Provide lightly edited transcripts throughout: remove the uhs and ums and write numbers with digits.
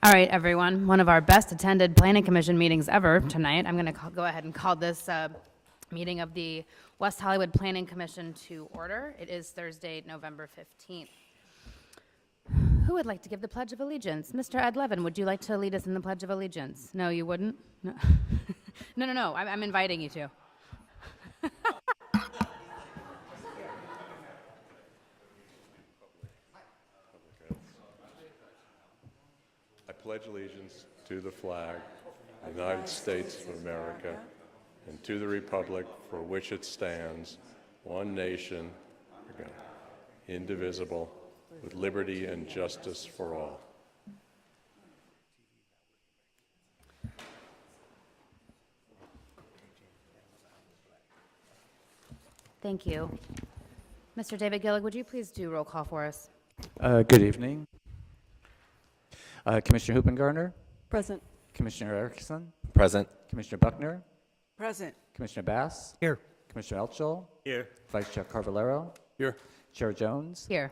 All right, everyone. One of our best attended Planning Commission meetings ever tonight. I'm going to go ahead and call this meeting of the West Hollywood Planning Commission to order. It is Thursday, November 15th. Who would like to give the Pledge of Allegiance? Mr. Ed Levin, would you like to lead us in the Pledge of Allegiance? No, you wouldn't? No, no. I'm inviting you to. I pledge allegiance to the flag of the United States of America and to the republic for which it stands, one nation, indivisible, with liberty and justice for all. Thank you. Mr. David Gillig, would you please do roll call for us? Good evening. Commissioner Hoopengarner? Present. Commissioner Erickson? Present. Commissioner Buckner? Present. Commissioner Bass? Here. Commissioner Elchel? Here. Vice Chair Carvalero? Here. Chair Jones? Here.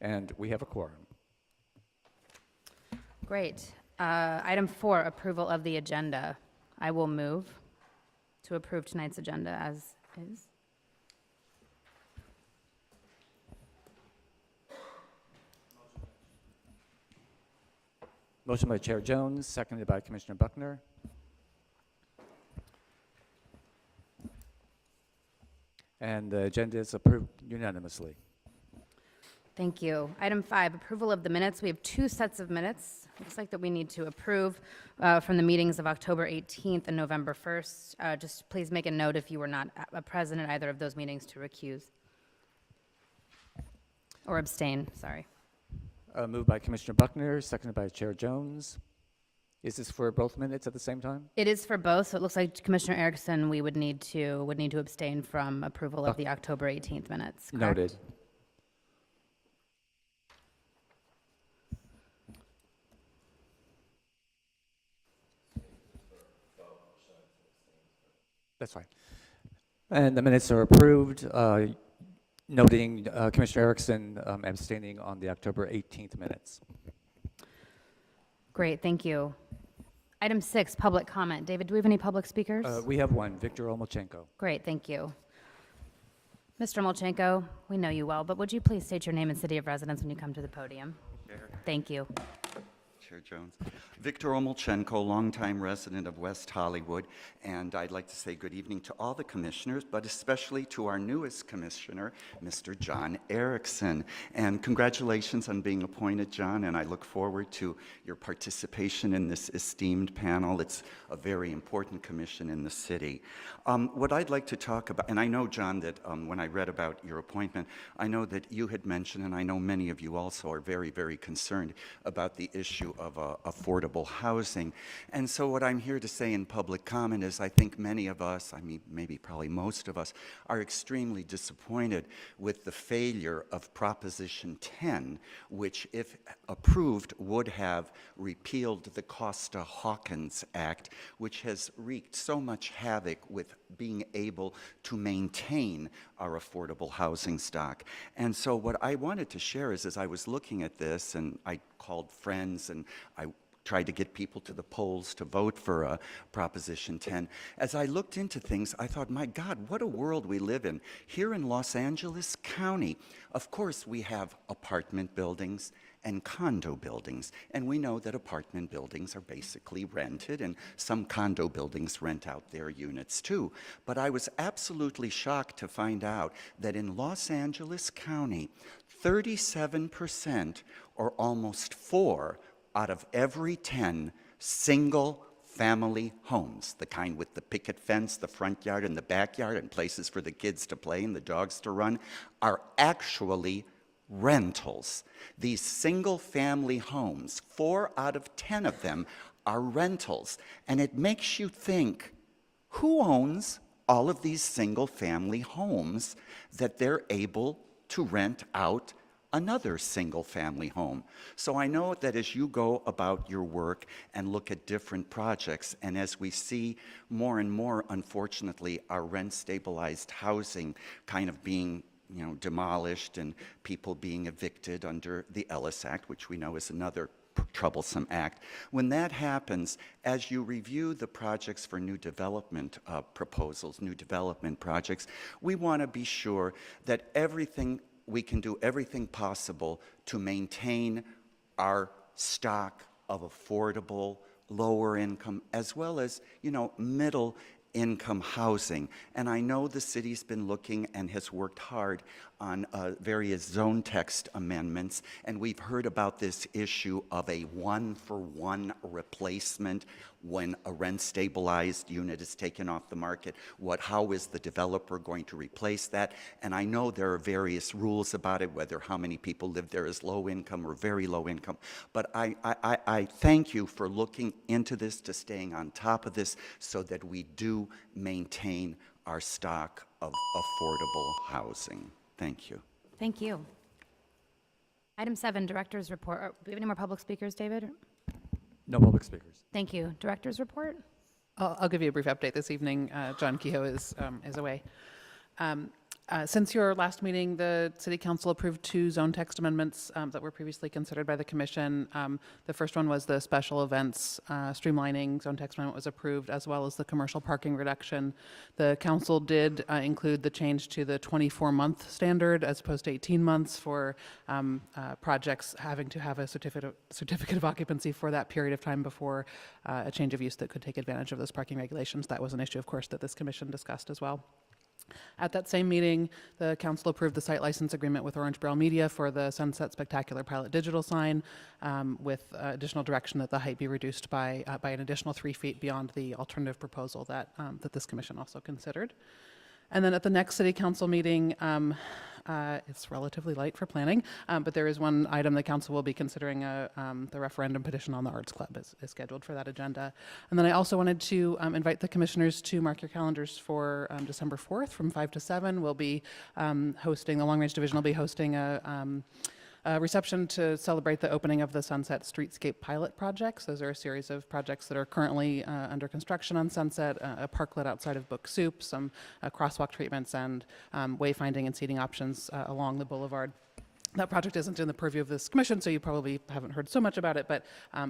And we have a quorum. Great. Item 4, approval of the agenda. I will move to approve tonight's agenda as is. Motion by Chair Jones, seconded by Commissioner Buckner. And the agenda is approved unanimously. Thank you. Item 5, approval of the minutes. We have 2 sets of minutes. Looks like that we need to approve from the meetings of October 18th and November 1st. Just please make a note if you were not present at either of those meetings to recuse. Or abstain, sorry. Moved by Commissioner Buckner, seconded by Chair Jones. Is this for both minutes at the same time? It is for both, so it looks like Commissioner Erickson, we would need to abstain from approval of the October 18th minutes, correct? Noted. That's fine. And the minutes are approved, noting Commissioner Erickson abstaining on the October 18th minutes. Great, thank you. Item 6, public comment. David, do we have any public speakers? We have one, Victor Omolchenko. Great, thank you. Mr. Molchenko, we know you well, but would you please state your name and city of residence when you come to the podium? Chair. Thank you. Chair Jones. Victor Omolchenko, longtime resident of West Hollywood, and I'd like to say good evening to all the commissioners, but especially to our newest commissioner, Mr. John Erickson. And congratulations on being appointed, John, and I look forward to your participation in this esteemed panel. It's a very important commission in the city. What I'd like to talk about, and I know, John, that when I read about your appointment, I know that you had mentioned, and I know many of you also are very, very concerned about the issue of affordable housing. And so what I'm here to say in public comment is I think many of us, I mean maybe probably most of us, are extremely disappointed with the failure of Proposition 10, which if approved would have repealed the Costa-Hawkins Act, which has wreaked so much havoc with being able to maintain our affordable housing stock. And so what I wanted to share is, as I was looking at this, and I called friends and I tried to get people to the polls to vote for Proposition 10. As I looked into things, I thought, my God, what a world we live in. Here in Los Angeles County, of course, we have apartment buildings and condo buildings. And we know that apartment buildings are basically rented, and some condo buildings rent out their units too. But I was absolutely shocked to find out that in Los Angeles County, 37%, or almost 4 out of every 10 single-family homes, the kind with the picket fence, the front yard and the backyard, and places for the kids to play and the dogs to run, are actually rentals. These single-family homes, 4 out of 10 of them are rentals. And it makes you think, who owns all of these single-family homes that they're able to rent out another single-family home? So I know that as you go about your work and look at different projects, and as we see more and more, unfortunately, our rent-stabilized housing kind of being demolished and people being evicted under the Ellis Act, which we know is another troublesome act. When that happens, as you review the projects for new development proposals, new development projects, we want to be sure that we can do everything possible to maintain our stock of affordable, lower income, as well as, middle income housing. And I know the city's been looking and has worked hard on various zone text amendments, and we've heard about this issue of a one-for-one replacement when a rent-stabilized unit is taken off the market. How is the developer going to replace that? And I know there are various rules about it, whether how many people live there as low income or very low income. But I thank you for looking into this, to staying on top of this, so that we do maintain our stock of affordable housing. Thank you. Thank you. Item 7, Director's Report. Do we have any more public speakers, David? No public speakers. Thank you. Director's Report? I'll give you a brief update this evening. John Kehoe is away. Since your last meeting, the City Council approved 2 zone text amendments that were previously considered by the Commission. The first one was the special events streamlining zone text amendment was approved, as well as the commercial parking reduction. The Council did include the change to the 24-month standard as opposed to 18 months for projects having to have a certificate of occupancy for that period of time before a change of use that could take advantage of those parking regulations. That was an issue, of course, that this Commission discussed as well. At that same meeting, the Council approved the site license agreement with Orange Braille Media for the Sunset Spectacular pilot digital sign, with additional direction that the height be reduced by an additional 3 feet beyond the alternative proposal that this Commission also considered. And then at the next City Council meeting, it's relatively light for planning, but there is one item the Council will be considering. The referendum petition on the Arts Club is scheduled for that agenda. And then I also wanted to invite the Commissioners to mark your calendars for December 4th from 5 to 7. We'll be hosting, the Long Range Division will be hosting a reception to celebrate the opening of the Sunset Streetscape pilot projects. Those are a series of projects that are currently under construction on Sunset, a parklet outside of Book Soup, some crosswalk treatments, and wayfinding and seating options along the boulevard. That project isn't in the purview of this Commission, so you probably haven't heard so much about it, but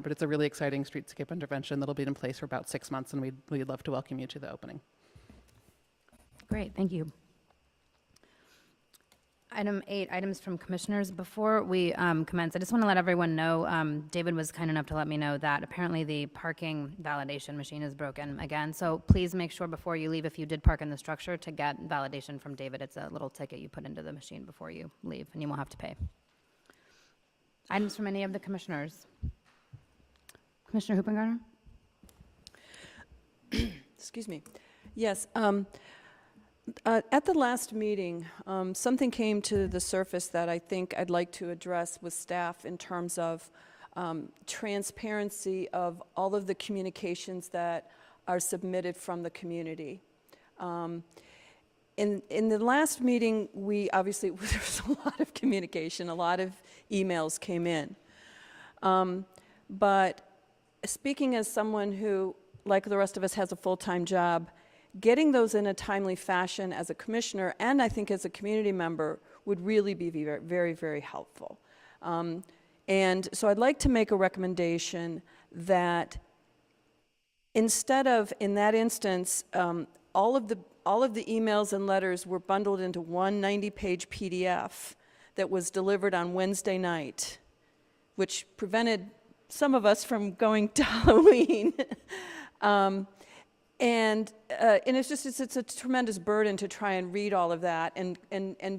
it's a really exciting streetscape intervention that'll be in place for about 6 months, and we'd love to welcome you to the opening. Great, thank you. Item 8, items from commissioners. Before we commence, I just want to let everyone know, David was kind enough to let me know that apparently the parking validation machine is broken again. So please make sure before you leave, if you did park in the structure, to get validation from David. It's a little ticket you put into the machine before you leave, and you won't have to pay. Items from any of the commissioners. Commissioner Hoopengarner? Excuse me. Yes. At the last meeting, something came to the surface that I think I'd like to address with staff in terms of transparency of all of the communications that are submitted from the community. In the last meeting, obviously there was a lot of communication, a lot of emails came in. But speaking as someone who, like the rest of us, has a full-time job, getting those in a timely fashion as a commissioner and I think as a community member would really be very, very, very helpful. And so I'd like to make a recommendation that instead of, in that instance, all of the emails and letters were bundled into one 90-page PDF that was delivered on Wednesday night, which prevented some of us from going to Halloween. And it's a tremendous burden to try and read all of that and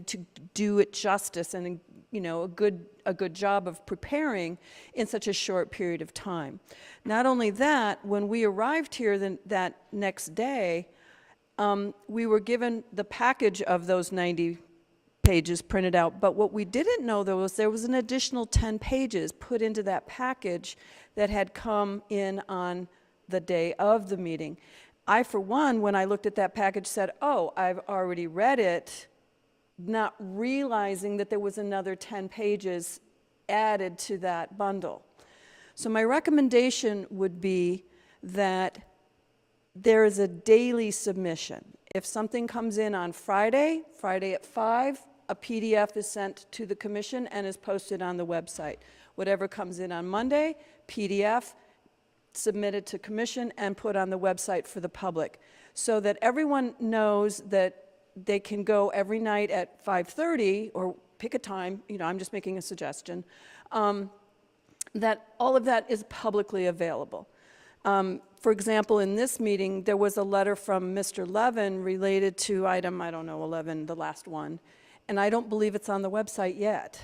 to do it justice and a good job of preparing in such a short period of time. Not only that, when we arrived here that next day, we were given the package of those 90 pages printed out, but what we didn't know though was there was an additional 10 pages put into that package that had come in on the day of the meeting. I, for one, when I looked at that package, said, oh, I've already read it, not realizing that there was another 10 pages added to that bundle. So my recommendation would be that there is a daily submission. If something comes in on Friday at 5, a PDF is sent to the commission and is posted on the website. whatever comes in on Monday, PDF, submitted to commission, and put on the website for the public, so that everyone knows that they can go every night at 5:30, or pick a time, I'm just making a suggestion, that all of that is publicly available. For example, in this meeting, there was a letter from Mr. Levin related to item, 11, the last one, and I don't believe it's on the website yet.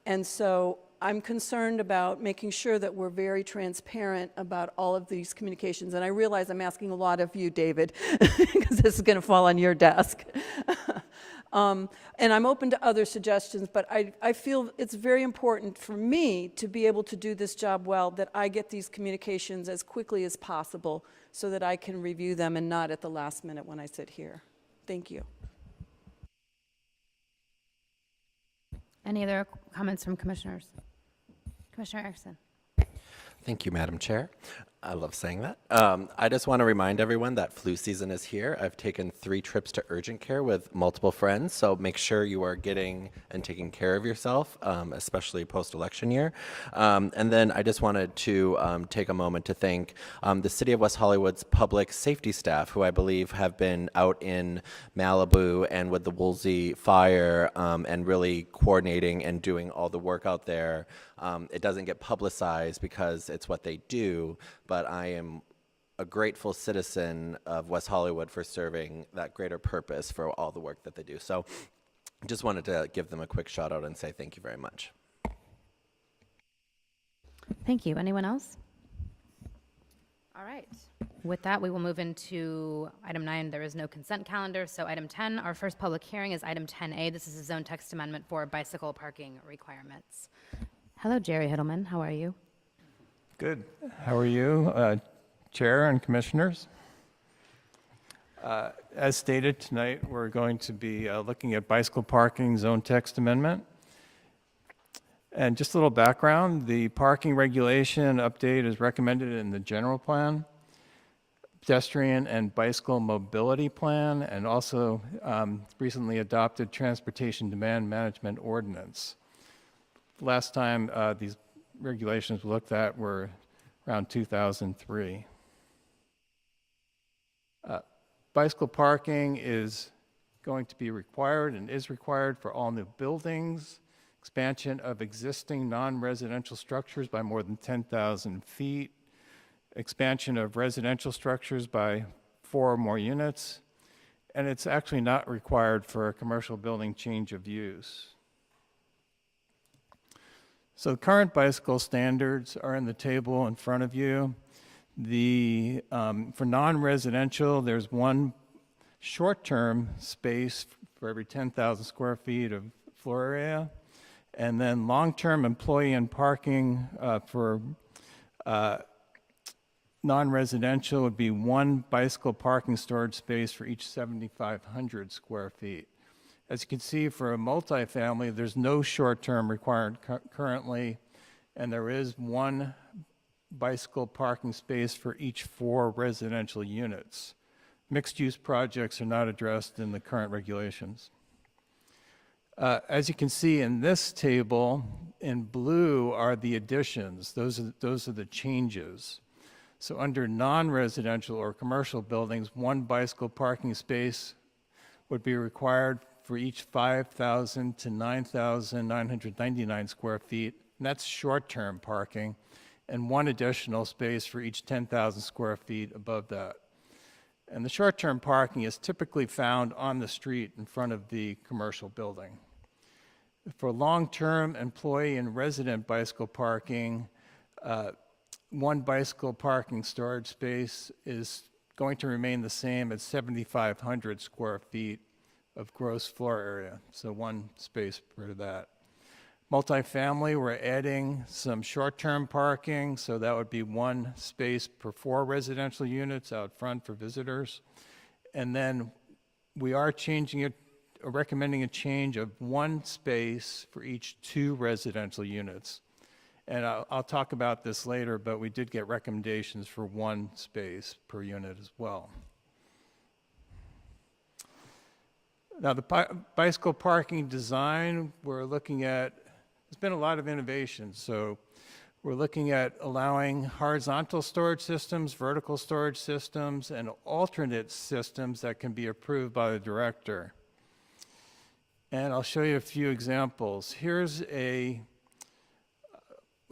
And so I'm concerned about making sure that we're very transparent about all of these communications. And I realize I'm asking a lot of you, David, because this is going to fall on your desk. And I'm open to other suggestions, but I feel it's very important for me to be able to do this job well, that I get these communications as quickly as possible so that I can review them and not at the last minute when I sit here. Thank you. Any other comments from commissioners? Commissioner Erickson. Thank you, Madam Chair. I love saying that. I just want to remind everyone that flu season is here. I've taken 3 trips to urgent care with multiple friends, so make sure you are getting and taking care of yourself, especially post-election year. And then I just wanted to take a moment to thank the City of West Hollywood's public safety staff, who I believe have been out in Malibu and with the Woolsey fire and really coordinating and doing all the work out there. It doesn't get publicized because it's what they do, but I am a grateful citizen of West Hollywood for serving that greater purpose for all the work that they do. So just wanted to give them a quick shout out and say thank you very much. Thank you. Anyone else? All right. With that, we will move into item 9. There is no consent calendar. So item 10, our first public hearing is item 10A. This is a zone text amendment for bicycle parking requirements. Hello, Jerry Hiddleman. How are you? Good. How are you, Chair and Commissioners? As stated, tonight we're going to be looking at bicycle parking zone text amendment. And just a little background, the parking regulation update is recommended in the general plan, pedestrian and bicycle mobility plan, and also recently adopted transportation demand management ordinance. Last time these regulations we looked at were around 2003. Bicycle parking is going to be required and is required for all new buildings, expansion of existing non-residential structures by more than 10,000 feet, expansion of residential structures by 4 or more units, and it's actually not required for a commercial building change of use. So the current bicycle standards are in the table in front of you. For non-residential, there's 1 short-term space for every 10,000 square feet of floor area. And then long-term employee and parking for non-residential would be 1 bicycle parking storage space for each 7,500 square feet. As you can see, for a multifamily, there's no short-term required currently, and there is 1 bicycle parking space for each 4 residential units. Mixed-use projects are not addressed in the current regulations. As you can see in this table, in blue are the additions. Those are the changes. So under non-residential or commercial buildings, 1 bicycle parking space would be required for each 5,000 to 9,999 square feet, and that's short-term parking, and 1 additional space for each 10,000 square feet above that. And the short-term parking is typically found on the street in front of the commercial building. For long-term employee and resident bicycle parking, 1 bicycle parking storage space is going to remain the same at 7,500 square feet of gross floor area, so 1 space for that. Multifamily, we're adding some short-term parking, so that would be 1 space per 4 residential units out front for visitors. And then we are recommending a change of 1 space for each 2 residential units. And I'll talk about this later, but we did get recommendations for 1 space per unit as well. Now, the bicycle parking design, we're looking at there's been a lot of innovation. So we're looking at allowing horizontal storage systems, vertical storage systems, and alternate systems that can be approved by the director. And I'll show you a few examples. Here's a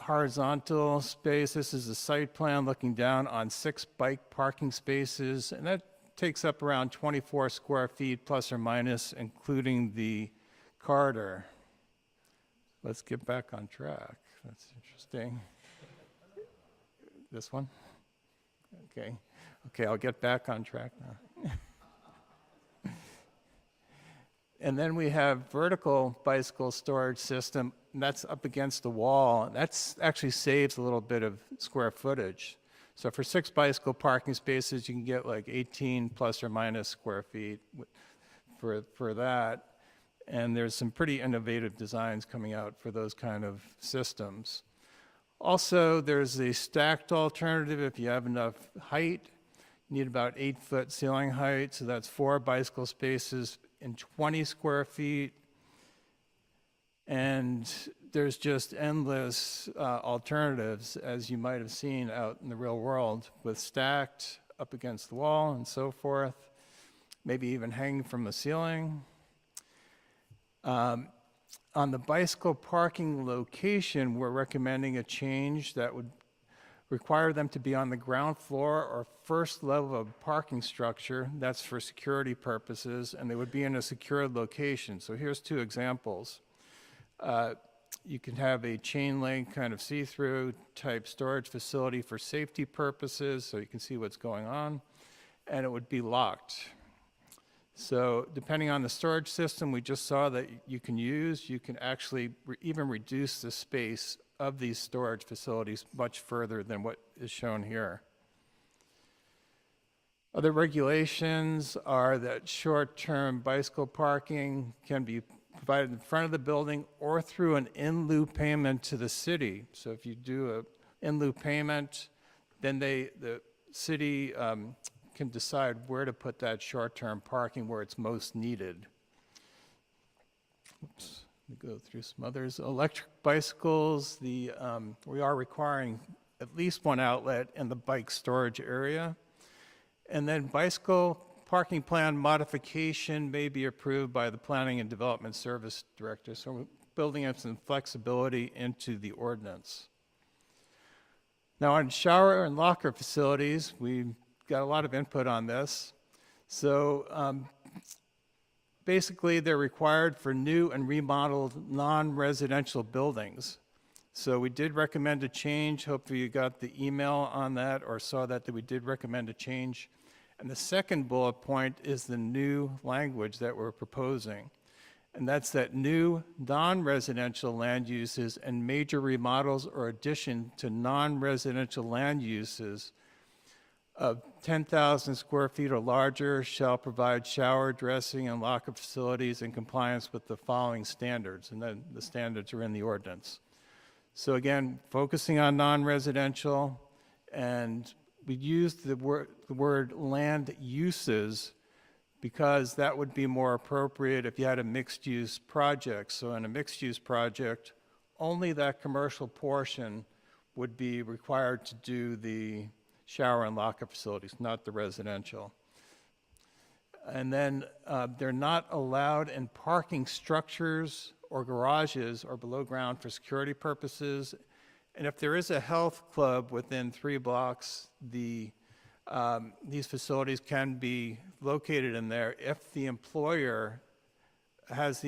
horizontal space. This is a site plan looking down on 6 bike parking spaces, and that takes up around 24 square feet plus or minus, including the corridor. Let's get back on track. That's interesting. This one? Okay. Okay, I'll get back on track now. And then we have vertical bicycle storage system, and that's up against the wall. That's actually saves a little bit of square footage. So for 6 bicycle parking spaces, you can get like 18 plus or minus square feet for that. And there's some pretty innovative designs coming out for those kind of systems. Also, there's a stacked alternative if you have enough height. You need about 8-foot ceiling height, so that's 4 bicycle spaces in 20 square feet. And there's just endless alternatives, as you might have seen out in the real world, with stacked up against the wall and so forth, maybe even hanging from the ceiling. On the bicycle parking location, we're recommending a change that would require them to be on the ground floor or first level of a parking structure. That's for security purposes, and they would be in a secured location. So here's 2 examples. You can have a chain link kind of see-through type storage facility for safety purposes, so you can see what's going on, and it would be locked. So depending on the storage system we just saw that you can use, you can actually even reduce the space of these storage facilities much further than what is shown here. Other regulations are that short-term bicycle parking can be provided in front of the building or through an in-lieu payment to the city. So if you do an in-lieu payment, then the city can decide where to put that short-term parking where it's most needed. Oops, let me go through some others. Electric bicycles, we are requiring at least 1 outlet in the bike storage area. And then bicycle parking plan modification may be approved by the Planning and Development Service Director. So we're building in some flexibility into the ordinance. Now on shower and locker facilities, we've got a lot of input on this. So basically they're required for new and remodeled non-residential buildings. So we did recommend a change. Hopefully you got the email on that or saw that we did recommend a change. And the second bullet point is the new language that we're proposing. And that's that new non-residential land uses and major remodels or addition to non-residential land uses of 10,000 square feet or larger shall provide shower, dressing, and locker facilities in compliance with the following standards. And then the standards are in the ordinance. So again, focusing on non-residential, and we used the word land uses because that would be more appropriate if you had a mixed-use project. So in a mixed-use project, only that commercial portion would be required to do the shower and locker facilities, not the residential. And then they're not allowed in parking structures or garages or below ground for security purposes. And if there is a health club within 3 blocks, these facilities can be located in there if the employer has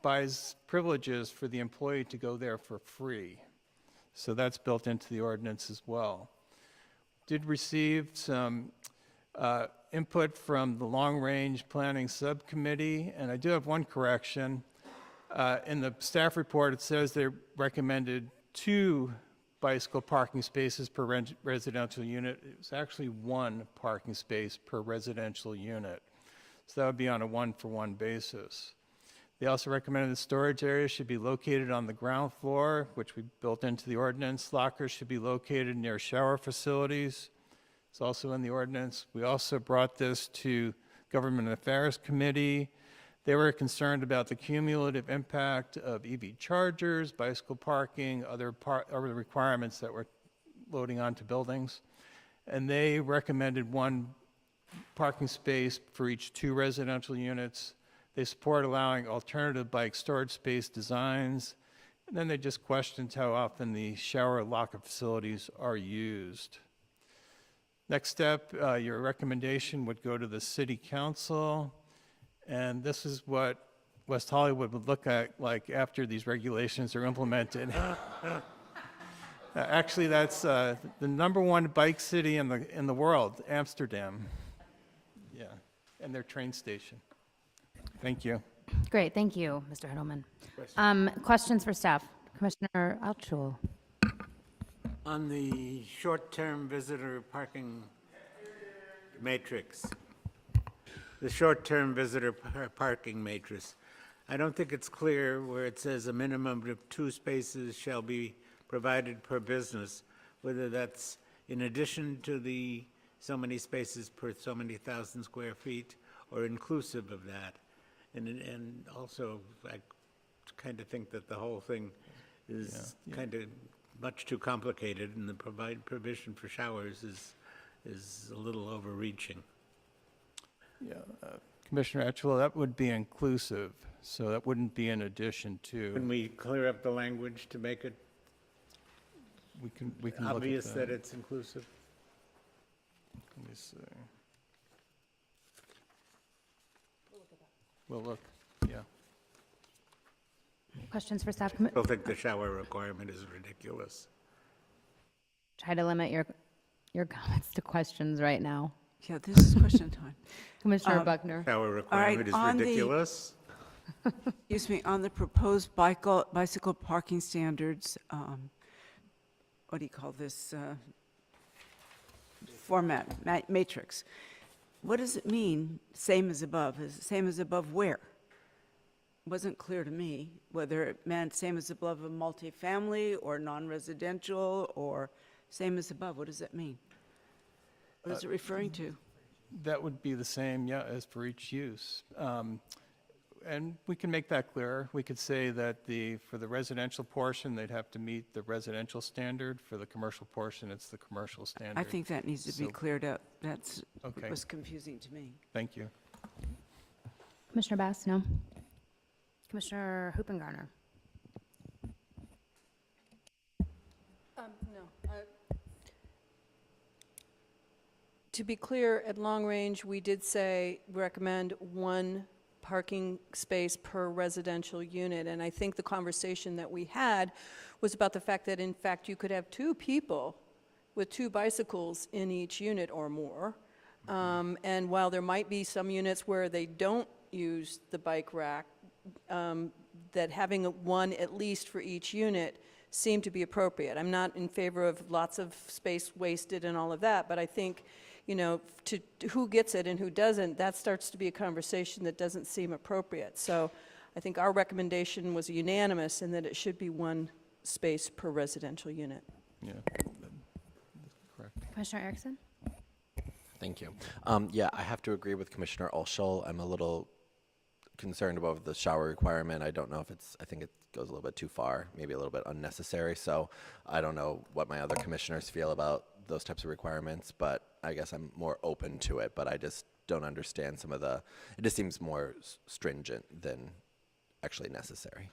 buys privileges for the employee to go there for free. So that's built into the ordinance as well. Did receive some input from the Long Range Planning Subcommittee, and I do have one correction. In the staff report, it says they recommended 2 bicycle parking spaces per residential unit. It was actually 1 parking space per residential unit. So that would be on a 1-for-1 basis. They also recommended the storage area should be located on the ground floor, which we built into the ordinance. Lockers should be located near shower facilities. It's also in the ordinance. We also brought this to Government Affairs Committee. They were concerned about the cumulative impact of EV chargers, bicycle parking, other requirements that were loading onto buildings. And they recommended one parking space for each 2 residential units. They support allowing alternative bike storage space designs. And then they just questioned how often the shower lock-up facilities are used. Next step, your recommendation would go to the City Council. And this is what West Hollywood would look like after these regulations are implemented. Actually, that's the #1 bike city in the world, Amsterdam. Yeah, and their train station. Thank you. Great, thank you, Mr. Hiddleman. Questions for staff? Commissioner Altschul. On the short-term visitor parking matrix, the short-term visitor parking matrix, I don't think it's clear where it says a minimum of 2 spaces shall be provided per business, whether that's in addition to the so many spaces per so many thousand square feet or inclusive of that. And also, I kind of think that the whole thing is kind of much too complicated, and the provision for showers is a little overreaching. Yeah, Commissioner Etchell, that would be inclusive, so that wouldn't be in addition Can to. we clear up the language to make it We can look at obvious that that. it's inclusive? Let me see. We'll look, yeah. Questions for staff? I think the shower requirement is ridiculous. Try to limit your comments to questions right now. Yeah, this is question time. Commissioner Buckner. Shower requirement is on the- ridiculous. Excuse me, on the proposed bicycle parking standards, what do you call this format, matrix? What does it mean, same as above? Is it same as above where? Wasn't clear to me whether it meant same as above a multifamily or non-residential or same as above. What does that mean? What is it referring to? That would be the same, yeah, as for each use. And we can make that clearer. We could say that for the residential portion, they'd have to meet the residential standard. For the commercial portion, it's the commercial standard. I think that needs to be So- cleared up. That's Okay. was confusing to me. Thank you. Commissioner Bass, no? Commissioner Hoopengarner. No. To be clear, at long range, we did say recommend 1 parking space per residential unit. And I think the conversation that we had was about the fact that, in fact, you could have 2 people with 2 bicycles in each unit or more. And while there might be some units where they don't use the bike rack, that having 1 at least for each unit seemed to be appropriate. I'm not in favor of lots of space wasted and all of that, but I think, to who gets it and who doesn't, that starts to be a conversation that doesn't seem appropriate. So I think our recommendation was unanimous in that it should be 1 space per residential unit. Yeah, correct. Commissioner Erickson? Thank you. Yeah, I have to agree with Commissioner Altschul. I'm a little concerned about the shower requirement. I don't know if I think it goes a little bit too far, maybe a little bit unnecessary. So I don't know what my other commissioners feel about those types of requirements, but I guess I'm more open to it. But I just don't understand it just seems more stringent than actually necessary.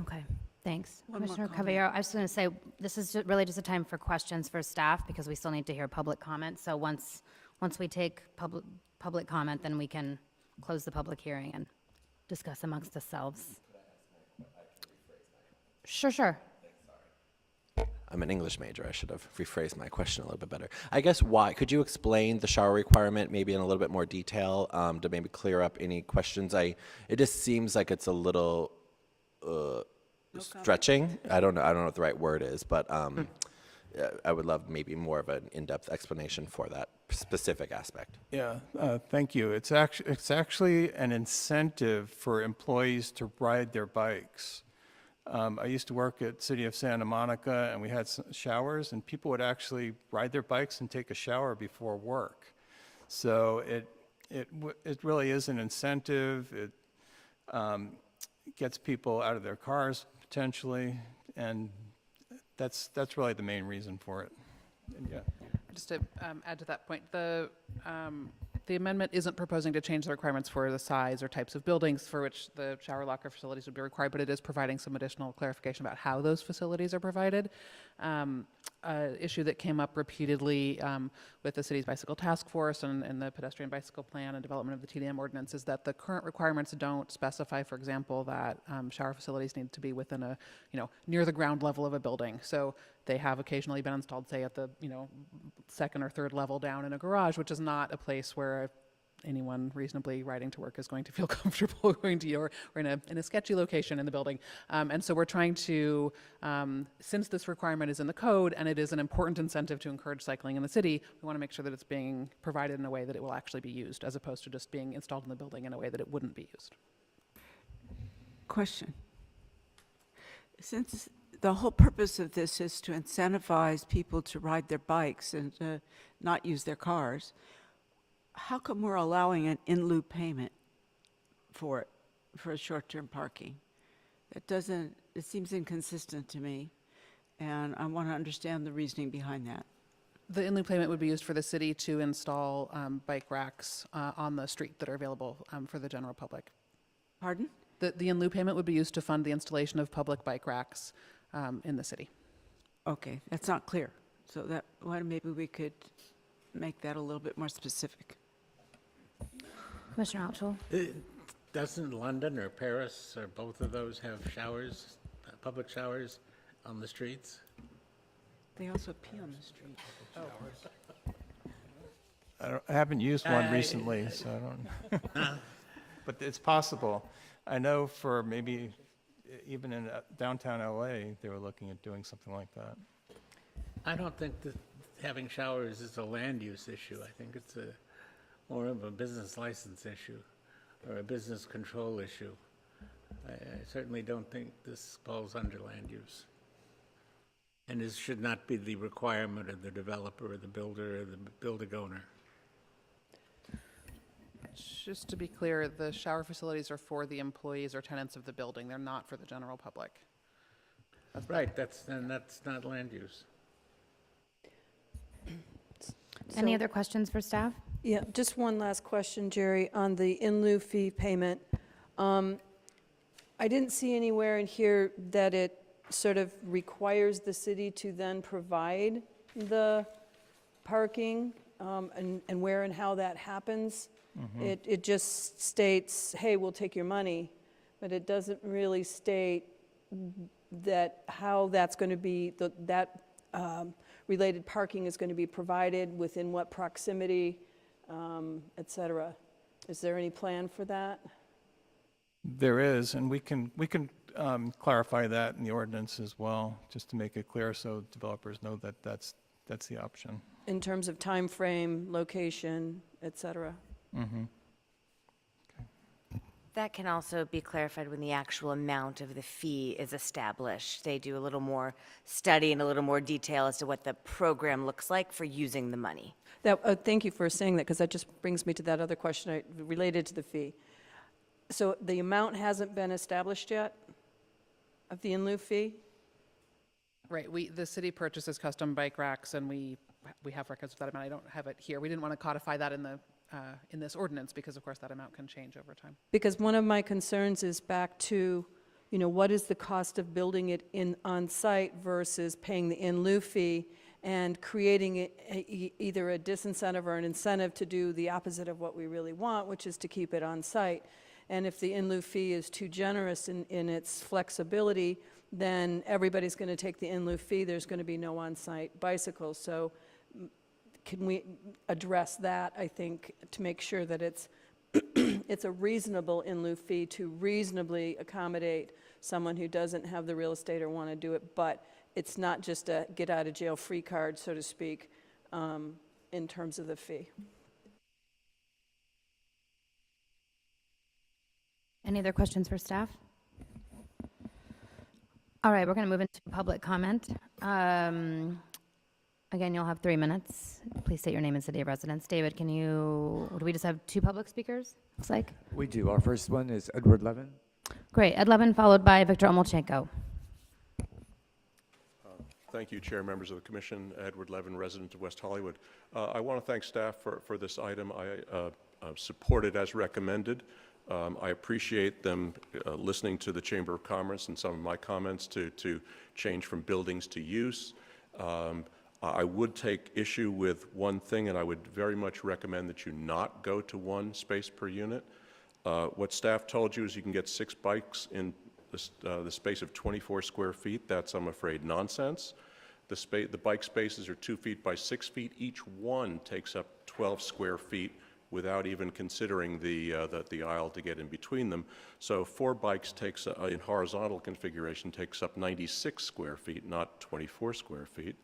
Okay, thanks. One more Commissioner comment. Caballero, I was going to say, this is really just a time for questions for staff because we still need to hear public comment. So once we take public comment, then we can close the public hearing and discuss amongst ourselves. Sure. I'm an English major. I should have rephrased my question a little bit better. I guess could you explain the shower requirement maybe in a little bit more detail to maybe clear up any questions? It just seems like it's a little stretching. I don't know what the right word is, but I would love maybe more of an in-depth explanation for that specific aspect. Yeah, thank you. It's actually an incentive for employees to ride their bikes. I used to work at City of Santa Monica, and we had showers, and people would actually ride their bikes and take a shower before work. So it really is an incentive. gets people out of their cars potentially, and that's really the main reason for it. And yeah. Just to add to that point, the amendment isn't proposing to change the requirements for the size or types of buildings for which the shower locker facilities would be required, but it is providing some additional clarification about how those facilities are provided. Issue that came up repeatedly with the city's bicycle task force and the pedestrian bicycle plan and development of the TDM ordinance is that the current requirements don't specify, for example, that shower facilities need to be within a, near the ground level of a building. So they have occasionally been installed, say, at the, second or third level down in a garage, which is not a place where anyone reasonably riding to work is going to feel comfortable going to, or in a sketchy location in the building. And so we're trying to, since this requirement is in the code and it is an important incentive to encourage cycling in the city, we want to make sure that it's being provided in a way that it will actually be used, as opposed to just being installed in the building in a way that it wouldn't be used. Question. Since the whole purpose of this is to incentivize people to ride their bikes and to not use their cars, how come we're allowing an in lieu payment for it, for short-term parking? It seems inconsistent to me, and I want to understand the reasoning behind that. The in lieu payment would be used for the city to install bike racks on the street that are available for the general public. Pardon? The in lieu payment would be used to fund the installation of public bike racks in the city. Okay, that's not clear. So maybe we could make that a little bit more specific. Commissioner Altschul? Doesn't London or Paris or both of those have showers, public showers on the streets? They also pee on the street. I haven't used one recently, so I don't. But it's possible. I know for maybe even in downtown LA, they were looking at doing something like that. I don't think that having showers is a land use issue. I think it's more of a business license issue or a business control issue. I certainly don't think this falls under land use. And this should not be the requirement of the developer or the builder or the building owner. Just to be clear, the shower facilities are for the employees or tenants of the building. They're not for the general public. Right, that's not land use. Any So- other questions for staff? Yeah, just one last question, Jerry, on the in lieu fee payment. I didn't see anywhere in here that it sort of requires the city to then provide the parking and where and how that happens. It just states, hey, we'll take your money, but it doesn't really state that how that's going to be, that related parking is going to be provided, within what proximity, et cetera. Is there any plan for that? There is, and we can clarify that in the ordinance as well, just to make it clear so developers know that that's the option. In terms of time frame, location, et cetera? That can also be clarified when the actual amount of the fee is established. They do a little more study and a little more detail as to what the program looks like for using the money. Thank you for saying that, because that just brings me to that other question related to the fee. So the amount hasn't been established yet of the in lieu fee? Right, the city purchases custom bike racks, and we have records of that amount. I don't have it here. We didn't want to codify that in this ordinance because, of course, that amount can change over time. Because one of my concerns is back to, what is the cost of building it on site versus paying the in lieu fee and creating either a disincentive or an incentive to do the opposite of what we really want, which is to keep it on site. And if the in lieu fee is too generous in its flexibility, then everybody's going to take the in lieu fee. There's going to be no on-site bicycles. So can we address that, I think, to make sure that it's a reasonable in lieu fee to reasonably accommodate someone who doesn't have the real estate or want to do it, but it's not just a get-out-of-jail-free card, so to speak, in terms of the fee. Any other questions for staff? All right, we're going to move into public comment. Again, you'll have 3 minutes. Please state your name and city of residence. David, do we just have 2 public speakers, looks like? We do. Our first one is Edward Levin. Great, Ed Levin, followed by Victor Omolchenko. Thank you, Chair, members of the Commission. Edward Levin, resident of West Hollywood. I want to thank staff for this item. I support it as recommended. I appreciate them listening to the Chamber of Commerce and some of my comments to change from buildings to use. I would take issue with one thing, and I would very much recommend that you not go to 1 space per unit. What staff told you is you can get 6 bikes in the space of 24 square feet. That's, I'm afraid, nonsense. The bike spaces are 2 feet by 6 feet. Each one takes up 12 square feet without even considering the aisle to get in between them. So 4 bikes takes, in horizontal configuration, takes up 96 square feet, not 24 square feet.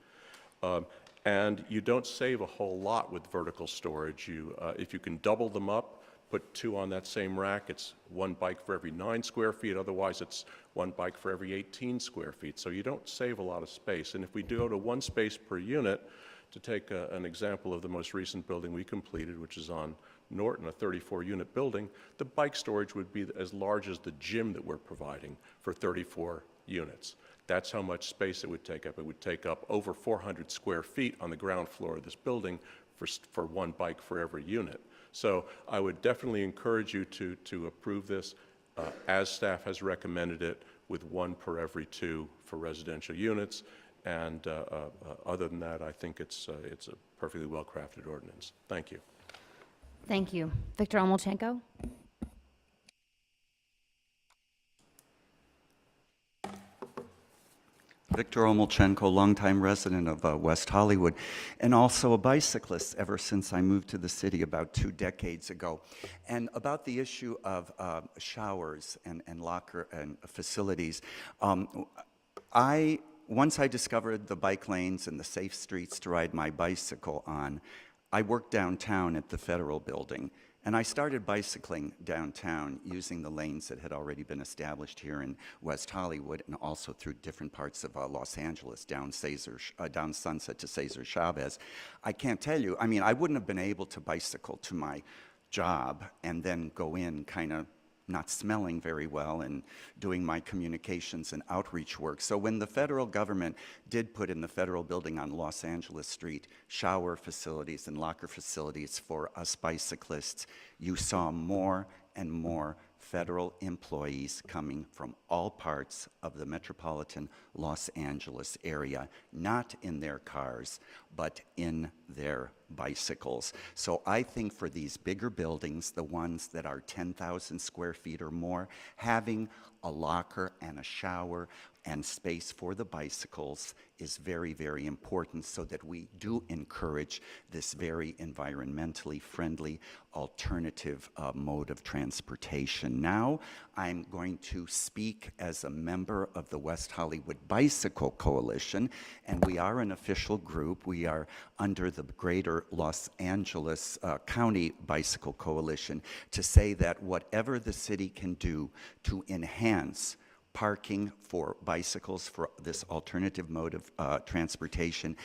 And you don't save a whole lot with vertical storage. If you can double them up, put 2 on that same rack, it's 1 bike for every 9 square feet. Otherwise, it's 1 bike for every 18 square feet. So you don't save a lot of space. And if we do go to 1 space per unit, to take an example of the most recent building we completed, which is on Norton, a 34-unit building, the bike storage would be as large as the gym that we're providing for 34 units. That's how much space it would take up. It would take up over 400 square feet on the ground floor of this building for 1 bike for every unit. So I would definitely encourage you to approve this as staff has recommended it, with 1 per every 2 for residential units. And other than that, I think it's a perfectly well-crafted ordinance. Thank you. Thank you. Victor Omolchenko? Victor Omolchenko, longtime resident of West Hollywood, and also a bicyclist ever since I moved to the city about 2 decades ago. And about the issue of showers and locker and facilities, once I discovered the bike lanes and the safe streets to ride my bicycle on, I worked downtown at the Federal Building. And I started bicycling downtown using the lanes that had already been established here in West Hollywood and also through different parts of Los Angeles, down Sunset to Cesar Chavez. I can't tell you, I mean, I wouldn't have been able to bicycle to my job and then go in kind of not smelling very well and doing my communications and outreach work. So when the federal government did put in the Federal Building on Los Angeles Street shower facilities and locker facilities for us bicyclists, you saw more and more federal employees coming from all parts of the metropolitan Los Angeles area, not in their cars, but in their bicycles. So I think for these bigger buildings, the ones that are 10,000 square feet or more, having a locker and a shower and space for the bicycles is very, very important, so that we do encourage this very environmentally friendly alternative mode of transportation. Now I'm going to speak as a member of the West Hollywood Bicycle Coalition, and we are an official group. We are under the Greater Los Angeles County Bicycle Coalition, to say that whatever the city can do to enhance parking for bicycles, for this alternative mode of transportation,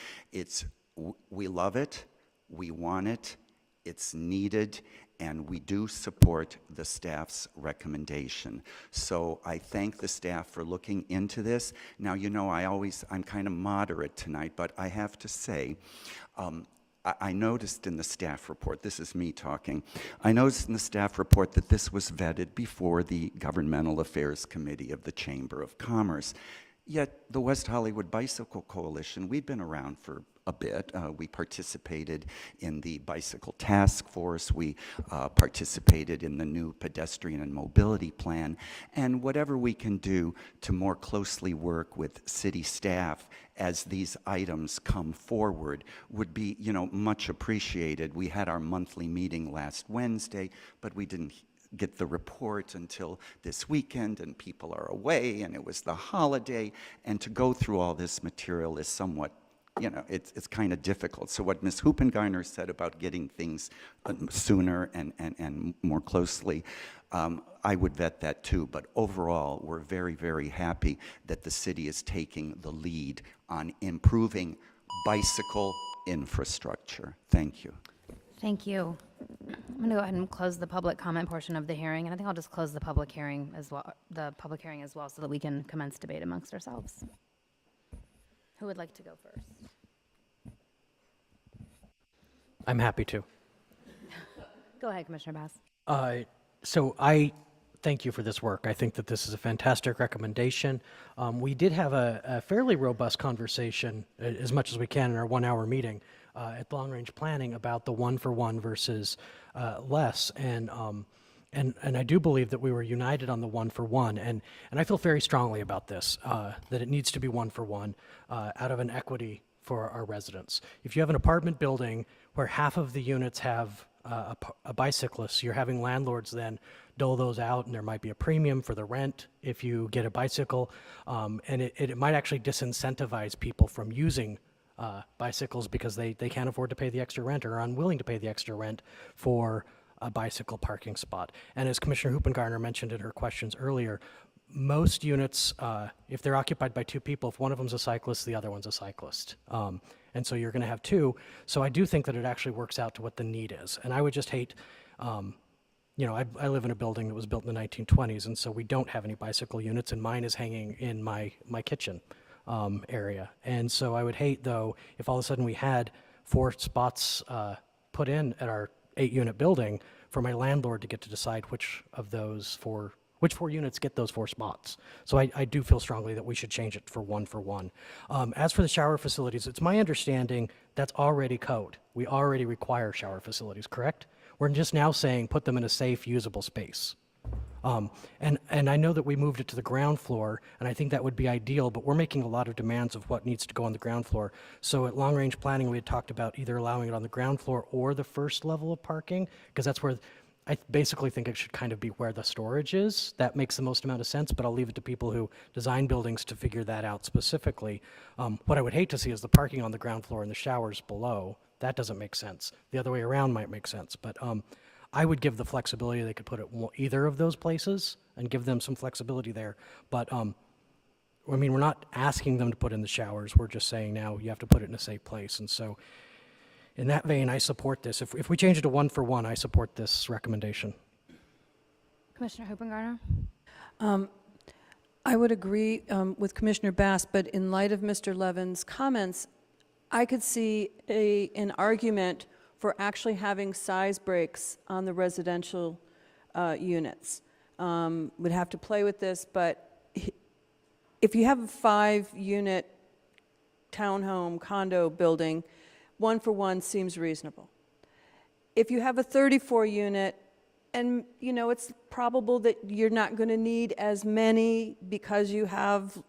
we love it, we want it, it's needed, and we do support the staff's recommendation. So I thank the staff for looking into this. Now, you know, I'm kind of moderate tonight, but I have to say, I noticed in the staff report, this is me talking, I noticed in the staff report that this was vetted before the Governmental Affairs Committee of the Chamber of Commerce. Yet the West Hollywood Bicycle Coalition, we've been around for a bit. We participated in the Bicycle Task Force. We participated in the new pedestrian and mobility plan. And whatever we can do to more closely work with city staff as these items come forward would be, you know, much appreciated. We had our monthly meeting last Wednesday, but we didn't get the report until this weekend, and people are away, and it was the holiday, and to go through all this material is somewhat, you know, it's kind of difficult. So what Ms. Hoopengarner said about getting things sooner and more closely, I would vet that too. But overall, we're very, very happy that the city is taking the lead on improving bicycle infrastructure. Thank you. Thank you. I'm going to go ahead and close the public comment portion of the hearing, and I think I'll just close the public hearing as well, so that we can commence debate amongst ourselves. Who would like to go first? I'm happy to. Go ahead, Commissioner Bass. So I thank you for this work. I think that this is a fantastic recommendation. We did have a fairly robust conversation, as much as we can, in our 1-hour meeting at Long Range Planning about the one-for-one versus less. And I do believe that we were united on the one-for-one. And I feel very strongly about this, that it needs to be one-for-one out of an equity for our residents. If you have an apartment building where half of the units have a bicyclist, you're having landlords then dole those out, and there might be a premium for the rent if you get a bicycle, and it might actually disincentivize people from using bicycles because they can't afford to pay the extra rent or are unwilling to pay the extra rent for a bicycle parking spot. And as Commissioner Hoopengarner mentioned in her questions earlier, most units, if they're occupied by two people, if one of them's a cyclist, the other one's a cyclist. And so you're going to have two. So I do think that it actually works out to what the need is. And I would just hate, I live in a building that was built in the 1920s, and so we don't have any bicycle units, and mine is hanging in my kitchen area. And so I would hate, though, if all of a sudden we had 4 spots put in at our 8-unit building for my landlord to get to decide which 4 units get those 4 spots. So I do feel strongly that we should change it for one. As for the shower facilities, it's my understanding that's already code. We already require shower facilities, correct? We're just now saying put them in a safe, usable space. And I know that we moved it to the ground floor, and I think that would be ideal, but we're making a lot of demands of what needs to go on the ground floor. So at Long Range Planning, we had talked about either allowing it on the ground floor or the first level of parking, because that's where I basically think it should kind of be where the storage is. That makes the most amount of sense, but I'll leave it to people who design buildings to figure that out specifically. What I would hate to see is the parking on the ground floor and the showers below. That doesn't make sense. The other way around might make sense, but I would give the flexibility. They could put it either of those places and give them some flexibility there. But we're not asking them to put in the showers. We're just saying now you have to put it in a safe place. And so in that vein, I support this. If we change it to one-for-one, I support this recommendation. Commissioner Hoopengarner? I would agree with Commissioner Bass, but in light of Mr. Levin's comments, I could see an argument for actually having size breaks on the residential units. Would have to play with this, but if you have a 5-unit townhome condo building, one-for-one seems reasonable. If you have a 34-unit, and it's probable that you're not going to need as many because you have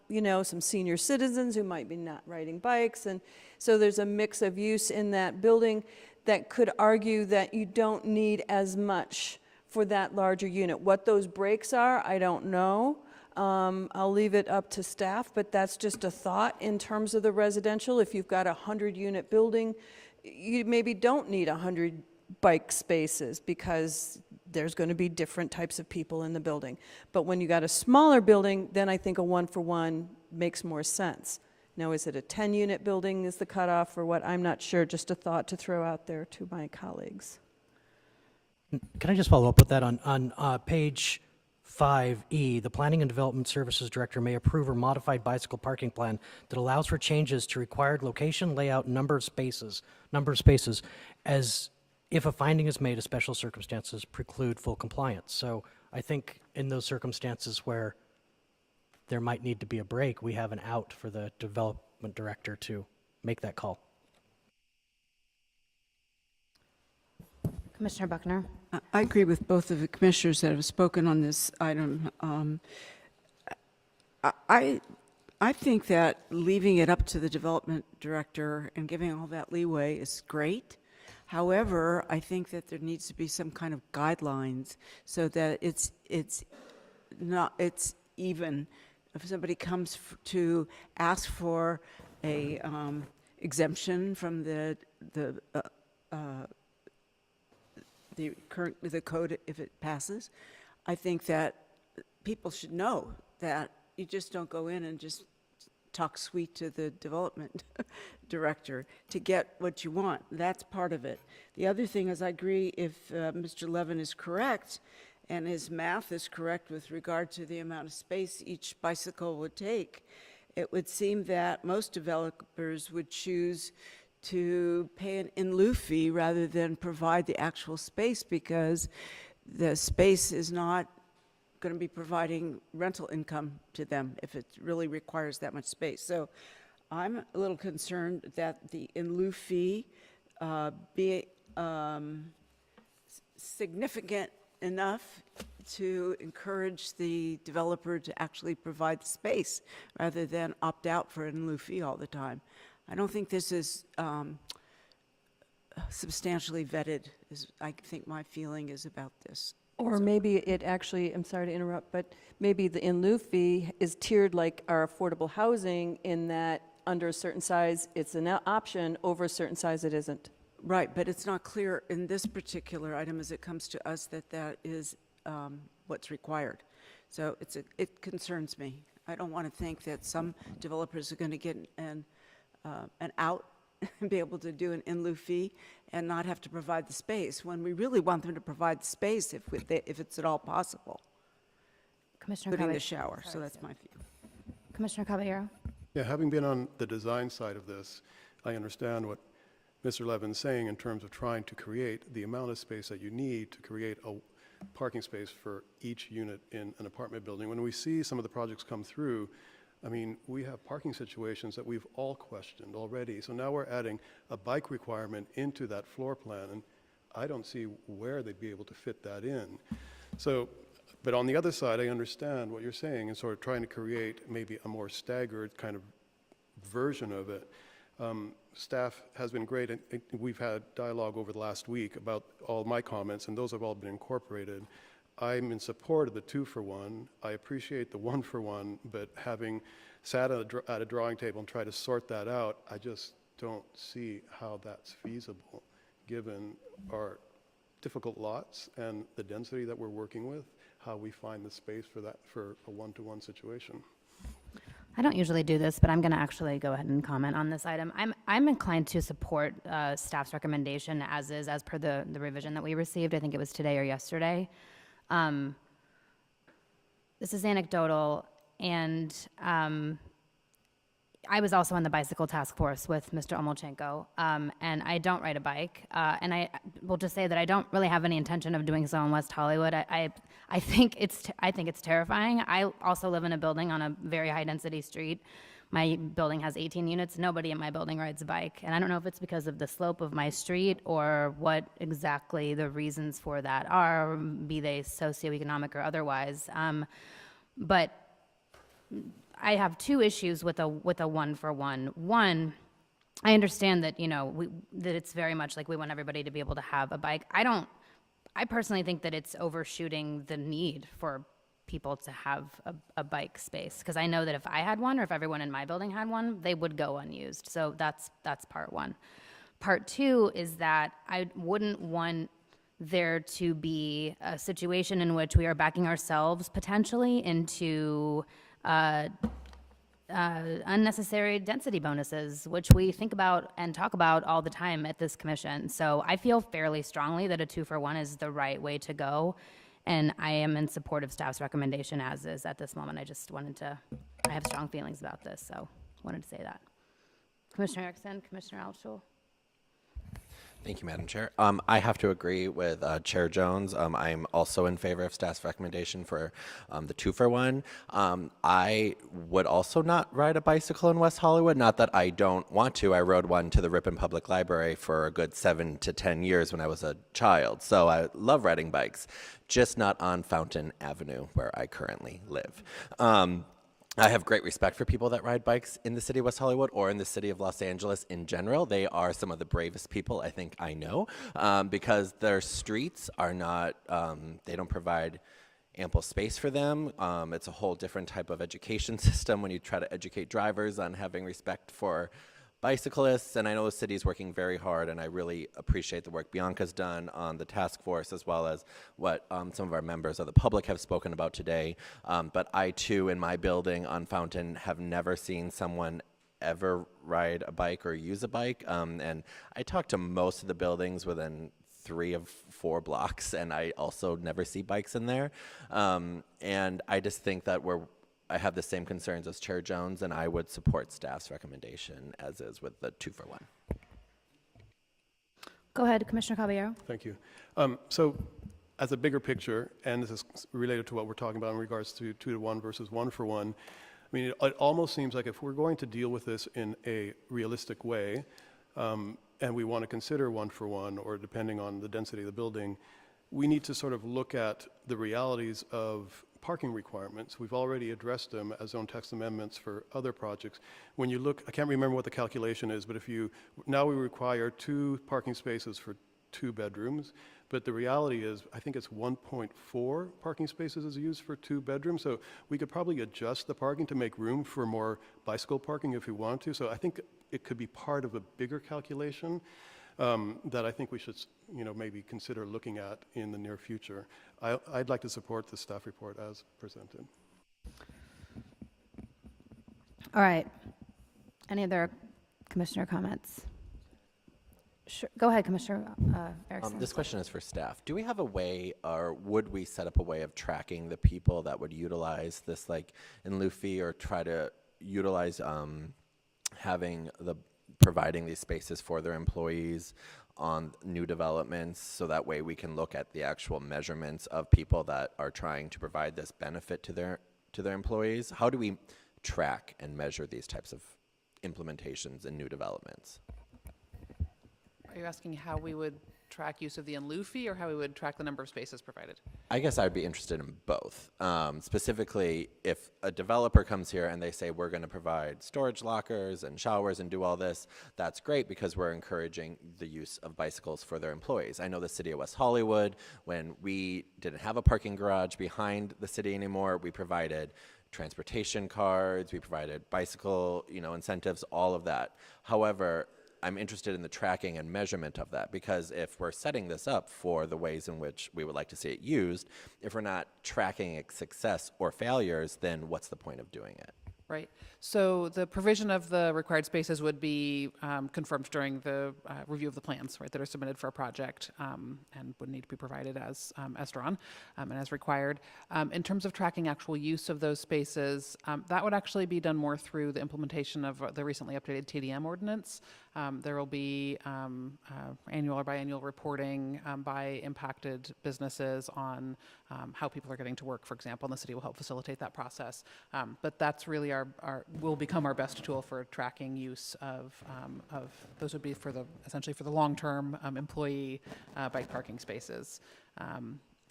some senior citizens who might be not riding bikes, and so there's a mix of use in that building that could argue that you don't need as much for that larger unit. What those breaks are, I don't know. I'll leave it up to staff, but that's just a thought in terms of the residential. If you've got a 100-unit building, you maybe don't need 100 bike spaces because there's going to be different types of people in the building. But when you got a smaller building, then I think a one-for-one makes more sense. Now, is it a 10-unit building is the cutoff or what? I'm not sure. Just a thought to throw out there to my colleagues. Can I just follow up with that on page 5E, the Planning and Development Services Director may approve a modified bicycle parking plan that allows for changes to required location, layout, and number of spaces, as if a finding is made, special circumstances preclude full compliance. So I think in those circumstances where there might need to be a break, we have an out for the development director to make that call. Commissioner Buckner? I agree with both of the commissioners that have spoken on this item. I think that leaving it up to the development director and giving all that leeway is great. However, I think that there needs to be some kind of guidelines so that it's even. If somebody comes to ask for a exemption from the code, if it passes, I think that people should know that you just don't go in and just talk sweet to the development director to get what you want. That's part of it. The other thing is, I agree, if Mr. Levin is correct and his math is correct with regard to the amount of space each bicycle would take, it would seem that most developers would choose to pay an in lieu fee rather than provide the actual space, because the space is not going to be providing rental income to them if it really requires that much space. So I'm a little concerned that the in lieu fee be significant enough to encourage the developer to actually provide the space rather than opt out for an in lieu fee all the time. I don't think this is substantially vetted, is I think my feeling is about this. Or maybe it actually, I'm sorry to interrupt, but maybe the in lieu fee is tiered like our affordable housing, in that under a certain size, it's an option, over a certain size, it isn't. Right, but it's not clear in this particular item as it comes to us that that is what's required. So it concerns me. I don't want to think that some developers are going to get an out and be able to do an in lieu fee and not have to provide the space, when we really want them to provide the space if it's at all possible, Commissioner including the Caballero. shower. So that's my view. Commissioner Caballero. Yeah, having been on the design side of this, I understand what Mr. Levin's saying in terms of trying to create the amount of space that you need to create a parking space for each unit in an apartment building. When we see some of the projects come through, I mean, we have parking situations that we've all questioned already. So now we're adding a bike requirement into that floor plan, and I don't see where they'd be able to fit that in. So, but on the other side, I understand what you're saying and sort of trying to create maybe a more staggered kind of version of it. Staff has been great, and we've had dialogue over the last week about all my comments, and those have all been incorporated. I'm in support of the 2-for-1. I appreciate the 1-for-1, but having sat at a drawing table and tried to sort that out, I just don't see how that's feasible, given our difficult lots and the density that we're working with, how we find the space for that, for a 1-to-1 situation. I don't usually do this, but I'm going to actually go ahead and comment on this item. I'm inclined to support staff's recommendation as is, as per the revision that we received. I think it was today or yesterday. This is anecdotal, and I was also on the bicycle task force with Mr. Omolchenko, and I don't ride a bike, and I will just say that I don't really have any intention of doing so in West Hollywood. I think it's terrifying. I also live in a building on a very high-density street. My building has 18 units. Nobody in my building rides a bike, and I don't know if it's because of the slope of my street or what exactly the reasons for that are, be they socioeconomic or otherwise. But I have two issues with a 1-for-1. One, I understand that, that it's very much like we want everybody to be able to have a bike. I personally think that it's overshooting the need for people to have a bike space, because I know that if I had one, or if everyone in my building had one, they would go unused. So that's part one. Part two is that I wouldn't want there to be a situation in which we are backing ourselves potentially into unnecessary density bonuses, which we think about and talk about all the time at this commission. So I feel fairly strongly that a 2-for-1 is the right way to go, and I am in support of staff's recommendation as is at this moment. I have strong feelings about this, so wanted to say that. Commissioner Erickson, Commissioner Altschul. Thank you, Madam Chair. I have to agree with Chair Jones. I'm also in favor of staff's recommendation for the 2-for-1. I would also not ride a bicycle in West Hollywood. Not that I don't want to. I rode one to the Ripon Public Library for a good 7 to 10 years when I was a child. So I love riding bikes, just not on Fountain Avenue where I currently live. I have great respect for people that ride bikes in the city of West Hollywood or in the city of Los Angeles in general. They are some of the bravest people I think I know, because their streets are not, they don't provide ample space for them. It's a whole different type of education system when you try to educate drivers on having respect for bicyclists, and I know the city's working very hard, and I really appreciate the work Bianca's done on the task force, as well as what some of our members of the public have spoken about today. But I, too, in my building on Fountain, have never seen someone ever ride a bike or use a bike. And I talk to most of the buildings within 3 of 4 blocks, and I also never see bikes in there. And I just think that I have the same concerns as Chair Jones, and I would support staff's recommendation as is with the 2-for-1. Go ahead, Commissioner Caballero. Thank you. So as a bigger picture, and this is related to what we're talking about in regards to 2-to-1 versus 1-for-1, I mean, it almost seems like if we're going to deal with this in a realistic way, and we want to consider 1-for-1, or depending on the density of the building, we need to sort of look at the realities of parking requirements. We've already addressed them as zone text amendments for other projects. When you look, I can't remember what the calculation is, but now we require 2 parking spaces for 2 bedrooms, but the reality is, I think it's 1.4 parking spaces is used for 2 bedrooms, so we could probably adjust the parking to make room for more bicycle parking if we want to. So I think it could be part of a bigger calculation that I think we should, maybe consider looking at in the near future. I'd like to support the staff report as presented. All right. Any other commissioner comments? Sure. Go ahead, Commissioner Erickson. This question is for staff. Do we have a way, or would we set up a way of tracking the people that would utilize this, like in lieu fee, or try to utilize providing these spaces for their employees on new developments, so that way we can look at the actual measurements of people that are trying to provide this benefit to their employees? How do we track and measure these types of implementations in new developments? Are you asking how we would track use of the in lieu fee, or how we would track the number of spaces provided? I guess I'd be interested in both. Specifically, if a developer comes here and they say, we're going to provide storage lockers and showers and do all this, that's great, because we're encouraging the use of bicycles for their employees. I know the city of West Hollywood, when we didn't have a parking garage behind the city anymore, we provided transportation cards, we provided bicycle, incentives, all of that. However, I'm interested in the tracking and measurement of that, because if we're setting this up for the ways in which we would like to see it used, if we're not tracking its success or failures, then what's the point of doing it? Right. So the provision of the required spaces would be confirmed during the review of the plans, right, that are submitted for a project, and would need to be provided as drawn and as required. In terms of tracking actual use of those spaces, that would actually be done more through the implementation of the recently updated TDM ordinance. There will be annual or biannual reporting by impacted businesses on how people are getting to work, for example, and the city will help facilitate that process. But that's really will become our best tool for tracking use of those would be essentially for the long-term employee bike parking spaces.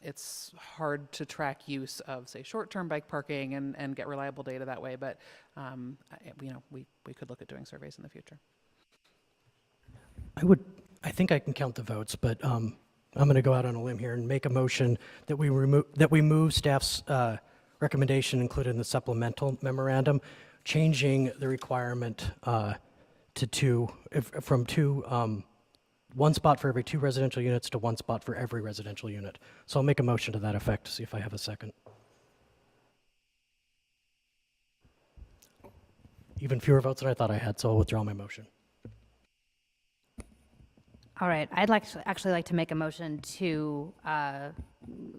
It's hard to track use of, say, short-term bike parking and get reliable data that way, but we could look at doing surveys in the future. I think I can count the votes, but I'm going to go out on a limb here and make a motion that we move staff's recommendation included in the supplemental memorandum, changing the requirement to 2, from 2, 1 spot for every 2 residential units to 1 spot for every residential unit. So I'll make a motion to that effect to see if I have a second. Even fewer votes than I thought I had, so I'll withdraw my motion. All right, I'd actually like to make a motion to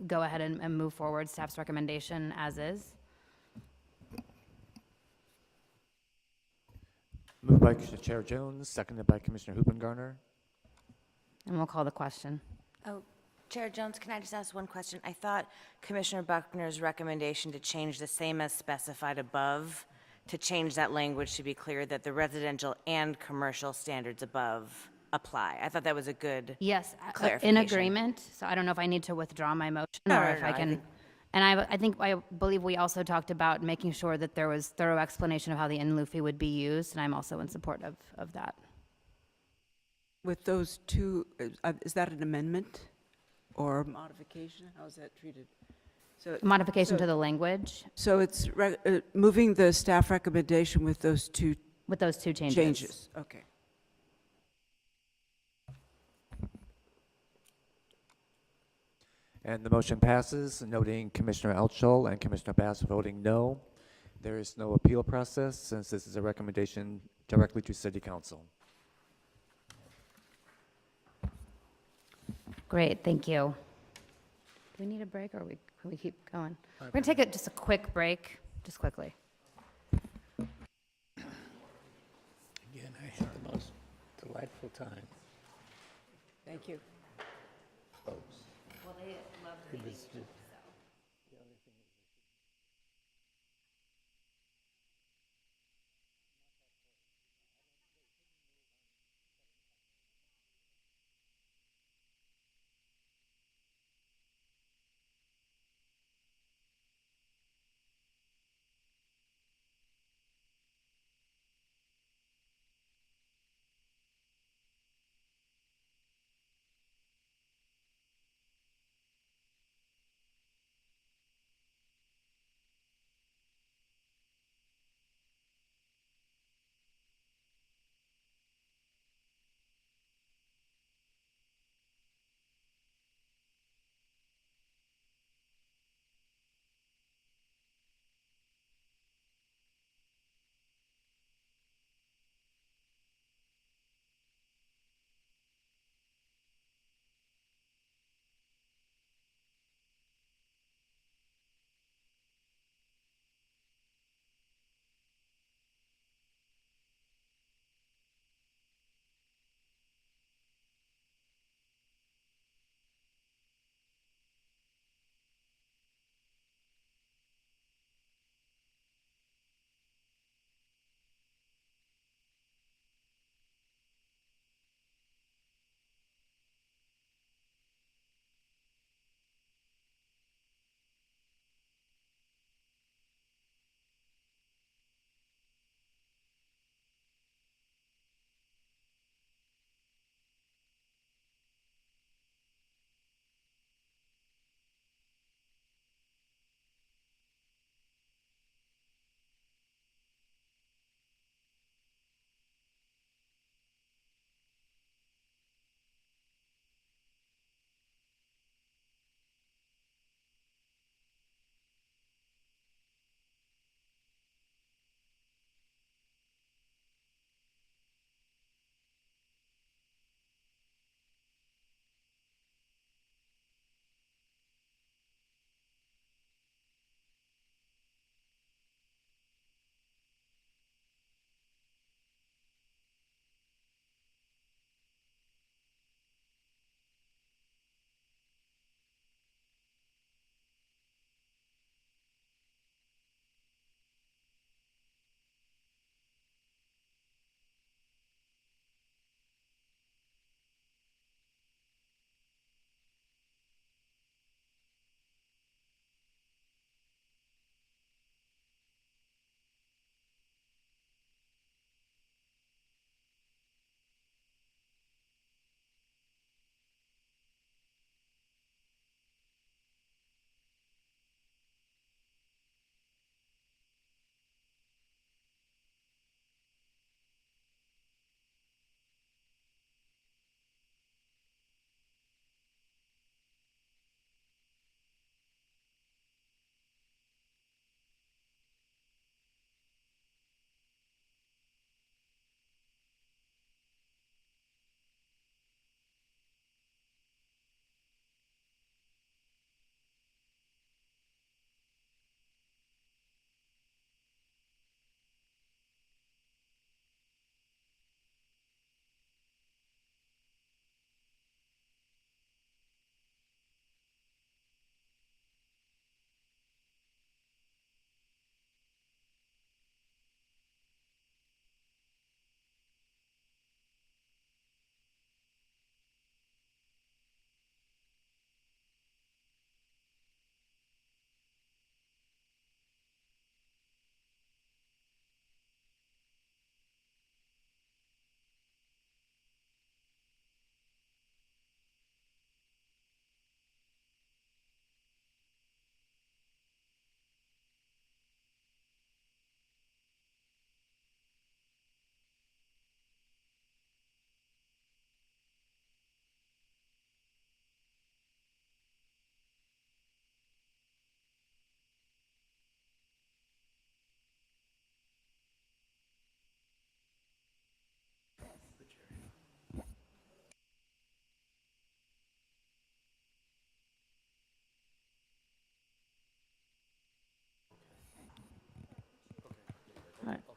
go ahead and move forward staff's recommendation as is. Moved by Chair Jones, seconded by Commissioner Hoopengarner. And we'll call the question. Oh, Chair Jones, can I just ask one question? I thought Commissioner Buckner's recommendation to change the same as specified above, to change that language to be clear that the residential and commercial standards above apply. I thought that was a good clarification. In agreement. So I don't know if I need to withdraw my motion No, or no, if no, I can. And I believe we also talked about making sure that there was thorough explanation of how the in lieu fee would be used, and I'm also in support of that. With those 2, is that an amendment or modification? How is that treated? So Modification to the language. So it's moving the staff recommendation with those 2 With those two changes. Changes, okay. And the motion passes, noting Commissioner Altschul and Commissioner Bass voting no. There is no appeal process since this is a recommendation directly to City Council. Great, thank you. Do we need a break, or can we keep going? We're going to take just a quick break, just quickly. Again, I had the most delightful time. Thank you. Well, they love It was just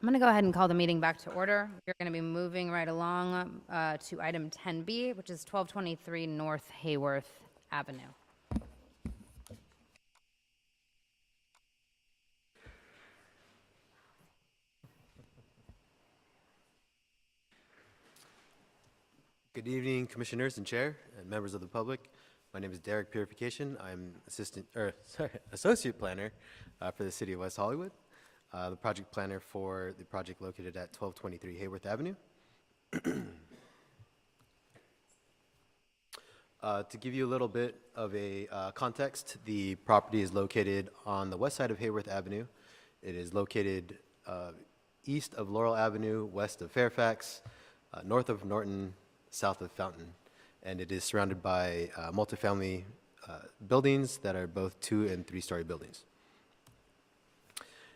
I'm going to go ahead and call the meeting back to order. We're going to be moving right along to item 10B, which is 1223 North Hayworth Avenue. Good evening, commissioners and chair and members of the public. My name is Derek Purification. I'm associate planner for the city of West Hollywood, the project planner for the project located at 1223 Hayworth Avenue. To give you a little bit of a context, the property is located on the west side of Hayworth Avenue. It is located east of Laurel Avenue, west of Fairfax, north of Norton, south of Fountain, and it is surrounded by multifamily buildings that are both 2- and 3-story buildings.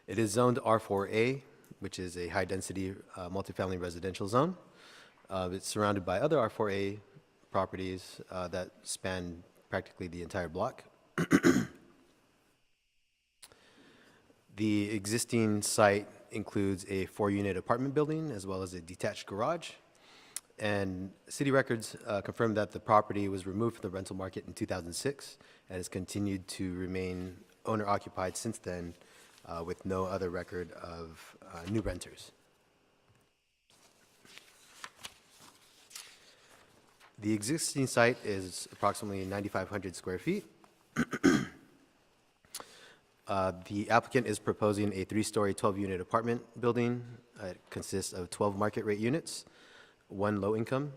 It is zoned R4A, which is a high-density multifamily residential zone. It's surrounded by other R4A properties that span practically the entire block. The existing site includes a 4-unit apartment building as well as a detached garage. And city records confirm that the property was removed from the rental market in 2006 and has continued to remain owner-occupied since then with no other record of new renters. The existing site is approximately 9,500 square feet. The applicant is proposing a 3-story, 12-unit apartment building. It consists of 12 market rate units, 1 low income,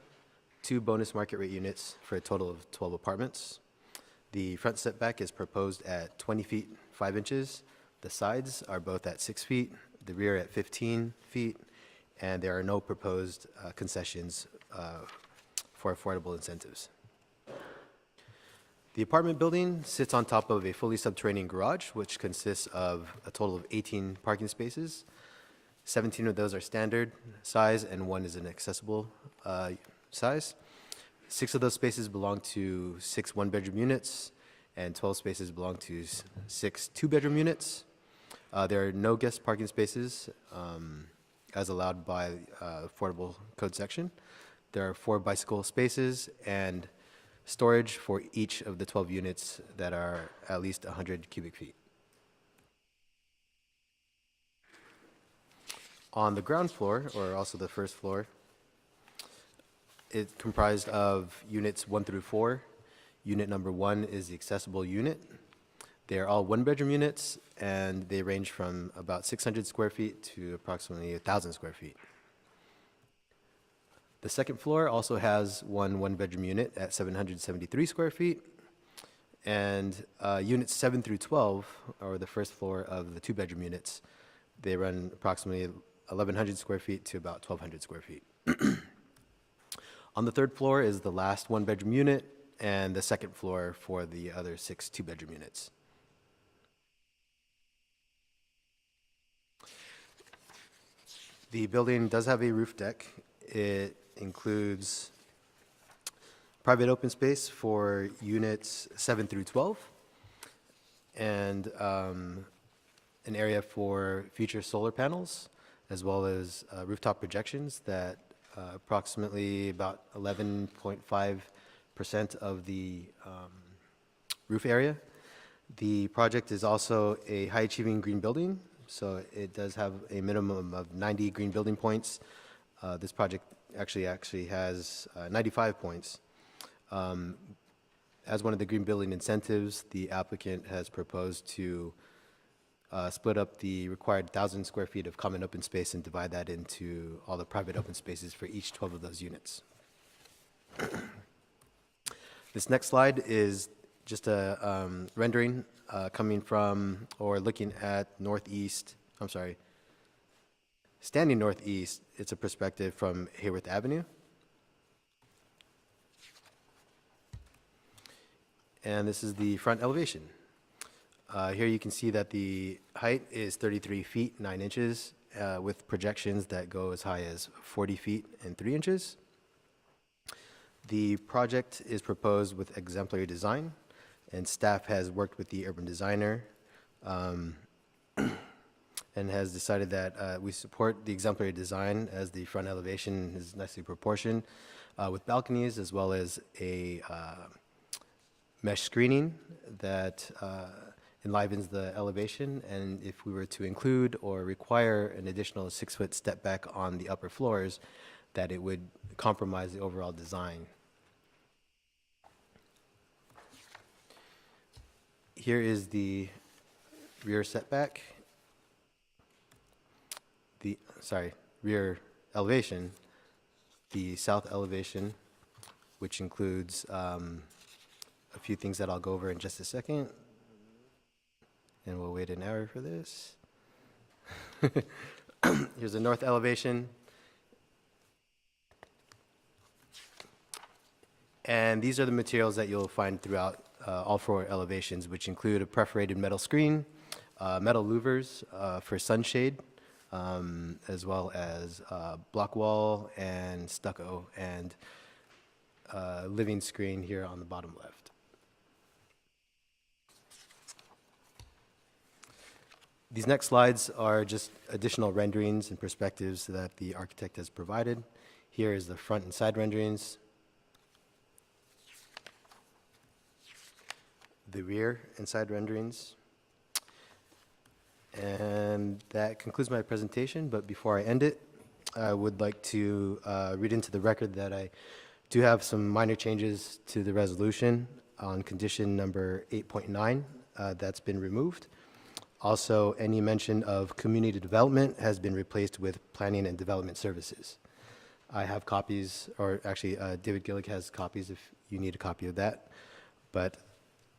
2 bonus market rate units for a total of 12 apartments. The front setback is proposed at 20 feet 5 inches. The sides are both at 6 feet, the rear at 15 feet, and there are no proposed concessions for affordable incentives. The apartment building sits on top of a fully subterranean garage, which consists of a total of 18 parking spaces. 17 of those are standard size, and 1 is an accessible size. 6 of those spaces belong to 6 one-bedroom units, and 12 spaces belong to 6 two-bedroom units. There are no guest parking spaces as allowed by Affordable Code section. There are 4 bicycle spaces and storage for each of the 12 units that are at least 100 cubic feet. On the ground floor, or also the first floor, it's comprised of units 1 through 4. Unit number 1 is the accessible unit. They are all 1-bedroom units, and they range from about 600 square feet to approximately 1,000 square feet. The second floor also has 1 one-bedroom unit at 773 square feet, and units 7 through 12, or the first floor of the 2-bedroom units, they run approximately 1,100 square feet to about 1,200 square feet. On the third floor is the last 1-bedroom unit, and the second floor for the other 6 2-bedroom units. The building does have a roof deck. It includes private open space for units 7 through 12, and an area for future solar panels, as well as rooftop projections that approximately about 11.5% of the roof area. The project is also a high-achieving green building, so it does have a minimum of 90 green building points. This project actually has 95 points. As one of the green building incentives, the applicant has proposed to split up the required 1,000 square feet of common open space and divide that into all the private open spaces for each 12 of those units. This next slide is just a rendering coming from or looking at standing northeast. It's a perspective from Hayworth Avenue. And this is the front elevation. Here you can see that the height is 33 feet 9 inches with projections that go as high as 40 feet and 3 inches. The project is proposed with exemplary design, and staff has worked with the urban designer and and has decided that we support the exemplary design as the front elevation is nicely proportioned with balconies as well as a mesh screening that enlivens the elevation. And if we were to include or require an additional 6-foot step back on the upper floors, that it would compromise the overall design. Here is the rear setback, rear elevation, the south elevation, which includes a few things that I'll go over in just a second. And we'll wait an hour for this. Here's the north elevation. And these are the materials that you'll find throughout all 4 elevations, which include a perforated metal screen, metal louvers for sunshade, as well as block wall and stucco, and living screen here on the bottom left. These next slides are just additional renderings and perspectives that the architect has provided. Here is the front and side renderings. The rear and side renderings. And that concludes my presentation, but before I end it, I would like to read into the record that I do have some minor changes to the resolution on condition number 8.9 that's been removed. Also, any mention of community development has been replaced with planning and development services. I have copies, or actually David Gillick has copies if you need a copy of that. But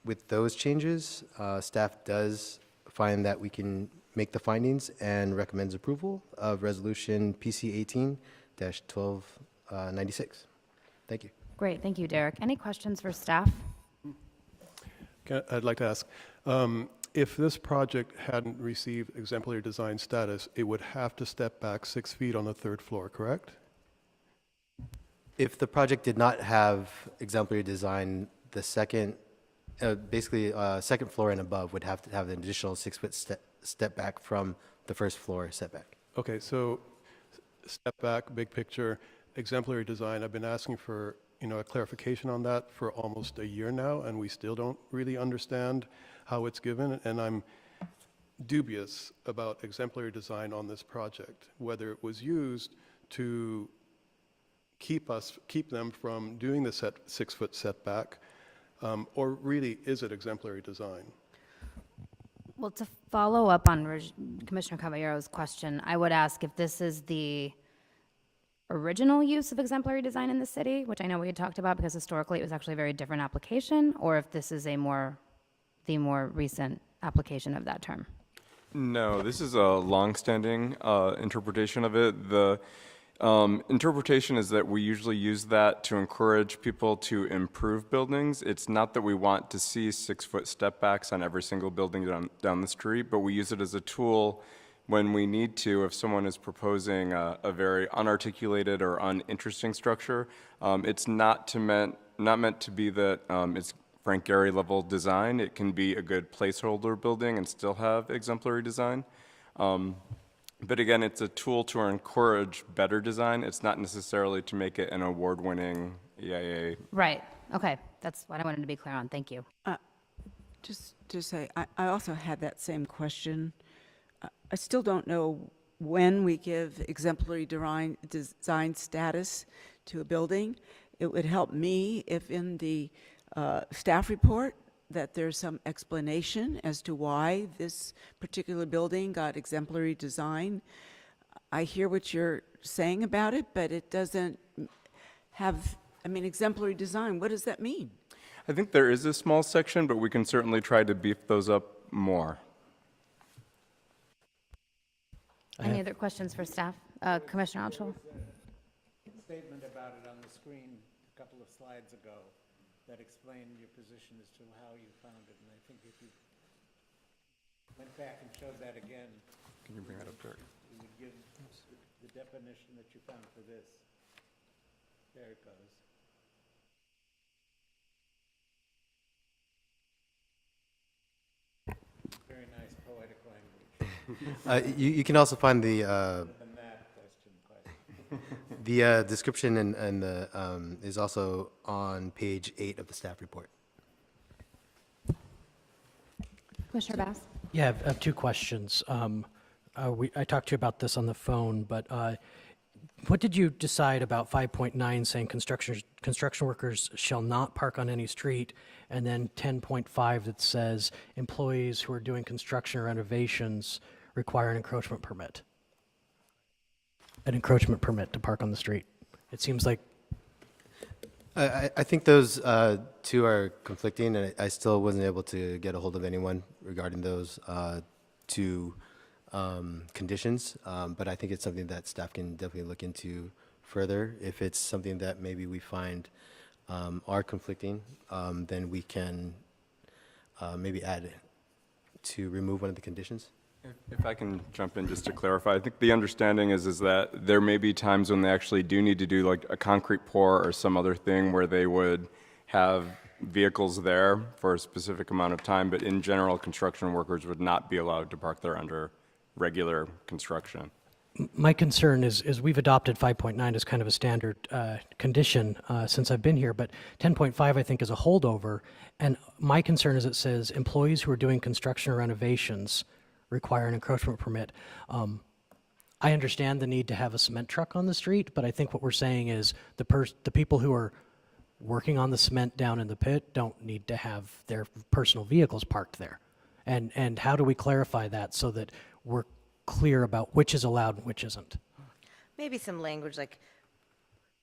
with those changes, staff does find that we can make the findings and recommends approval of resolution PC 18-1296. Thank you. Great, thank you, Derek. Any questions for staff? I'd like to ask, if this project hadn't received exemplary design status, it would have to step back 6 feet on the 3rd floor, correct? If the project did not have exemplary design, the second, second floor and above would have to have an additional 6-foot step back from the 1st floor setback. Okay, so step back, big picture, exemplary design. I've been asking for a clarification on that for almost a year now, and we still don't really understand how it's given, and I'm dubious about exemplary design on this project, whether it was used to keep them from doing the 6-foot setback, or really is it exemplary design? Well, to follow up on Commissioner Caballero's question, I would ask if this is the original use of exemplary design in the city, which I know we had talked about because historically it was actually a very different application, or if this is the more recent application of that term. No, this is a long-standing interpretation of it. The interpretation is that we usually use that to encourage people to improve buildings. It's not that we want to see 6-foot step backs on every single building down the street, but we use it as a tool when we need to, if someone is proposing a very unarticulated or uninteresting structure. It's not meant to be that it's Frank Gehry level design. It can be a good placeholder building and still have exemplary design. But again, it's a tool to encourage better design. It's not necessarily to make it an award-winning EIA. Right, okay, that's what I wanted to be clear on, thank you. Just to say, I also had that same question. I still don't know when we give exemplary design status to a building. It would help me if in the staff report that there's some explanation as to why this particular building got exemplary design. I hear what you're saying about it, but it doesn't have, exemplary design, what does that mean? I think there is a small section, but we can certainly try to beef those up more. Any other questions for staff? Commissioner Altschul? Statement about it on the screen a couple of slides ago that explained your position as to how you found it, and I think if you went back and showed that again, Can you bring that up, Derek? you would give the definition that you found for this. There it goes. Very nice poetic language. You can also find the description and the is also on page 8 of the staff report. Commissioner Bass? Yeah, I have two questions. I talked to you about this on the phone, but what did you decide about 5.9 saying construction workers shall not park on any street, and then 10.5 that says employees who are doing construction or renovations require an encroachment permit? An encroachment permit to park on the street. It seems like I think those two are conflicting, and I still wasn't able to get a hold of anyone regarding those two conditions. But I think it's something that staff can definitely look into further. If it's something that maybe we find are conflicting, then we can maybe add to remove one of the conditions. If I can jump in just to clarify, I think the understanding is that there may be times when they actually do need to do like a concrete pour or some other thing where they would have vehicles there for a specific amount of time, but in general, construction workers would not be allowed to park there under regular construction. my concern is we've adopted 5.9 as kind of a standard condition since I've been here, but 10.5 I think is a holdover, and my concern is it says employees who are doing construction or renovations require an encroachment permit. I understand the need to have a cement truck on the street, but I think what we're saying is the people who are working on the cement down in the pit don't need to have their personal vehicles parked there. And how do we clarify that so that we're clear about which is allowed and which isn't? Maybe some language like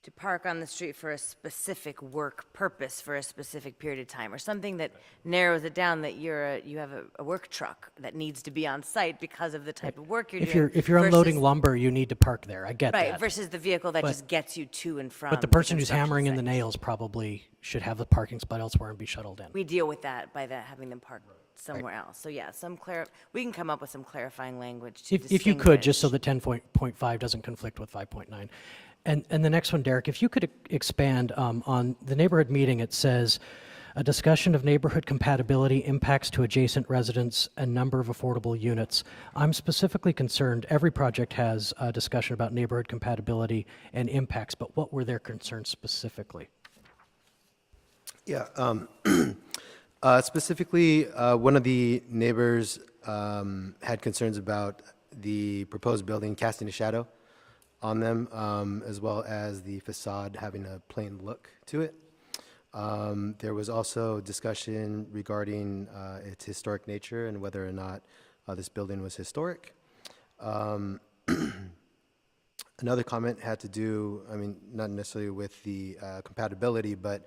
to park on the street for a specific work purpose for a specific period of time, or something that narrows it down that you have a work truck that needs to be on site because of the type of work you're doing. If you're unloading lumber, you need to park there. I get right, that. versus the vehicle that But- just gets you to and from. But the person who's construction hammering in the site. nails probably should have the parking spot elsewhere and be shuttled in. We deal with that by having them park somewhere else. So yeah, we can come up with some clarifying language to If you could, just so distinguish. that 10.5 doesn't conflict with 5.9. And the next one, Derek, if you could expand on the neighborhood meeting, it says, a discussion of neighborhood compatibility, impacts to adjacent residents, and number of affordable units. I'm specifically concerned, every project has a discussion about neighborhood compatibility and impacts, but what were their concerns specifically? Yeah. Specifically, one of the neighbors had concerns about the proposed building casting a shadow on them, as well as the facade having a plain look to it. There was also discussion regarding its historic nature and whether or not this building was historic. Another comment had to do, I mean, not necessarily with the compatibility, but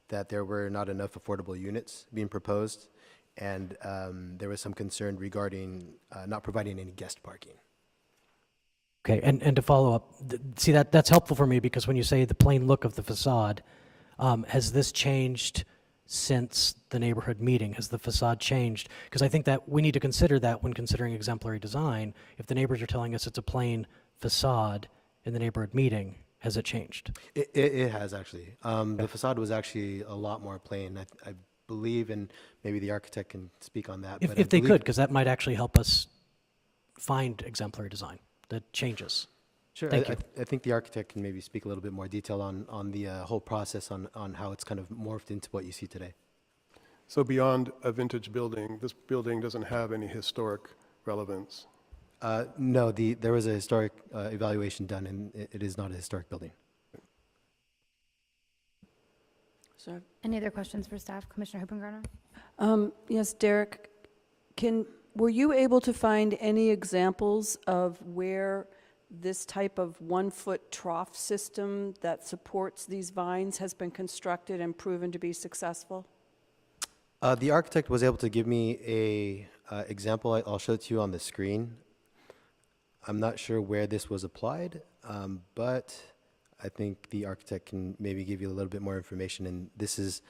that there were not enough affordable units being proposed, and there was some concern regarding not providing any guest parking. Okay, and to follow up, see, that's helpful for me, because when you say the plain look of the facade, has this changed since the neighborhood meeting? Has the facade changed? Because I think that we need to consider that when considering exemplary design. If the neighbors are telling us it's a plain facade in the neighborhood meeting, has it changed? It has, actually. The facade was actually a lot more plain, I believe, and maybe the architect can speak on that. but I If they believe- could, because that might actually help us find exemplary design that changes. Sure. Thank you. I think the architect can maybe speak a little bit more detail on the whole process, on how it's kind of morphed into what you see today. So beyond a vintage building, this building doesn't have any historic relevance. No, there was a historic evaluation done, and it is not a historic building. So, Any other questions for staff? Commissioner Hoppengarner? yes, Derek, were you able to find any examples of where this type of 1-foot trough system that supports these vines has been constructed and proven to be successful? The architect was able to give me a example. I'll show it to you on the screen. I'm not sure where this was applied, but I think the architect can maybe give you a little bit more information. And this is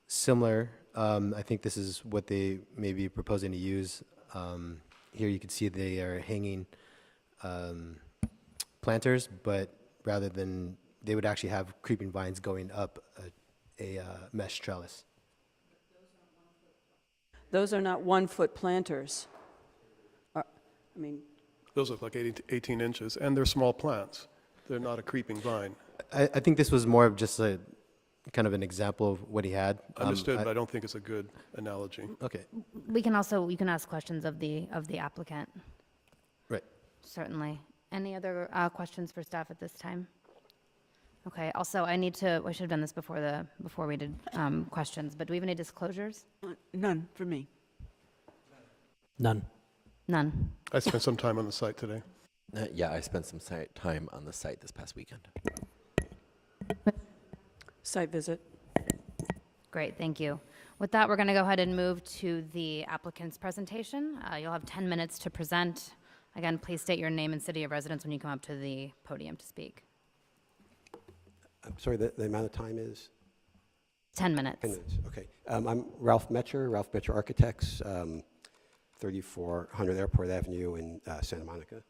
similar. I think this is what they may be proposing to use. Here you can see they are hanging planters, but rather than, they would actually have creeping vines going up a mesh trellis. Those are not 1-foot planters. I mean, Those look like 18 inches, and they're small plants. They're not a creeping vine. I think this was more of just a kind of an example of what he had. Understood, but I don't think it's a good analogy. Okay, We can also, you can ask questions of the applicant, right. certainly. Any other questions for staff at this time? Okay, also, I should have done this before we did questions, but do we have any disclosures? None for me. None. None. I spent some time on the site today. Yeah, I spent some time on the site this past weekend. site visit. Great, thank you. With that, we're going to go ahead and move to the applicant's presentation. You'll have 10 minutes to present. Again, please state your name and city of residence when you come up to the podium to speak. I'm sorry, the amount of time is? 10 minutes. 10 minutes, okay. I'm Ralph Metcher Architects, 3400 Airport Avenue in Santa Monica.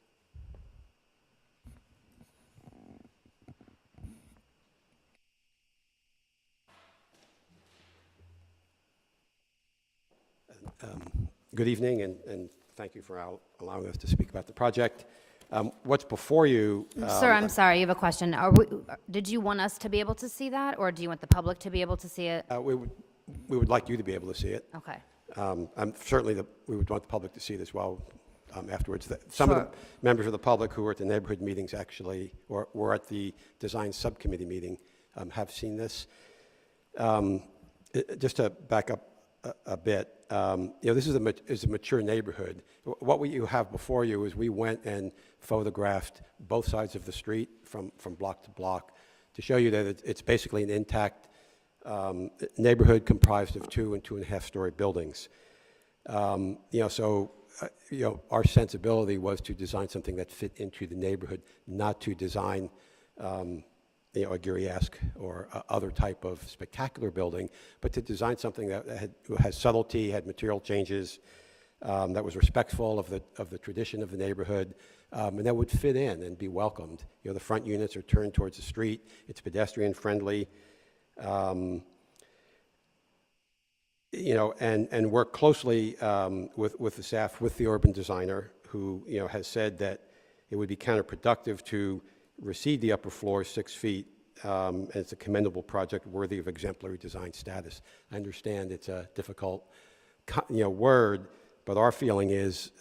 Good evening, and thank you for allowing us to speak about the project. What's before you? Sir, I'm sorry, you have a question. Did you want us to be able to see that, or do you want the public to be able to see it? We would like you to be able to see it. Okay. Certainly, we would want the public to see it as well afterwards. Some of the members of the public who were at the neighborhood meetings actually, or were at the design subcommittee meeting, have seen this. Just to back up a bit, this is a mature neighborhood. What you have before you is we went and photographed both sides of the street from block to block to show you that it's basically an intact neighborhood comprised of 2 and 2.5 story buildings. Our sensibility was to design something that fit into the neighborhood, not to design a Geary-esque or other type of spectacular building, but to design something that has subtlety, had material changes, that was respectful of the tradition of the neighborhood, and that would fit in and be welcomed. The front units are turned towards the street. It's pedestrian friendly. And work closely with the staff, with the urban designer, who has said that it would be counterproductive to recede the upper floor 6 feet. And it's a commendable project worthy of exemplary design status. I understand it's a difficult, word, but our feeling is,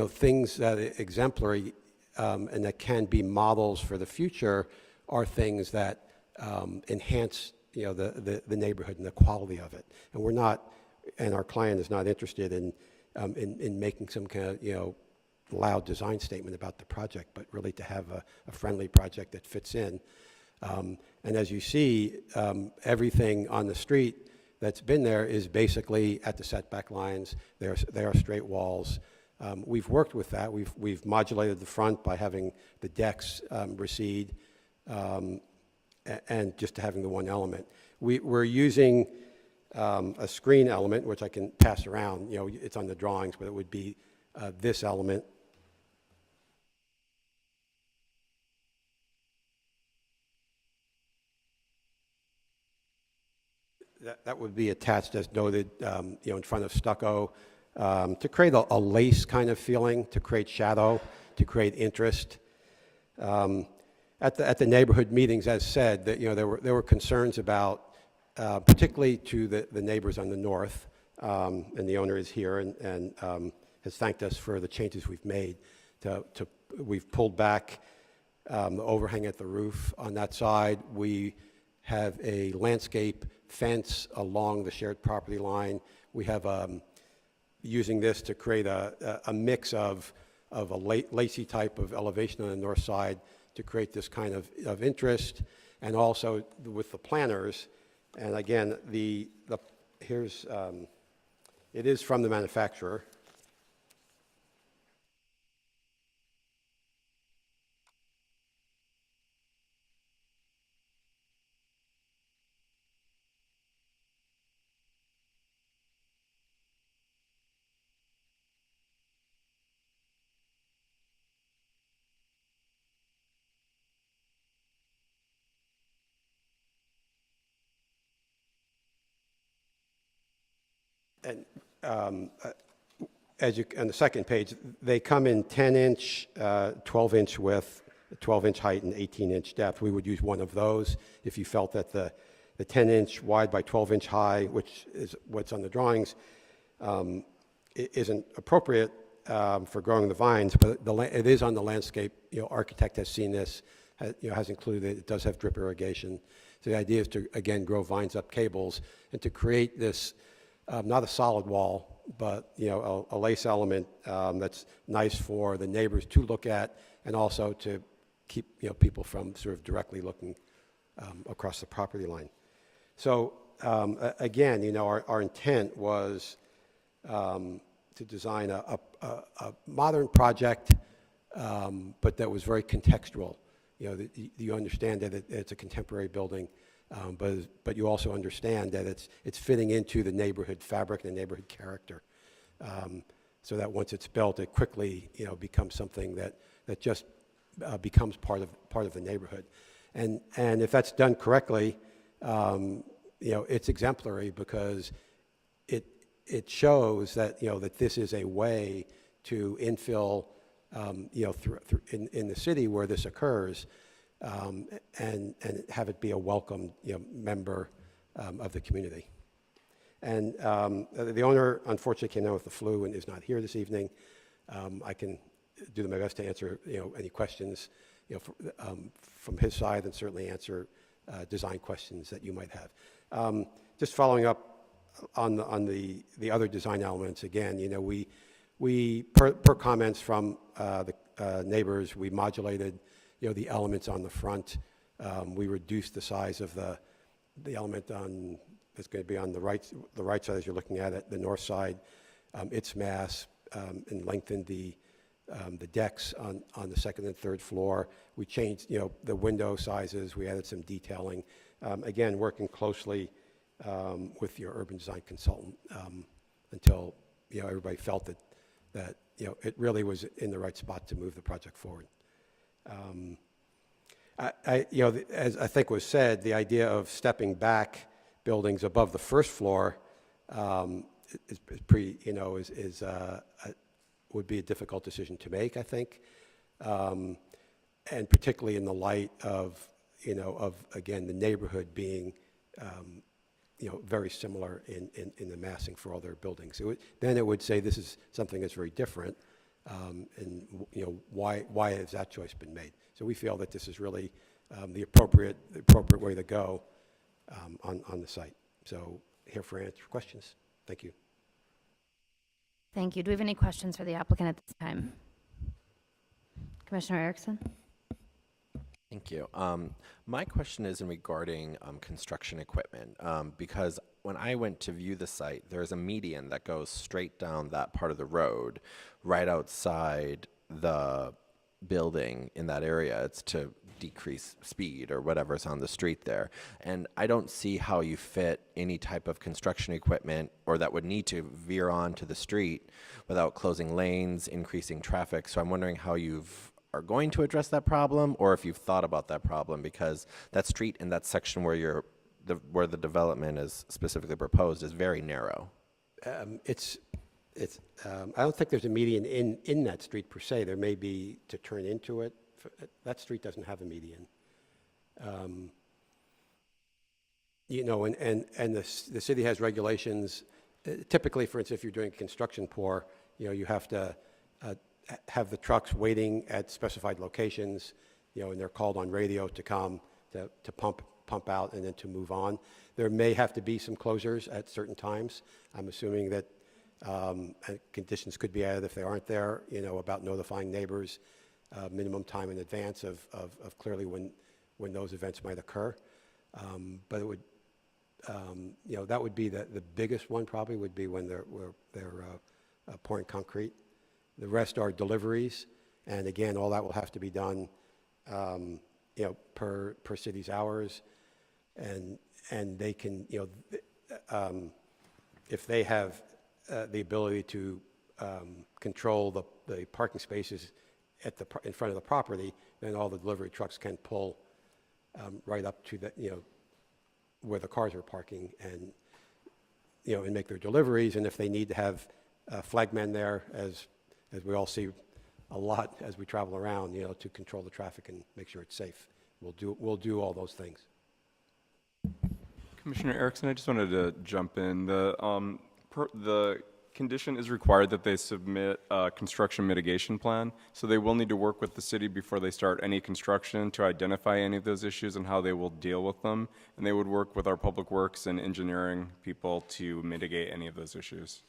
things that are exemplary and that can be models for the future are things that enhance, the neighborhood and the quality of it. And we're not, and our client is not interested in making some kind of, loud design statement about the project, but really to have a friendly project that fits in. And as you see, everything on the street that's been there is basically at the setback lines. They are straight walls. We've worked with that. We've modulated the front by having the decks recede and just having the one element. We're using a screen element, which I can pass around. It's on the drawings, but it would be this element. That would be attached, as noted, in front of stucco, to create a lace kind of feeling, to create shadow, to create interest. At the neighborhood meetings, as said, that there were concerns about, particularly to the neighbors on the north, and the owner is here and has thanked us for the changes we've made. We've pulled back the overhang at the roof on that side. We have a landscape fence along the shared property line. We have using this to create a mix of a lacy type of elevation on the north side to create this kind of interest, and also with the planters. And again, here's it is from the manufacturer. And as you, on the second page, they come in 10-inch, 12-inch width, 12-inch height, and 18-inch depth. We would use one of those if you felt that the 10-inch wide by 12-inch high, which is what's on the drawings, isn't appropriate for growing the vines, but it is on the landscape. Architect has seen this, has included it does have drip irrigation. So the idea is to, again, grow vines up cables and to create this, not a solid wall, but a lace element that's nice for the neighbors to look at, and also to keep people from sort of directly looking across the property line. So again, our intent was to design a modern project, but that was very contextual. You understand that it's a contemporary building, but you also understand that it's fitting into the neighborhood fabric and the neighborhood character, so that once it's built, it quickly becomes something that just becomes part of the neighborhood, and if that's done correctly, it's exemplary because it shows that that this is a way to infill in the city where this occurs, and have it be a welcome member of the community. And the owner unfortunately came down with the flu and is not here this evening. I can do my best to answer any questions from his side, and certainly answer design questions that you might have. Just following up on the other design elements, again, we per comments from the neighbors, we modulated the elements on the front. We reduced the size of the element that's going to be on the right side as you're looking at it, the north side, its mass, and lengthened the decks on the second and third floor. We changed the window sizes. We added some detailing. Again, working closely with your urban design consultant until everybody felt that it really was in the right spot to move the project forward. As I think was said, the idea of stepping back buildings above the first floor would be a difficult decision to make, I think, and particularly in the light of again the neighborhood being very similar in the massing for all their buildings. Then it would say this is something that's very different, and why has that choice been made? So we feel that this is really the appropriate way to go on the site. So here for answer questions. Thank you. Thank you. Do we have any questions for the applicant at this time? Commissioner Erickson? Thank you. My question is regarding construction equipment, because when I went to view the site, there's a median that goes straight down that part of the road, right outside the building in that area. It's to decrease speed or whatever's on the street there. And I don't see how you fit any type of construction equipment or that would need to veer onto the street without closing lanes, increasing traffic. So I'm wondering how are going to address that problem, or if you've thought about that problem, because that street in that section where the development is specifically proposed is very narrow. I don't think there's a median in that street per se. There may be to turn into it. That street doesn't have a median. And the city has regulations. Typically, for instance, if you're doing construction pour, you have to have the trucks waiting at specified locations, and they're called on radio to come to pump out and then to move on. There may have to be some closures at certain times. I'm assuming that conditions could be added if they aren't there, about notifying neighbors minimum time in advance of clearly when those events might occur. But it would, that would be the biggest one probably would be when they're pouring concrete. The rest are deliveries, and again, all that will have to be done, per city's hours, and they can, if they have the ability to control the parking spaces in front of the property, then all the delivery trucks can pull right up to the, where the cars are parking, and and make their deliveries. And if they need to have flagmen there, as we all see a lot as we travel around, to control the traffic and make sure it's safe. We'll do all those things. Commissioner Erickson, I just wanted to jump in. The condition is required that they submit a construction mitigation plan, so they will need to work with the city before they start any construction to identify any of those issues and how they will deal with them, and they would work with our public works and engineering people to mitigate any of those issues.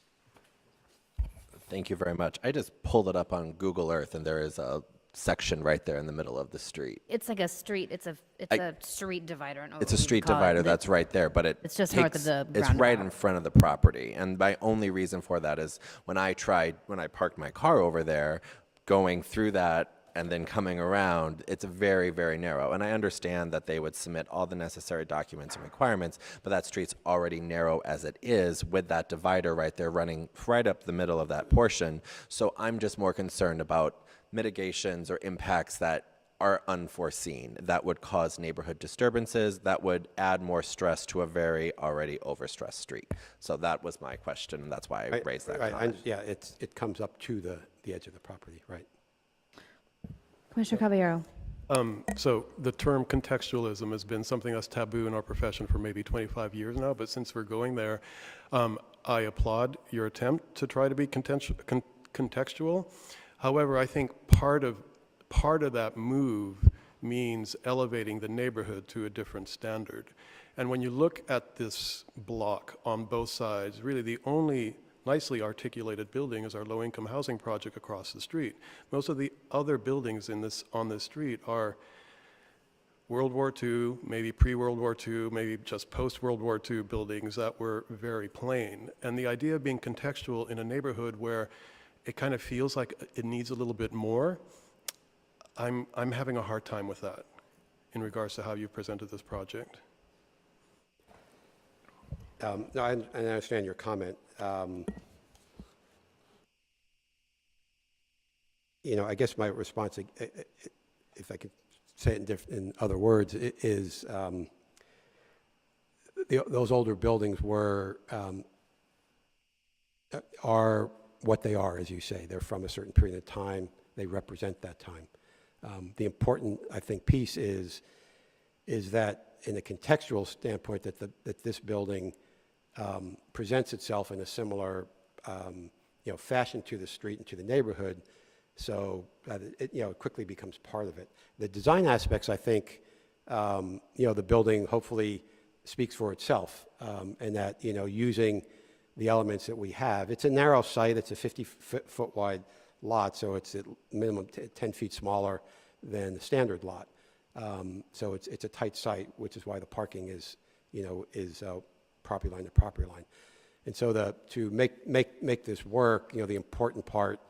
Thank you very much. I just pulled it up on Google Earth, and there is a section right there in the middle of the street. It's like a street, it's a street divider. I don't know It's what a we street call it. divider that's right there, but It's just north of the It's right roundabout. in front of the property. And my only reason for that is when I parked my car over there, going through that and then coming around, it's very, very narrow. And I understand that they would submit all the necessary documents and requirements, but that street's already narrow as it is with that divider right there running right up the middle of that portion. So I'm just more concerned about mitigations or impacts that are unforeseen, that would cause neighborhood disturbances, that would add more stress to a very already overstressed street. So that was my question, and that's why I raised that comment. Yeah, it comes up to the edge of the property, right? Commissioner Caballero. So the term contextualism has been something that's taboo in our profession for maybe 25 years now, but since we're going there, I applaud your attempt to try to be contextual. However, I think part of that move means elevating the neighborhood to a different standard. And when you look at this block on both sides, really the only nicely articulated building is our low-income housing project across the street. Most of the other buildings on this street are World War II, maybe pre-World War II, maybe just post-World War II buildings that were very plain. And the idea of being contextual in a neighborhood where it kind of feels like it needs a little bit more, I'm having a hard time with that in regards to how you presented this project. No, I understand your comment. I guess my response, if I could say it in other words, is those older buildings are what they are, as you say. They're from a certain period of time. They represent that time. The important, I think, piece is that in a contextual standpoint, that this building presents itself in a similar fashion to the street and to the neighborhood, so that it quickly becomes part of it. The design aspects, I think, the building hopefully speaks for itself, and that using the elements that we have. It's a narrow site. It's a 50-foot wide lot, so it's at minimum 10 feet smaller than the standard lot. So it's a tight site, which is why the parking is property line to property line. And so to make this work, the important part,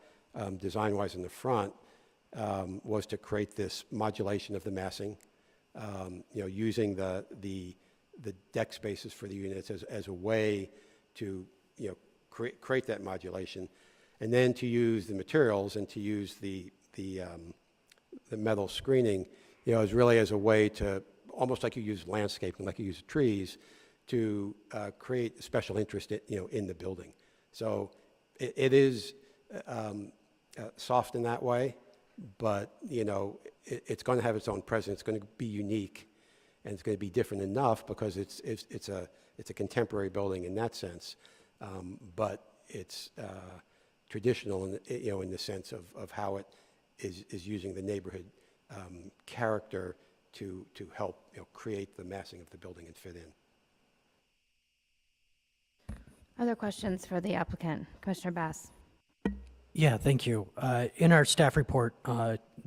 design-wise in the front, was to create this modulation of the massing, using the deck spaces for the units as a way to create that modulation, and then to use the materials and to use the metal screening, is really as a way to, almost like you use landscaping, like you use trees, to create special interest in the building. So it is soft in that way, but it's going to have its own presence. It's going to be unique, and it's going to be different enough because it's a contemporary building in that sense, but it's traditional in the sense of how it is using the neighborhood character to help create the massing of the building and fit in. Other questions for the applicant? Commissioner Bass. Yeah, thank you. In our staff report,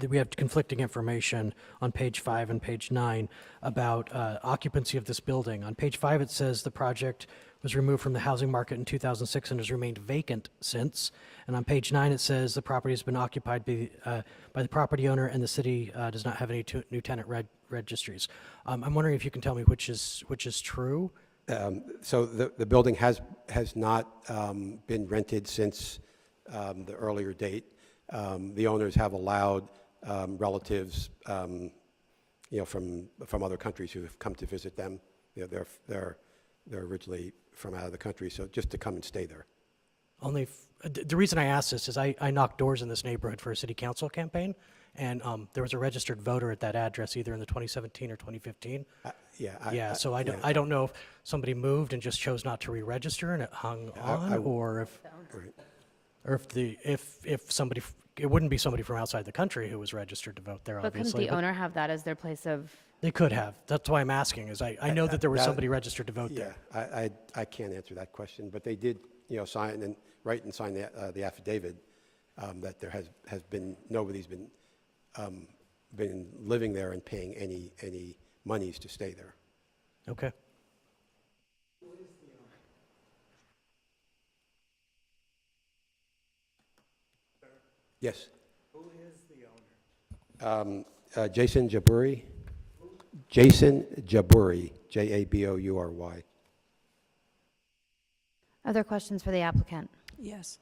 we have conflicting information on page 5 and page 9 about occupancy of this building. On page 5, it says the project was removed from the housing market in 2006 and has remained vacant since. And on page 9, it says the property has been occupied by the property owner, and the city does not have any new tenant registries. I'm wondering if you can tell me which is true. So the building has not been rented since the earlier date. The owners have allowed relatives, from other countries who have come to visit them. They're originally from out of the country, so just to come and stay there. Only, the reason I asked this is I knocked doors in this neighborhood for a city council campaign, and there was a registered voter at that address either in the 2017 or 2015. Yeah. So I don't know if somebody moved and just chose not to re-register and it hung on, or if, Right. or if somebody, it wouldn't be somebody from outside the country who was registered to vote there, But couldn't obviously. the owner have that as their place of? They could have. That's why I'm asking, is I know that there was That- somebody registered to vote Yeah, there. I can't answer that question, but they did, sign and write and sign the affidavit that there has been, nobody's been living there and paying any monies to stay there. Okay. Yes. Who is the owner? Jason Jabouri. Jason Jabouri, Jabouri. Other questions for the applicant? Yes.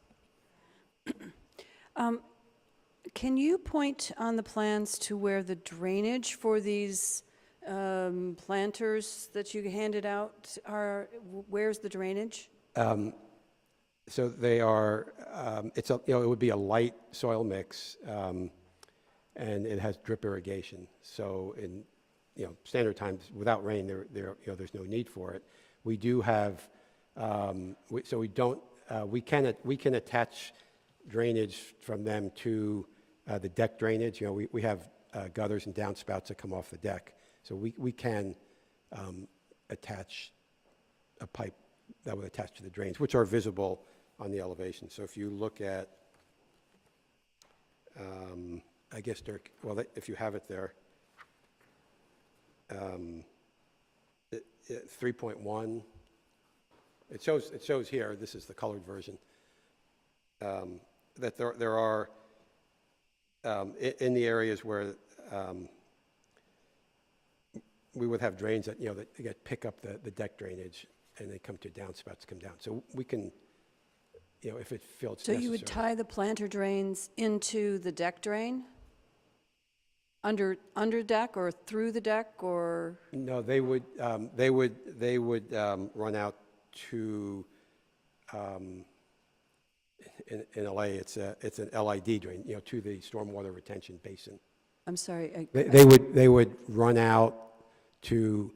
Can you point on the plans to where the drainage for these planters that you handed out are? Where's the drainage? So they are, it would be a light soil mix, and it has drip irrigation. So in, standard times, without rain, there's no need for it. We do have, we can attach drainage from them to the deck drainage. We have gutters and downspouts that come off the deck. So we can attach a pipe that would attach to the drains, which are visible on the elevation. So if you look at, I guess, Dirk, well, if you have it there, 3.1, it shows here, this is the colored version, that there are, in the areas where we would have drains that, that pick up the deck drainage and they come to downspouts, come down. So we can, if it feels So necessary. you would tie the planter drains into the deck drain? Under deck or through the deck or? No, they would run out to, in LA, it's an LID drain, to the stormwater retention basin. I'm sorry. They would run out to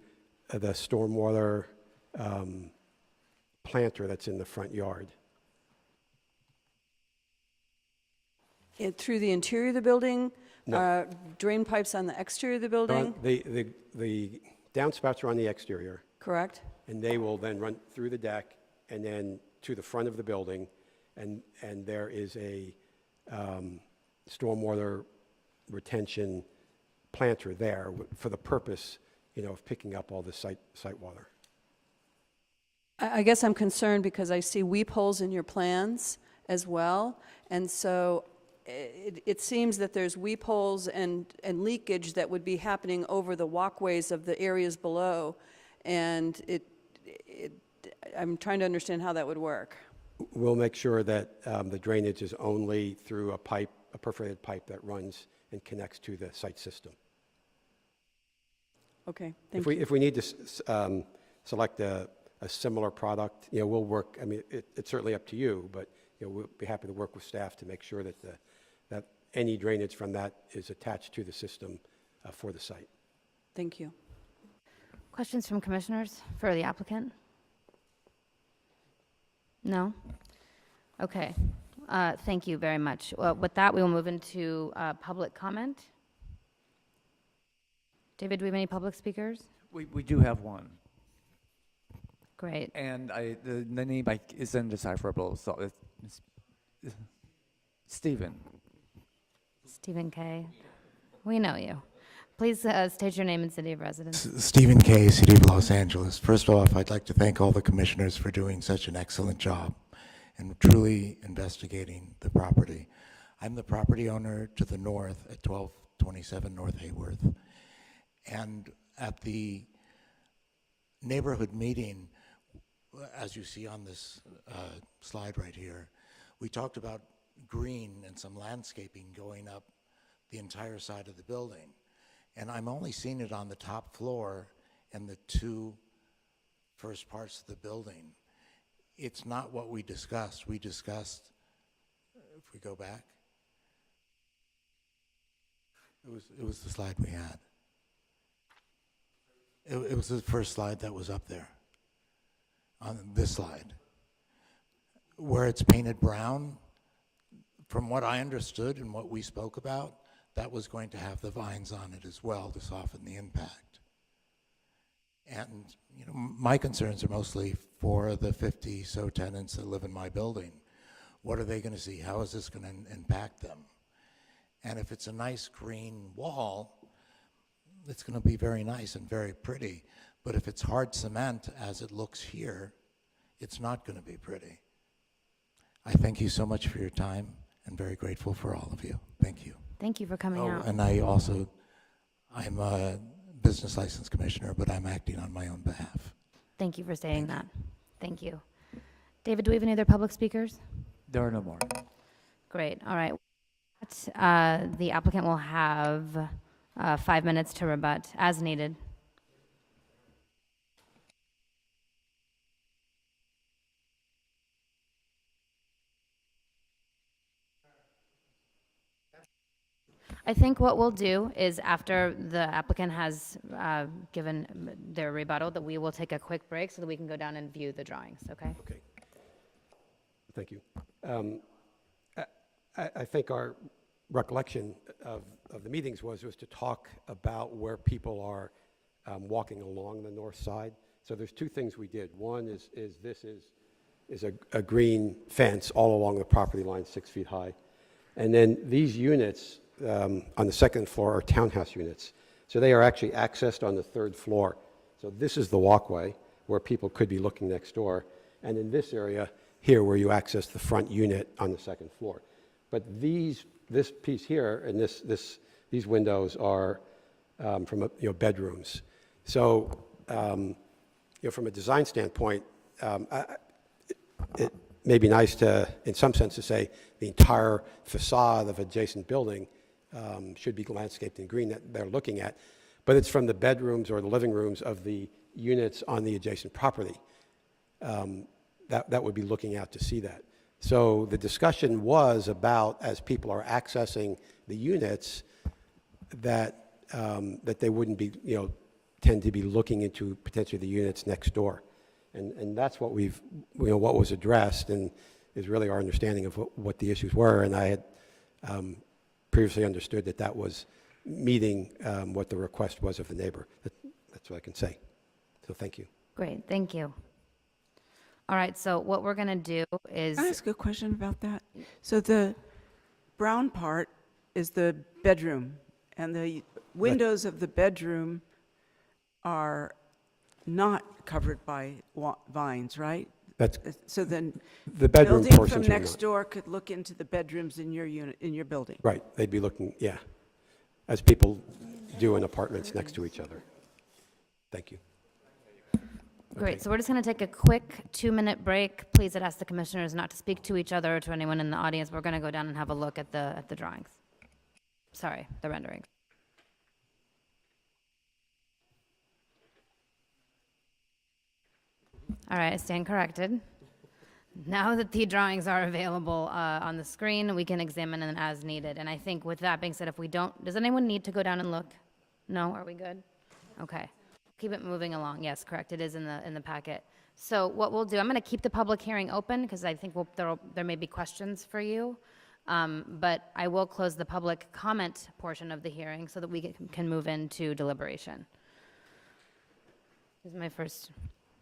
the stormwater planter that's in the front yard. Through the interior of the building? No. Drain pipes on the exterior of the building? The downspouts are on the exterior, Correct? and they will then run through the deck and then to the front of the building, and there is a stormwater retention planter there for the purpose, of picking up all the site water. I guess I'm concerned because I see weep holes in your plans as well, and so it seems that there's weep holes and leakage that would be happening over the walkways of the areas below, and I'm trying to understand how that would work. We'll make sure that the drainage is only through a perforated pipe that runs and connects to the site system. Okay, thank you. If we need to select a similar product, we'll work, it's certainly up to you, but we'll be happy to work with staff to make sure that that any drainage from that is attached to the system for the site. Thank you. Questions from commissioners for the applicant? No? Okay. Thank you very much. With that, we will move into public comment. David, do we have any public speakers? We do have one. Great. And the name is indecipherable, so it's Stephen. Stephen K. We know you. Please state your name and city of residence. Stephen K., City of Los Angeles. First off, I'd like to thank all the commissioners for doing such an excellent job and truly investigating the property. I'm the property owner to the north at 1227 North Hayworth. And at the neighborhood meeting, as you see on this slide right here, we talked about green and some landscaping going up the entire side of the building. And I'm only seeing it on the top floor and the two first parts of the building. it's not what we discussed. We discussed, if we go back, it was the slide we had. It was the first slide that was up there, on this slide. Where it's painted brown, from what I understood and what we spoke about, that was going to have the vines on it as well to soften the impact. And you know, my concerns are mostly for the 50 so tenants that live in my building. What are they going to see? How is this going to impact them? And if it's a nice green wall, it's going to be very nice and very pretty. But if it's hard cement, as it looks here, it's not going to be pretty. I thank you so much for your time and very grateful for all of you. Thank you. Thank you for coming out. And I'm a business license commissioner, but I'm acting on my own behalf. Thank you for saying that. Thank you. David, do we have any other public speakers? There are no more. Great, all right. The applicant will have 5 minutes to rebut as needed. I think what we'll do is after the applicant has given their rebuttal, that we will take a quick break so that we can go down and view the drawings, okay? Okay. Thank you. I think our recollection of the meetings was to talk about where people are walking along the north side. So there's two things we did. One is this is a green fence all along the property line, 6 feet high. And then these units on the second floor are townhouse units. So they are actually accessed on the third floor. So this is the walkway where people could be looking next door. And in this area here where you access the front unit on the second floor. But this piece here and these windows are from bedrooms. So from a design standpoint, it may be nice to, in some sense, to say the entire facade of adjacent building should be landscaped in green that they're looking at, but it's from the bedrooms or the living rooms of the units on the adjacent property that would be looking out to see that. So the discussion was about, as people are accessing the units, that they wouldn't be, tend to be looking into potentially the units next door, and that's what what was addressed, and is really our understanding of what the issues were. And I had previously understood that was meeting what the request was of the neighbor. That's what I can say. So thank you. Great, thank you. All right, so what we're gonna do is... Can I ask a question about that? So the brown part is the bedroom, and the windows of the bedroom are not covered by vines, right? So then the bedroom building portions from are next not. door could look into the bedrooms in your unit, in your building. Right, they'd be looking, yeah, as people do in apartments next to each other. Thank you. Great, so we're just going to take a quick 2-minute break. Please, I'd ask the commissioners not to speak to each other or to anyone in the audience. We're going to go down and have a look at the drawings. Sorry, the renderings. All right, I stand corrected. Now that the drawings are available on the screen, we can examine them as needed. And I think with that being said, if we don't, does anyone need to go down and look? No, are we good? Okay. Keep it moving along. Yes, correct. It is in the packet. So what we'll do, I'm going to keep the public hearing open because I think there may be questions for you. But I will close the public comment portion of the hearing so that we can move into deliberation. This is my first.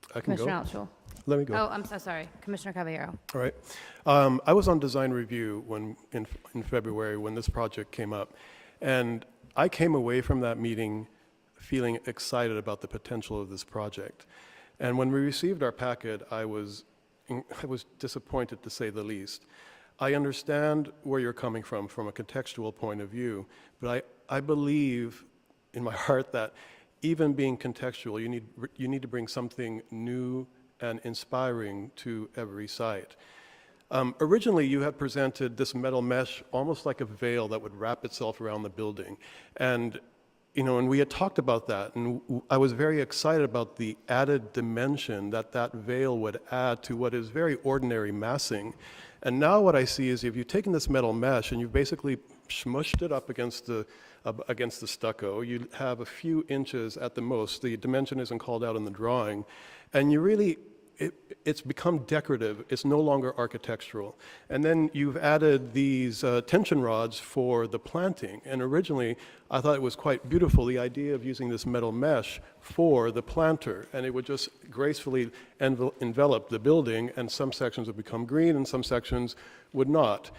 I can Commissioner go. Altschul. Let me go. Oh, I'm so sorry. Commissioner Caballero. All right. I was on design review in February when this project came up, and I came away from that meeting feeling excited about the potential of this project. And when we received our packet, I was disappointed, to say the least. I understand where you're coming from a contextual point of view, but I believe in my heart that even being contextual, you need to bring something new and inspiring to every site. Originally, you had presented this metal mesh almost like a veil that would wrap itself around the building. And and we had talked about that, and I was very excited about the added dimension that that veil would add to what is very ordinary massing. And now what I see is if you've taken this metal mesh and you've basically smushed it up against the stucco, you have a few inches at the most. The dimension isn't called out in the drawing, and you really, it's become decorative. It's no longer architectural. And then you've added these tension rods for the planting. And originally, I thought it was quite beautiful, the idea of using this metal mesh for the planter. And it would just gracefully envelop the building, and some sections would become green and some sections would not.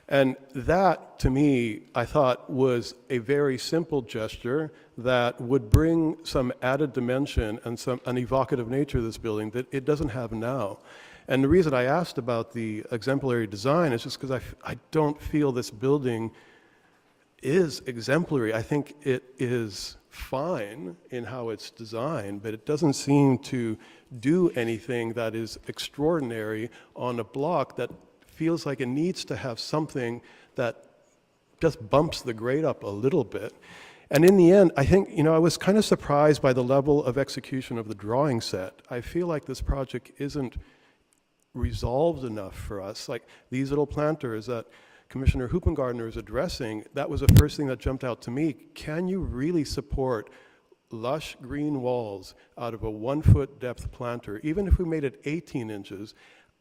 And that, to me, I thought was a very simple gesture that would bring some added dimension and an evocative nature to this building that it doesn't have now. And the reason I asked about the exemplary design is just because I don't feel this building is exemplary. I think it is fine in how it's designed, but it doesn't seem to do anything that is extraordinary on a block that feels like it needs to have something that just bumps the grade up a little bit. And in the end, I think, I was kind of surprised by the level of execution of the drawing set. I feel like this project isn't resolved enough for us. Like these little planters that Commissioner Hoopengartner is addressing, that was the first thing that jumped out to me. Can you really support lush green walls out of a 1-foot depth planter, even if we made it 18 inches?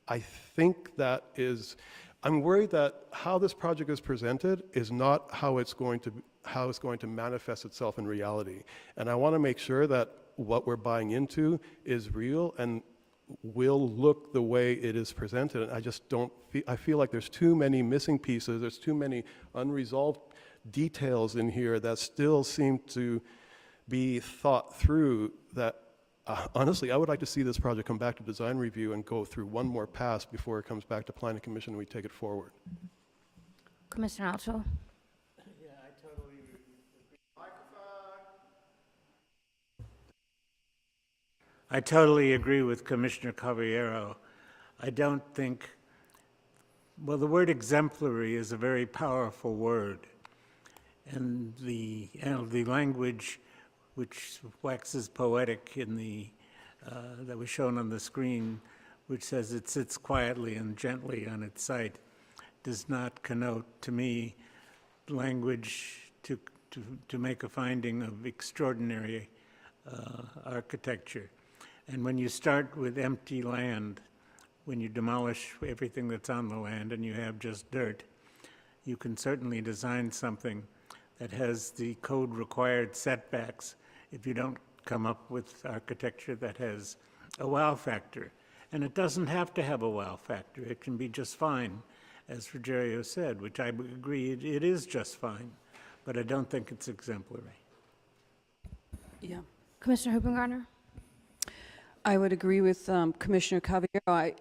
I think that is, I'm worried that how this project is presented is not how it's going to manifest itself in reality. And I want to make sure that what we're buying into is real and will look the way it is presented. And I just don't feel, I feel like there's too many missing pieces, there's too many unresolved details in here that still seem to be thought through that honestly, I would like to see this project come back to design review and go through one more pass before it comes back to Planning Commission and we take it forward. Commissioner Altschul? Yeah, I totally agree. I totally agree with Commissioner Caballero. I don't think, well, the word exemplary is a very powerful word. And the language which waxes poetic in the, that was shown on the screen, which says it sits quietly and gently on its site, does not connote to me language to make a finding of extraordinary architecture. And when you start with empty land, when you demolish everything that's on the land and you have just dirt, you can certainly design something that has the code required setbacks if you don't come up with architecture that has a wow factor. And it doesn't have to have a wow factor. It can be just fine, as Rogerio said, which I agree it is just fine, but I don't think it's exemplary. Yeah. Commissioner Hoopengartner? I would agree with Commissioner Caballero.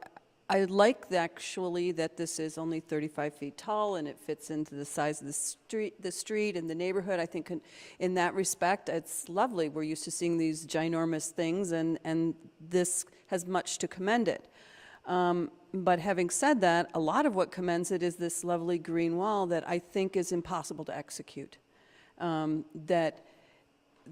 I like actually that this is only 35 feet tall and it fits into the size of the street and the neighborhood. I think in that respect, it's lovely. We're used to seeing these ginormous things, and this has much to commend it. But having said that, a lot of what commends it is this lovely green wall that I think is impossible to execute. That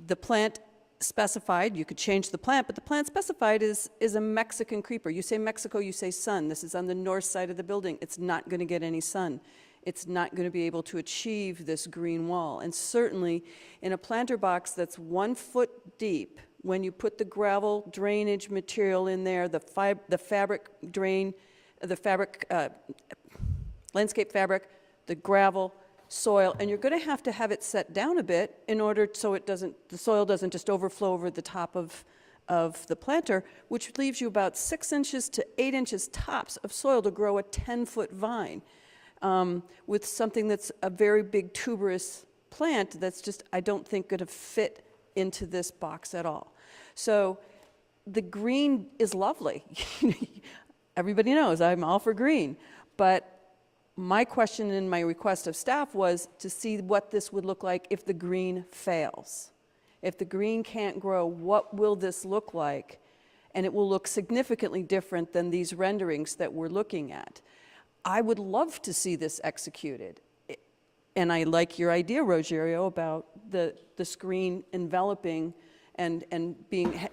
the plant specified, you could change the plant, but the plant specified is a Mexican creeper. You say Mexico, you say sun. This is on the north side of the building. It's not going to get any sun. It's not going to be able to achieve this green wall. And certainly in a planter box that's 1 foot deep, when you put the gravel drainage material in there, the fabric drain, the fabric, landscape fabric, the gravel, soil, and you're going to have it set down a bit in order so the soil doesn't just overflow over the top of the planter, which leaves you about 6 inches to 8 inches tops of soil to grow a 10-foot vine with something that's a very big tuberous plant that's just, I don't think, going to fit into this box at all. So the green is lovely. Everybody knows I'm all for green, but my question and my request of staff was to see what this would look like if the green fails. If the green can't grow, what will this look like? And it will look significantly different than these renderings that we're looking at. I would love to see this executed. And I like your idea, Rogerio, about the screen enveloping and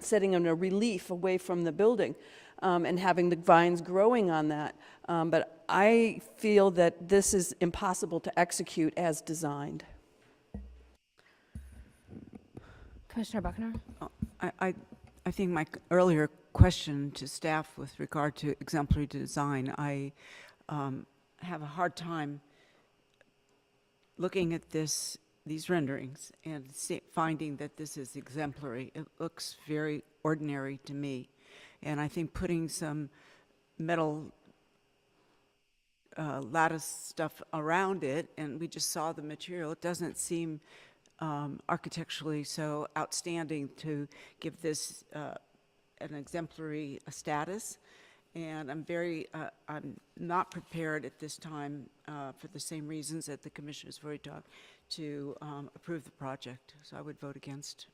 setting in a relief away from the building, and having the vines growing on that. But I feel that this is impossible to execute as designed. Commissioner Buckner? I think my earlier question to staff with regard to exemplary design, I have a hard time looking at these renderings and finding that this is exemplary. It looks very ordinary to me. And I think putting some metal lattice stuff around it, and we just saw the material, it doesn't seem architecturally so outstanding to give this an exemplary status. And I'm not prepared at this time, for the same reasons that the commissioners already talked, to approve the project. So I would vote against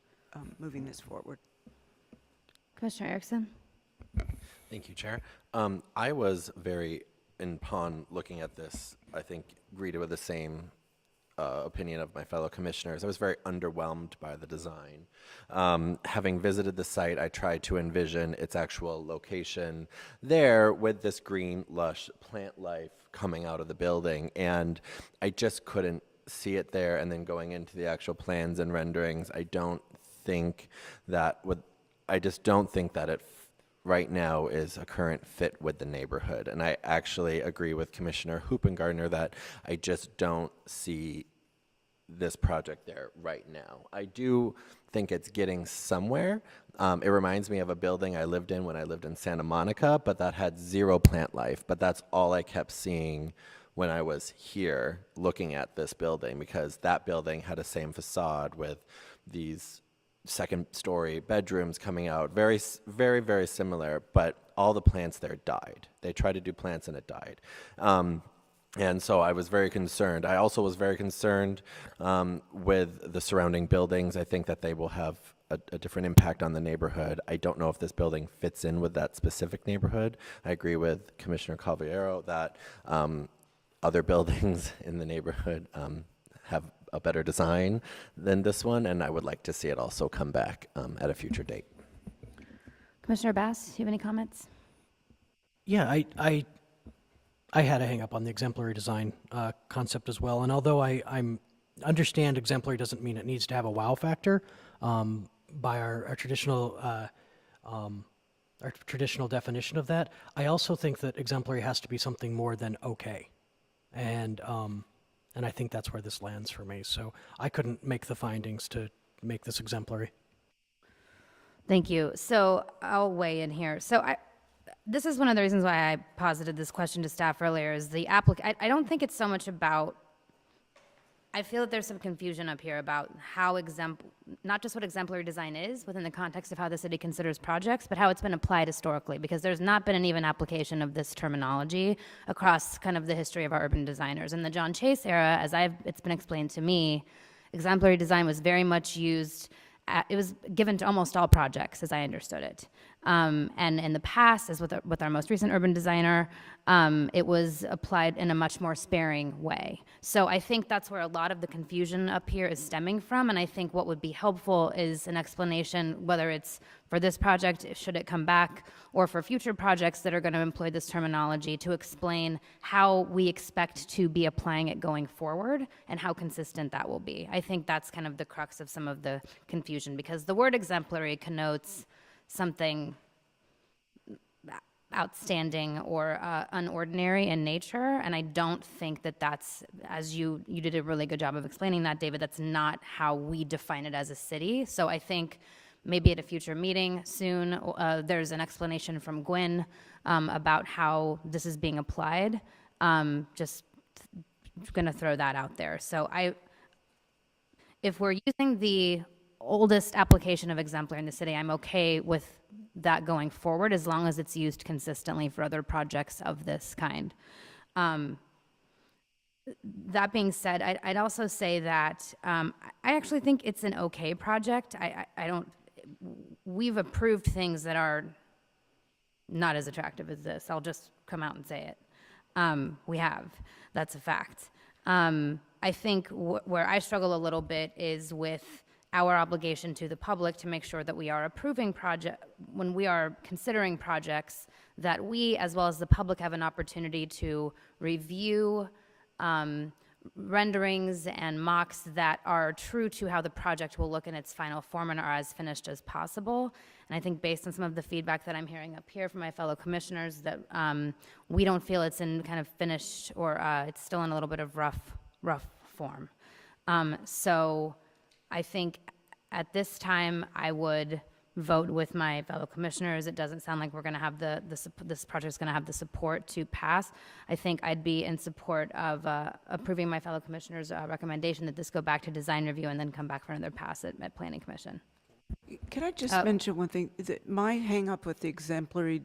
moving this forward. Commissioner Erickson? Thank you, Chair. I was very, upon looking at this, I think greeted with the same opinion of my fellow commissioners. I was very underwhelmed by the design. Having visited the site, I tried to envision its actual location there with this green, lush plant life coming out of the building, and I just couldn't see it there. And then going into the actual plans and renderings, I just don't think that it right now is a current fit with the neighborhood. And I actually agree with Commissioner Hoopengardner that I just don't see this project there right now. I do think it's getting somewhere. It reminds me of a building I lived in when I lived in Santa Monica, but that had zero plant life. But that's all I kept seeing when I was here looking at this building, because that building had the same facade with these second-story bedrooms coming out, very, very, very similar, but all the plants there died. They tried to do plants and it died. And so I was very concerned. I also was very concerned with the surrounding buildings. I think that they will have a different impact on the neighborhood. I don't know if this building fits in with that specific neighborhood. I agree with Commissioner Calviero that other buildings in the neighborhood have a better design than this one, and I would like to see it also come back at a future date. Commissioner Bass, do you have any comments? Yeah, I had a hang up on the exemplary design concept as well. And although I understand exemplary doesn't mean it needs to have a wow factor by our traditional definition of that, I also think that exemplary has to be something more than okay. And I think that's where this lands for me. So I couldn't make the findings to make this exemplary. Thank you. So I'll weigh in here. So this is one of the reasons why I posited this question to staff earlier, is the applicant. I don't think it's so much about, I feel that there's some confusion up here about how not just what exemplary design is within the context of how the city considers projects, but how it's been applied historically, because there's not been an even application of this terminology across kind of the history of our urban designers. In the John Chase era, it's been explained to me, exemplary design was very much used, it was given to almost all projects, as I understood it. And in the past, as with our most recent urban designer, it was applied in a much more sparing way. So I think that's where a lot of the confusion up here is stemming from, and I think what would be helpful is an explanation, whether it's for this project, should it come back, or for future projects that are going to employ this terminology, to explain how we expect to be applying it going forward and how consistent that will be. I think that's kind of the crux of some of the confusion, because the word exemplary connotes something outstanding or unordinary in nature, and I don't think that that's, as you did a really good job of explaining that, David, that's not how we define it as a city. So I think maybe at a future meeting soon, there's an explanation from Gwen about how this is being applied. Just gonna throw that out there. So if we're using the oldest application of exemplary in the city, I'm okay with that going forward, as long as it's used consistently for other projects of this kind. That being said, I'd also say that I actually think it's an okay project. We've approved things that are not as attractive as this. I'll just come out and say it. We have. That's a fact. I I think where I struggle a little bit is with our obligation to the public to make sure that we are approving when we are considering projects, that we, as well as the public, have an opportunity to review renderings and mocks that are true to how the project will look in its final form and are as finished as possible. And I think based on some of the feedback that I'm hearing up here from my fellow commissioners, that we don't feel it's in kind of finished, or it's still in a little bit of rough form. So I think at this time I would vote with my fellow commissioners. It doesn't sound like we're going to have this project's going to have the support to pass. I think I'd be in support of approving my fellow commissioners' recommendation that this go back to design review and then come back for another pass at Planning Commission. Could I just mention one thing? My hang up with the exemplary,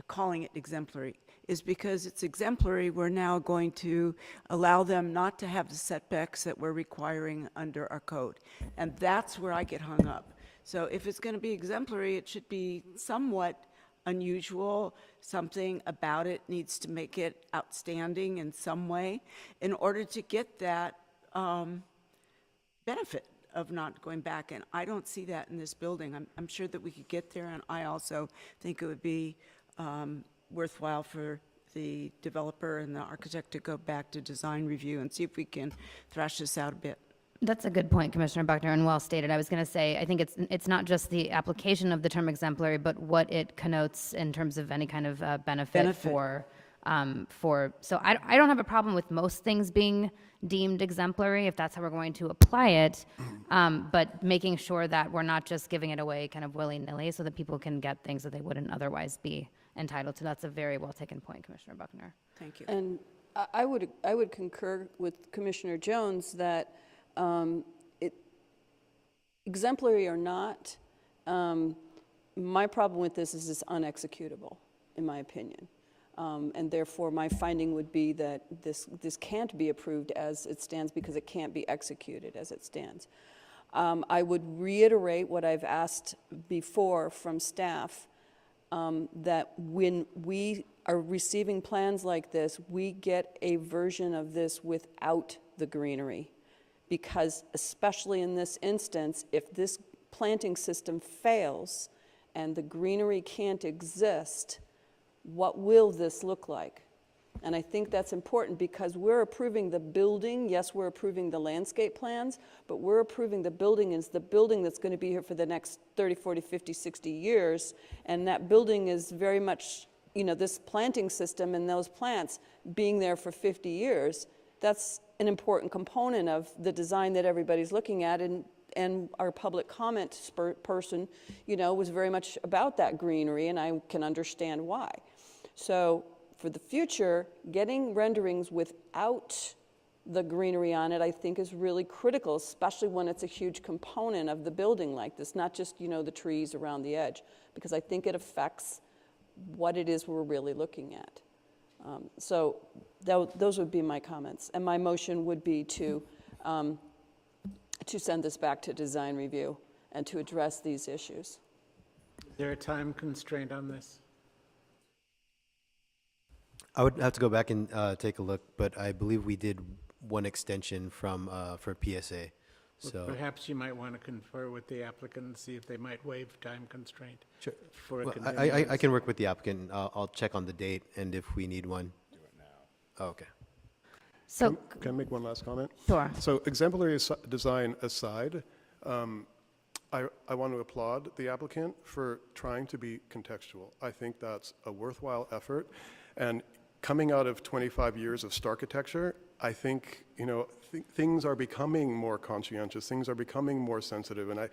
calling it exemplary, is because it's exemplary, we're now going to allow them not to have the setbacks that we're requiring under our code. And that's where I get hung up. So if it's going to be exemplary, it should be somewhat unusual. Something about it needs to make it outstanding in some way in order to get that benefit of not going back. And I don't see that in this building. I'm sure that we could get there, and I also think it would be worthwhile for the developer and the architect to go back to design review and see if we can thrash this out a bit. That's a good point, Commissioner Buckner, and well stated. I was going to say, I think it's not just the application of the term exemplary, but what it connotes in terms of any kind of benefit. For. So I don't have a problem with most things being deemed exemplary if that's how we're going to apply it, but making sure that we're not just giving it away kind of willy-nilly so that people can get things that they wouldn't otherwise be entitled to. That's a very well taken point, Commissioner Buckner. Thank you. And I would concur with Commissioner Jones that exemplary or not, my problem with this is it's unexecutable, in my opinion. And therefore, my finding would be that this can't be approved as it stands because it can't be executed as it stands. I would reiterate what I've asked before from staff, that when we are receiving plans like this, we get a version of this without the greenery. Because especially in this instance, if this planting system fails and the greenery can't exist, what will this look like? And I think that's important because we're approving the building. Yes, we're approving the landscape plans, but we're approving the building as the building that's going to be here for the next 30, 40, 50, 60 years. And that building is very much, this planting system and those plants being there for 50 years, that's an important component of the design that everybody's looking at. And our public comment person, was very much about that greenery, and I can understand why. So for the future, getting renderings without the greenery on it, I think is really critical, especially when it's a huge component of the building like this, not just, the trees around the edge, because I think it affects what it is we're really looking at. So those would be my comments. And my motion would be to send this back to design review and to address these issues. Is there a time constraint on this? I would have to go back and take a look, but I believe we did one extension for PSA. So Perhaps you might want to confer with the applicant and see if they might waive time constraint. Sure. For a Well, continuance. I can work with the applicant. I'll check on the date, and if we need one. Do it now. Oh, okay. So, Can I make one last comment? Sure. So exemplary design aside, I want to applaud the applicant for trying to be contextual. I think that's a worthwhile effort. And coming out of 25 years of starchitecture, I think, things are becoming more conscientious, things are becoming more sensitive, and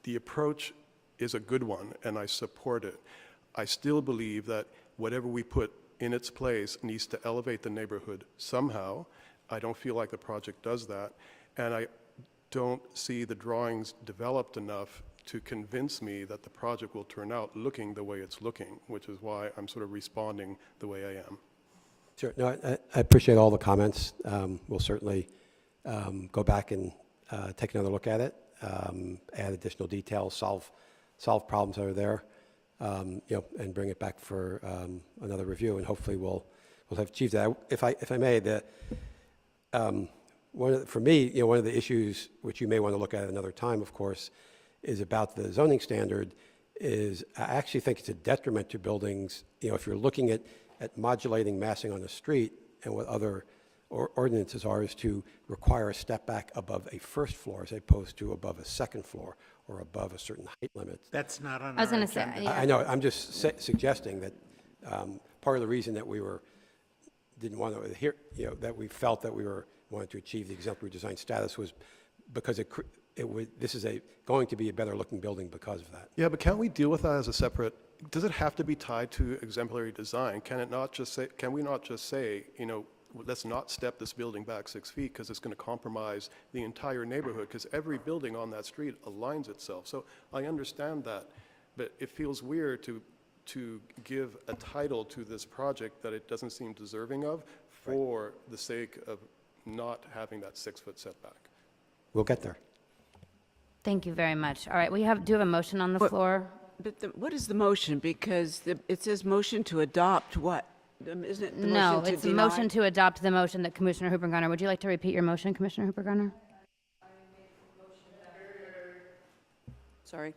the approach is a good one, and I support it. I still believe that whatever we put in its place needs to elevate the neighborhood somehow. I don't feel like the project does that, and I don't see the drawings developed enough to convince me that the project will turn out looking the way it's looking, which is why I'm sort of responding the way I am. Sure. No, I appreciate all the comments. We'll certainly go back and take another look at it, add additional details, solve problems that are there, and bring it back for another review. And hopefully we'll will have achieved that. If I may, for me, one of the issues which you may want to look at another time, of course, is about the zoning standard. I actually think it's a detriment to buildings. If you're looking at modulating massing on the street, and what other ordinances are, is to require a step back above a first floor as opposed to above a second floor or above a certain height limit. That's not on I was our going to say, agenda. yeah. I know. I'm just suggesting that part of the reason that we didn't want to adhere, that we felt that we wanted to achieve the exemplary design status was because this is going to be a better looking building because of that. Yeah, but can't we deal with that as a separate, does it have to be tied to exemplary design? Can we not just say, let's not step this building back 6 feet because it's going to compromise the entire neighborhood, because every building on that street aligns itself. So I understand that, but it feels weird to give a title to this project that it doesn't seem deserving of for the sake of not having that 6-foot setback. We'll get there. Thank you very much. All right, do you have a motion on the floor? But what is the motion? Because it says motion to adopt what? Isn't it the No, motion to it's a deny? motion to adopt the motion that Commissioner Hooper-Gunner, would you like to repeat your motion, Commissioner Hooper-Gunner? Sorry.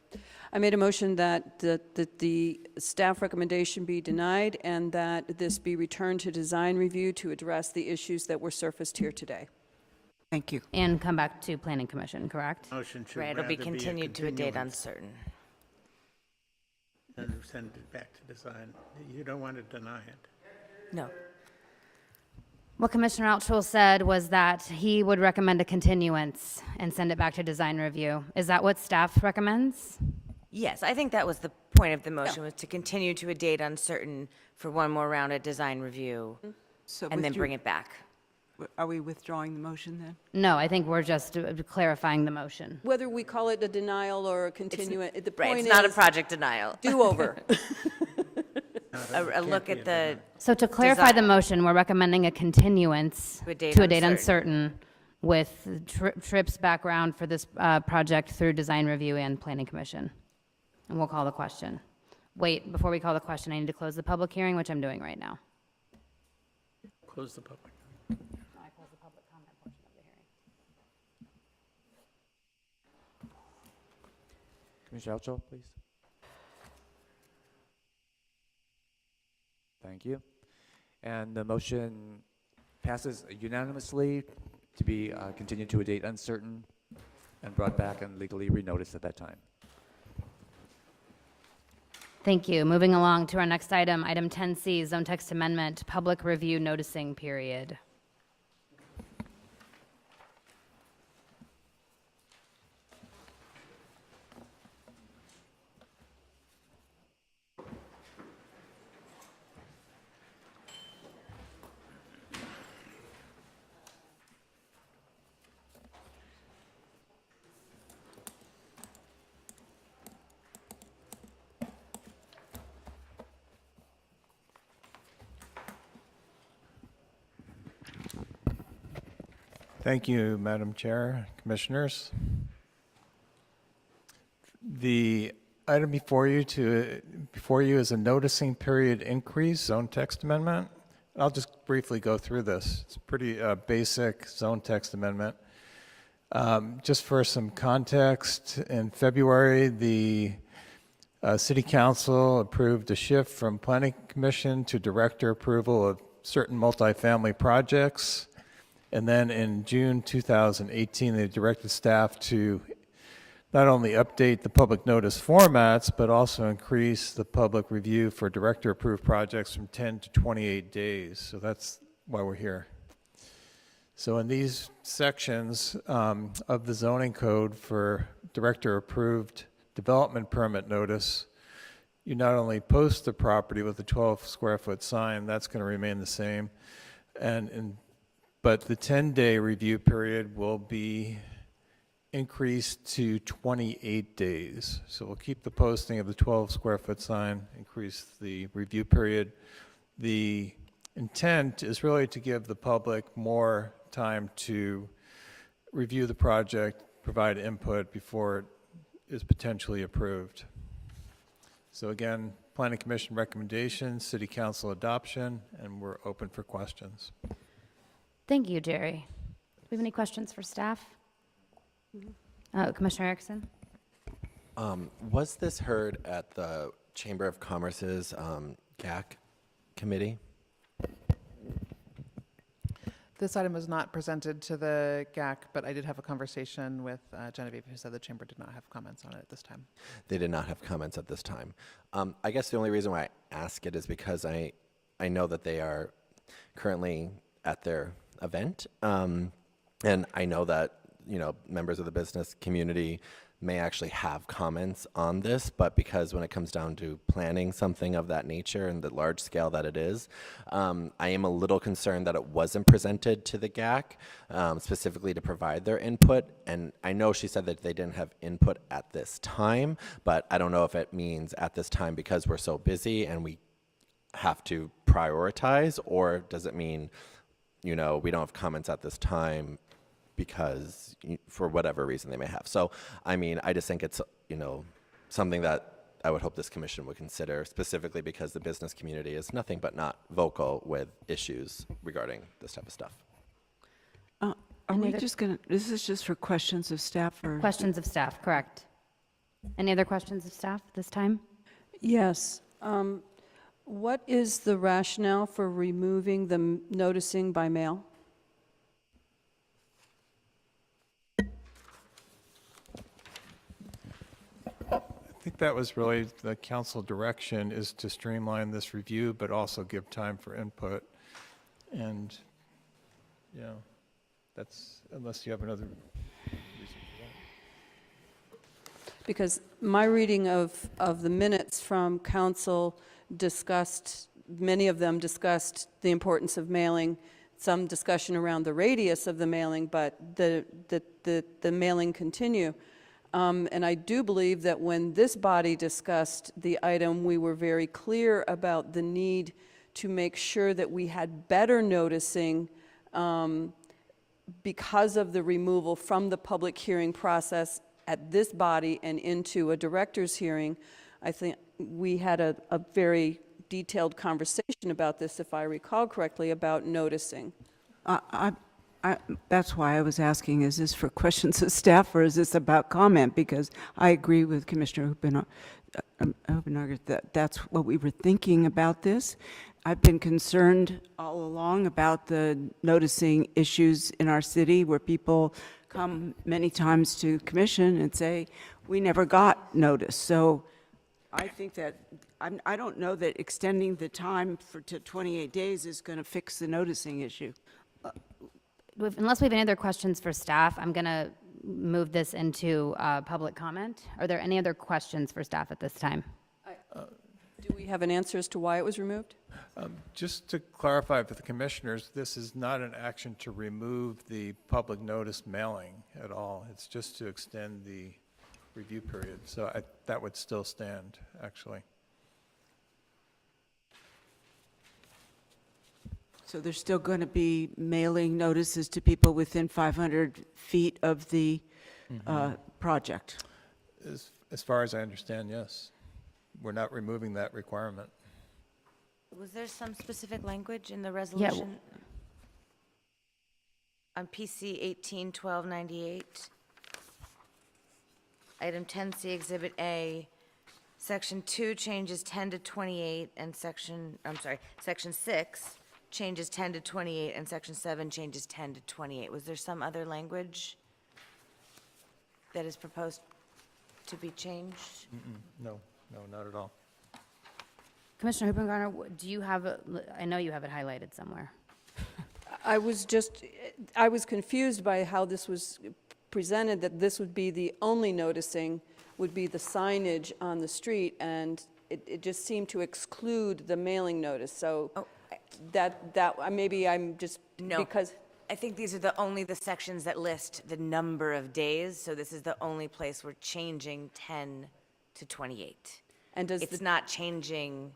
I made a motion that the staff recommendation be denied and that this be returned to design review to address the issues that were surfaced here today. Thank you. And come back to Planning Commission, correct? Motion should Right, it'll be rather continued to a date continuance uncertain. And send it back to design. You don't want to deny it. No. What Commissioner Altschul said was that he would recommend a continuance and send it back to design review. Is that what staff recommends? Yes, I think that was the point of the motion, was to continue to a date uncertain for one more round at design review, So and then bring it back. Are we withdrawing the motion then? No, I think we're just clarifying the motion. Whether we call it a denial or a continuance, the point Right, is... it's not a project denial. Do-over. A look at the, So to clarify the Design. motion, we're recommending a continuance To a date to a date uncertain. uncertain with Tripp's background for this project through design review and planning commission. And we'll call the question. Wait, before we call the question, I need to close the public hearing, which I'm doing right now. Close the public. I close the public comment portion of the hearing. Commissioner Alcho, please. Thank you. And the motion passes unanimously to be continued to a date uncertain and brought back and legally renoticed at that time. Thank you. Moving along to our next item, item 10C, zone text amendment, public review noticing period. Thank you, Madam Chair, Commissioners. The item before you is a noticing period increase zone text amendment. I'll just briefly go through this. It's a pretty basic zone text amendment. Just for some context, in February, the City Council approved a shift from Planning Commission to Director approval of certain multifamily projects. And then in June 2018, they directed staff to not only update the public notice formats, but also increase the public review for director-approved projects from 10 to 28 days. So that's why we're here. So in these sections of the zoning code for director-approved development permit notice, you not only post the property with a 12-square-foot sign, that's going to remain the same, but the 10-day review period will be increased to 28 days. So we'll keep the posting of the 12-square-foot sign, increase the review period. The intent is really to give the public more time to review the project, provide input before it is potentially approved. So again, Planning Commission recommendation, City Council adoption, and we're open for questions. Thank you, Jerry. Do we have any questions for staff? Commissioner Erickson? Was this heard at the Chamber of Commerce's GAC committee? This item was not presented to the GAC, but I did have a conversation with Genevieve, who said the chamber did not have comments on it at this time. They did not have comments at this time. I guess the only reason why I ask it is because I know that they are currently at their event, and I know that members of the business community may actually have comments on this, but because when it comes down to planning something of that nature and the large scale that it is, I am a little concerned that it wasn't presented to the GAC specifically to provide their input. And I know she said that they didn't have input at this time, but I don't know if it means at this time because we're so busy and we have to prioritize, or does it mean, we don't have comments at this time because for whatever reason they may have. So, I just think it's, something that I would hope this commission would consider, specifically because the business community is nothing but not vocal with issues regarding this type of stuff. Are we just going to, this is just for questions of staff or? Questions of staff, correct. Any other questions of staff this time? Yes. What is the rationale for removing the noticing by mail? I think that was really the council direction, is to streamline this review, but also give time for input. And, that's, unless you have another reason for that. Because my reading of the minutes from council discussed, many of them discussed the importance of mailing, some discussion around the radius of the mailing, but the mailing continue. And I do believe that when this body discussed the item, we were very clear about the need to make sure that we had better noticing because of the removal from the public hearing process at this body and into a director's hearing. I think we had a very detailed conversation about this, if I recall correctly, about noticing. That's why I was asking, is this for questions of staff or is this about comment? Because I agree with Commissioner Huppenegger that that's what we were thinking about this. I've been concerned all along about the noticing issues in our city, where people come many times to commission and say, we never got notice. So I think that, I don't know that extending the time to 28 days is going to fix the noticing issue. Unless we have any other questions for staff, I'm going to move this into public comment. Are there any other questions for staff at this time? Do we have an answer as to why it was removed? Just to clarify for the commissioners, this is not an action to remove the public notice mailing at all. It's just to extend the review period. So that would still stand, actually. So there's still going to be mailing notices to people within 500 feet of the project? As far as I understand, yes. We're not removing that requirement. Was there some specific language in the resolution? On PC 181298, item 10C, Exhibit A, Section 2 changes 10 to 28, and Section 6 changes 10 to 28, and Section 7 changes 10 to 28. Was there some other language that is proposed to be changed? No, not at all. Commissioner Huppengarner, do you have, I know you have it highlighted somewhere. I was confused by how this was presented, that this would be the only noticing, would be the signage on the street, and it just seemed to exclude the mailing notice. So maybe I'm just, No. because. I think these are only the sections that list the number of days, so this is the only place we're changing 10 to 28. And It's not changing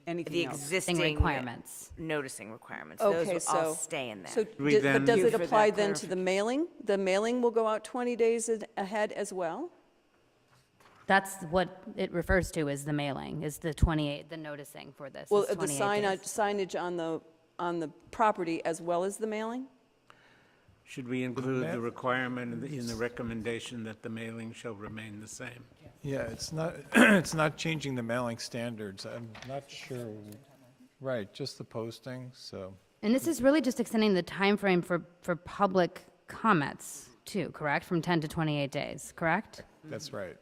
Anything the else? existing requirements. noticing requirements. Okay, Those will all stay in there. So, We then- but does Thank it you for apply that then to the mailing? The mailing will go out 20 days ahead as well? That's what it refers to as the mailing, is the 28, the noticing for this Well, is the 28 days. signage on the property as well as the mailing? Should we include the requirement in the recommendation that the mailing shall remain the same? Yeah, it's not, it's not changing the mailing standards. I'm not sure. Right, just the posting, so. And this is really just extending the time frame for public comments too, correct? From 10 to 28 days, correct? That's right.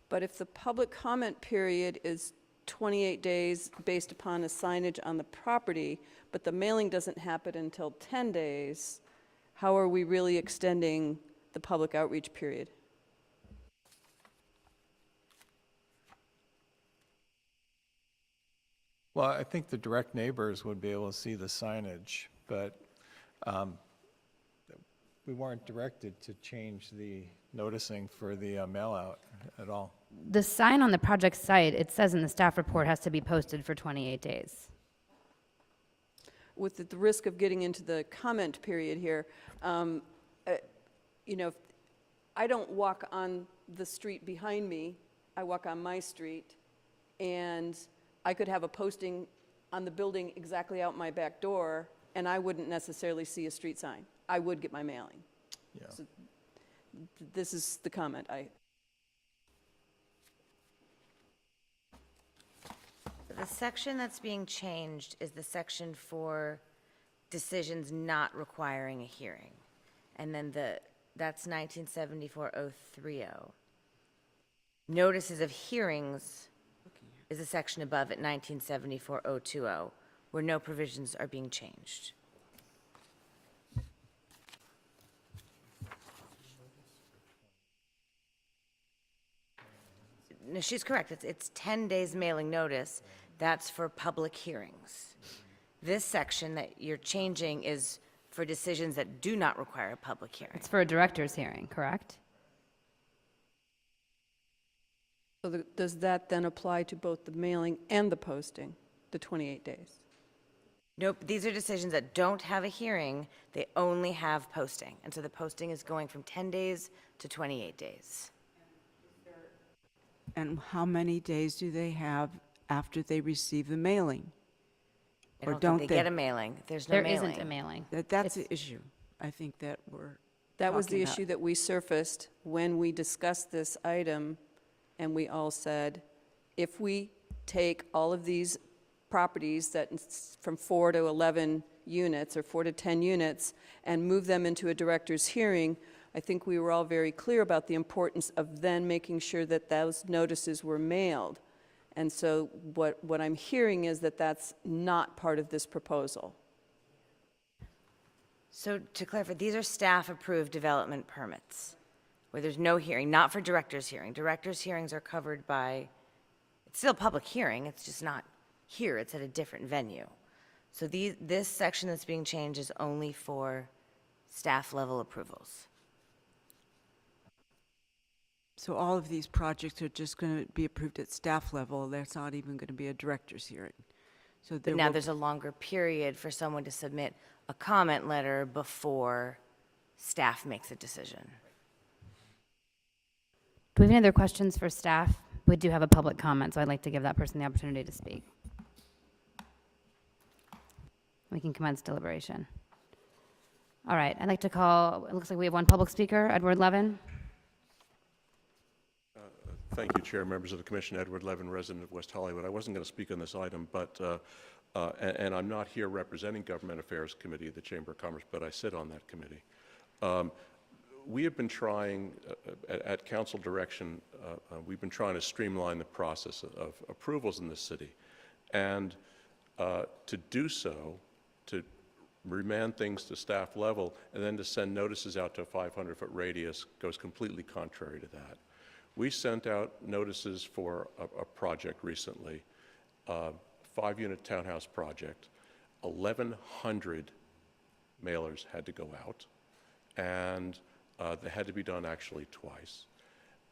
But if the public comment period is 28 days based upon a signage on the property, but the mailing doesn't happen until 10 days, how are we really extending the public outreach period? Well, I think the direct neighbors would be able to see the signage, but we weren't directed to change the noticing for the mail out at all. The sign on the project site, it says in the staff report, has to be posted for 28 days. With the risk of getting into the comment period here, you know, I don't walk on the street behind me, I walk on my street, and I could have a posting on the building exactly out my back door, and I wouldn't necessarily see a street sign. I would get my mailing. Yeah. So this is the comment. The section that's being changed is the section for decisions not requiring a hearing. And then that's 1974-030. Notices of hearings is a section above at 1974-020, where no provisions are being changed. No, she's correct. It's 10 days mailing notice. That's for public hearings. This section that you're changing is for decisions that do not require a public hearing. It's for a director's hearing, correct? So does that then apply to both the mailing and the posting, the 28 days? Nope, these are decisions that don't have a hearing, they only have posting. And so the posting is going from 10 days to 28 days. And how many days do they have after they receive the mailing? I Or don't don't think they? they get a mailing. There's no There mailing. isn't a mailing. That's the issue, I think that we're That was the talking about. issue that we surfaced when we discussed this item, and we all said, if we take all of these properties that from 4 to 11 units or 4 to 10 units and move them into a director's hearing, I think we were all very clear about the importance of then making sure that those notices were mailed. And so what I'm hearing is that that's not part of this proposal. So to clarify, these are staff-approved development permits where there's no hearing, not for director's hearing. Director's hearings are covered by, it's still a public hearing, it's just not here, it's at a different venue. So this section that's being changed is only for staff-level approvals. So all of these projects are just going to be approved at staff level, that's not even going to be a director's hearing. So But now there's a longer period for someone to submit a comment letter before staff makes a decision. Do we have any other questions for staff? We do have a public comment, so I'd like to give that person the opportunity to speak. We can commence deliberation. All right, I'd like to call, it looks like we have one public speaker, Edward Levin. Thank you, Chair, members of the Commission. Edward Levin, resident of West Hollywood. I wasn't going to speak on this item, but and I'm not here representing Government Affairs Committee of the Chamber of Commerce, but I sit on that committee. We have been trying, at council direction, we've been trying to streamline the process of approvals in this city. And to do so, to remand things to staff level, and then to send notices out to a 500-foot radius goes completely contrary to that. We sent out notices for a project recently, 5-unit townhouse project. 1,100 mailers had to go out, and they had to be done actually twice.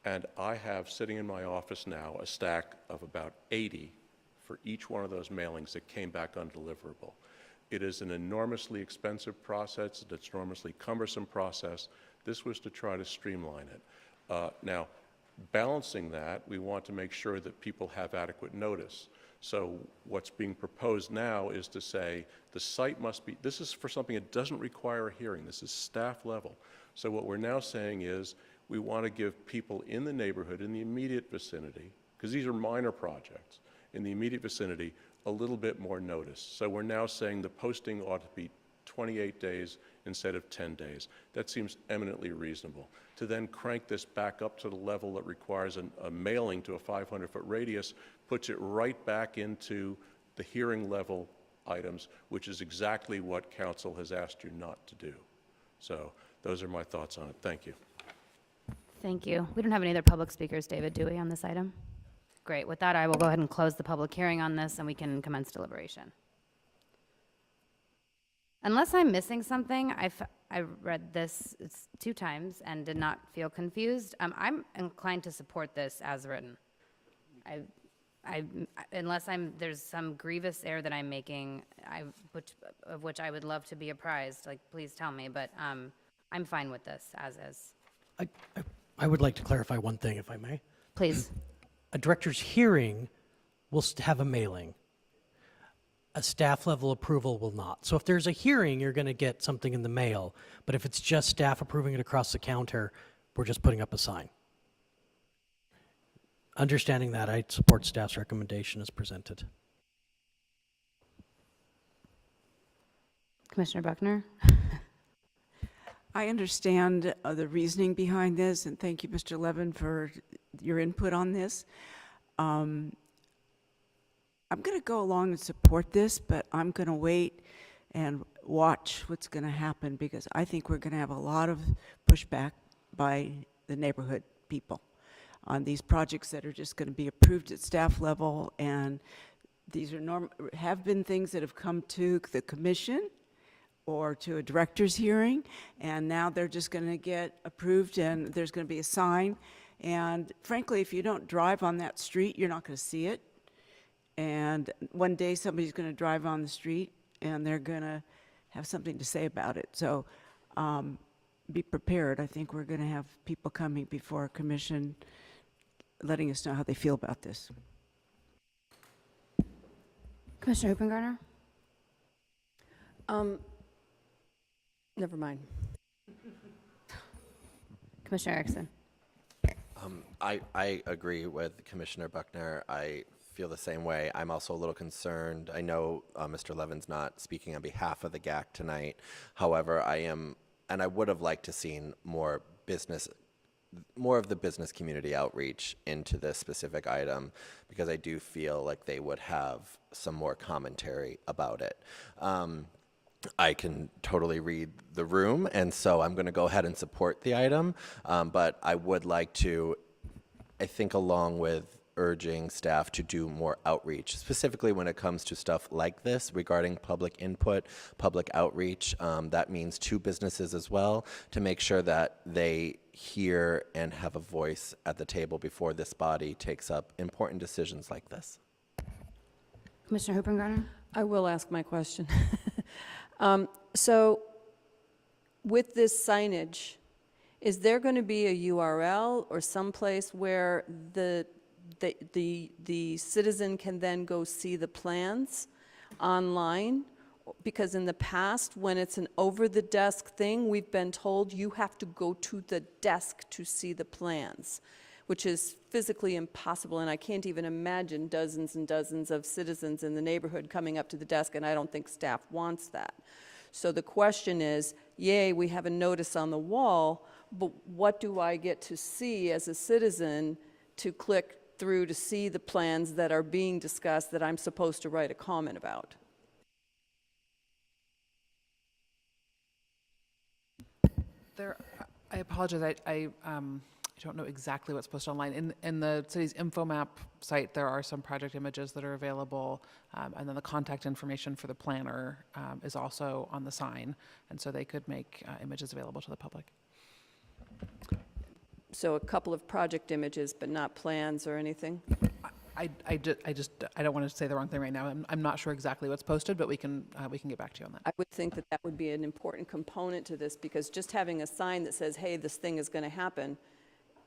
And I have sitting in my office now a stack of about 80 for each one of those mailings that came back undeliverable. It is an enormously expensive process, it's an enormously cumbersome process. This was to try to streamline it. Now, Balancing that, we want to make sure that people have adequate notice. So what's being proposed now is to say the site must be, this is for something that doesn't require a hearing, this is staff level. So what we're now saying is we want to give people in the neighborhood, in the immediate vicinity, because these are minor projects, in the immediate vicinity, a little bit more notice. So we're now saying the posting ought to be 28 days instead of 10 days. That seems eminently reasonable. To then crank this back up to the level that requires a mailing to a 500-foot radius puts it right back into the hearing level items, which is exactly what council has asked you not to do. So those are my thoughts on it. Thank you. Thank you. We don't have any other public speakers, David, do we, on this item? Great. With that, I will go ahead and close the public hearing on this, and we can commence deliberation. Unless I'm missing something, I read this 2 times and did not feel confused. I'm inclined to support this as written. Unless there's some grievous error that I'm making, of which I would love to be apprised, like, please tell me, but I'm fine with this as is. I would like to clarify one thing, if I may. Please. A director's hearing will have a mailing. A staff level approval will not. So if there's a hearing, you're going to get something in the mail. But if it's just staff approving it across the counter, we're just putting up a sign. Understanding that, I support staff's recommendation as presented. Commissioner Buckner? I understand the reasoning behind this, and thank you, Mr. Levin, for your input on this. I'm going to go along and support this, but I'm going to wait and watch what's going to happen, because I think we're going to have a lot of pushback by the neighborhood people on these projects that are just going to be approved at staff level. And these are have been things that have come to the commission or to a director's hearing, and now they're just going to get approved, and there's going to be a sign. And frankly, if you don't drive on that street, you're not going to see it. And one day somebody's going to drive on the street and they're going to have something to say about it. So be prepared. I think we're going to have people coming before a commission letting us know how they feel about this. Commissioner Hoopengarner? Never mind. Commissioner Erickson? I agree with Commissioner Buckner. I feel the same way. I'm also a little concerned. I know Mr. Levin's not speaking on behalf of the GAC tonight. However, I am, and I would have liked to seen more of the business community outreach into this specific item, because I do feel like they would have some more commentary about it. I can totally read the room, and so I'm going to go ahead and support the item, but I would like to, I think, along with urging staff to do more outreach, specifically when it comes to stuff like this regarding public input, public outreach. That means to businesses as well, to make sure that they hear and have a voice at the table before this body takes up important decisions like this. Commissioner Hoopengarner? I will ask my question. So with this signage, is there going to be a URL or someplace where the citizen can then go see the plans online? Because in the past, when it's an over-the-desk thing, we've been told you have to go to the desk to see the plans, which is physically impossible, and I can't even imagine dozens and dozens of citizens in the neighborhood coming up to the desk, and I don't think staff wants that. So the question is, yay, we have a notice on the wall, but what do I get to see as a citizen to click through to see the plans that are being discussed that I'm supposed to write a comment about? I apologize. I don't know exactly what's posted online. In the city's info map site, there are some project images that are available, and then the contact information for the planner is also on the sign, and so they could make images available to the public. So a couple of project images, but not plans or anything? I don't want to say the wrong thing right now. I'm not sure exactly what's posted, but we can get back to you on that. I would think that that would be an important component to this, because just having a sign that says, hey, this thing is going to happen,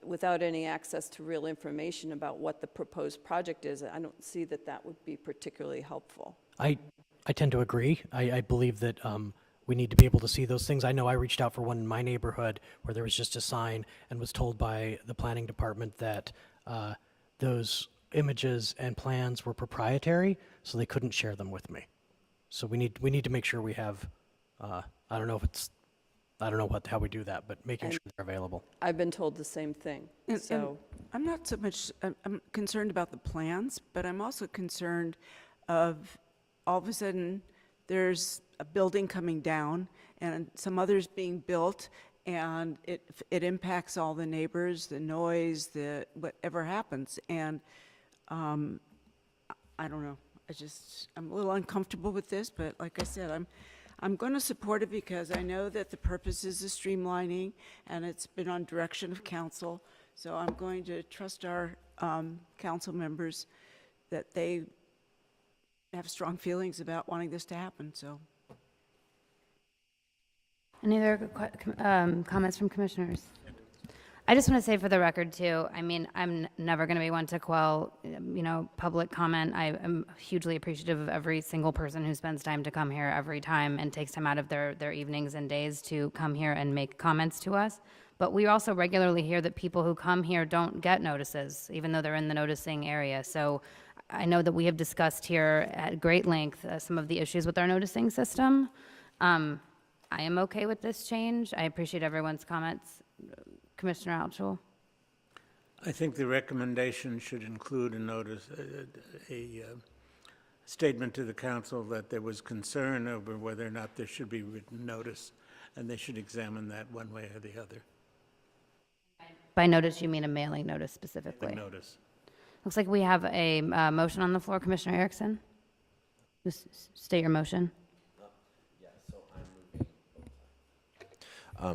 without any access to real information about what the proposed project is, I don't see that that would be particularly helpful. I tend to agree. I believe that we need to be able to see those things. I know I reached out for one in my neighborhood where there was just a sign and was told by the planning department that those images and plans were proprietary, so they couldn't share them with me. So we need to make sure we have, I don't know how we do that, but making sure they're available. I've been told the same thing, And so. I'm not so much, I'm concerned about the plans, but I'm also concerned of all of a sudden, there's a building coming down and some others being built, and it impacts all the neighbors, the noise, whatever happens. And I don't know. I'm a little uncomfortable with this, but like I said, I'm going to support it because I know that the purpose is the streamlining, and it's been on direction of council. So I'm going to trust our council members that they have strong feelings about wanting this to happen, so. Any other comments from commissioners? I just want to say for the record too, I mean, I'm never going to be one to quell, public comment. I am hugely appreciative of every single person who spends time to come here every time and takes time out of their evenings and days to come here and make comments to us. But we also regularly hear that people who come here don't get notices, even though they're in the noticing area. So I know that we have discussed here at great length some of the issues with our noticing system. I am okay with this change. I appreciate everyone's comments. Commissioner Altschul? I think the recommendation should include a notice, a statement to the council that there was concern over whether or not there should be written notice, and they should examine that one way or the other. By notice, you mean a mailing notice specifically? The notice. Looks like we have a motion on the floor. Commissioner Erickson? Just state your motion.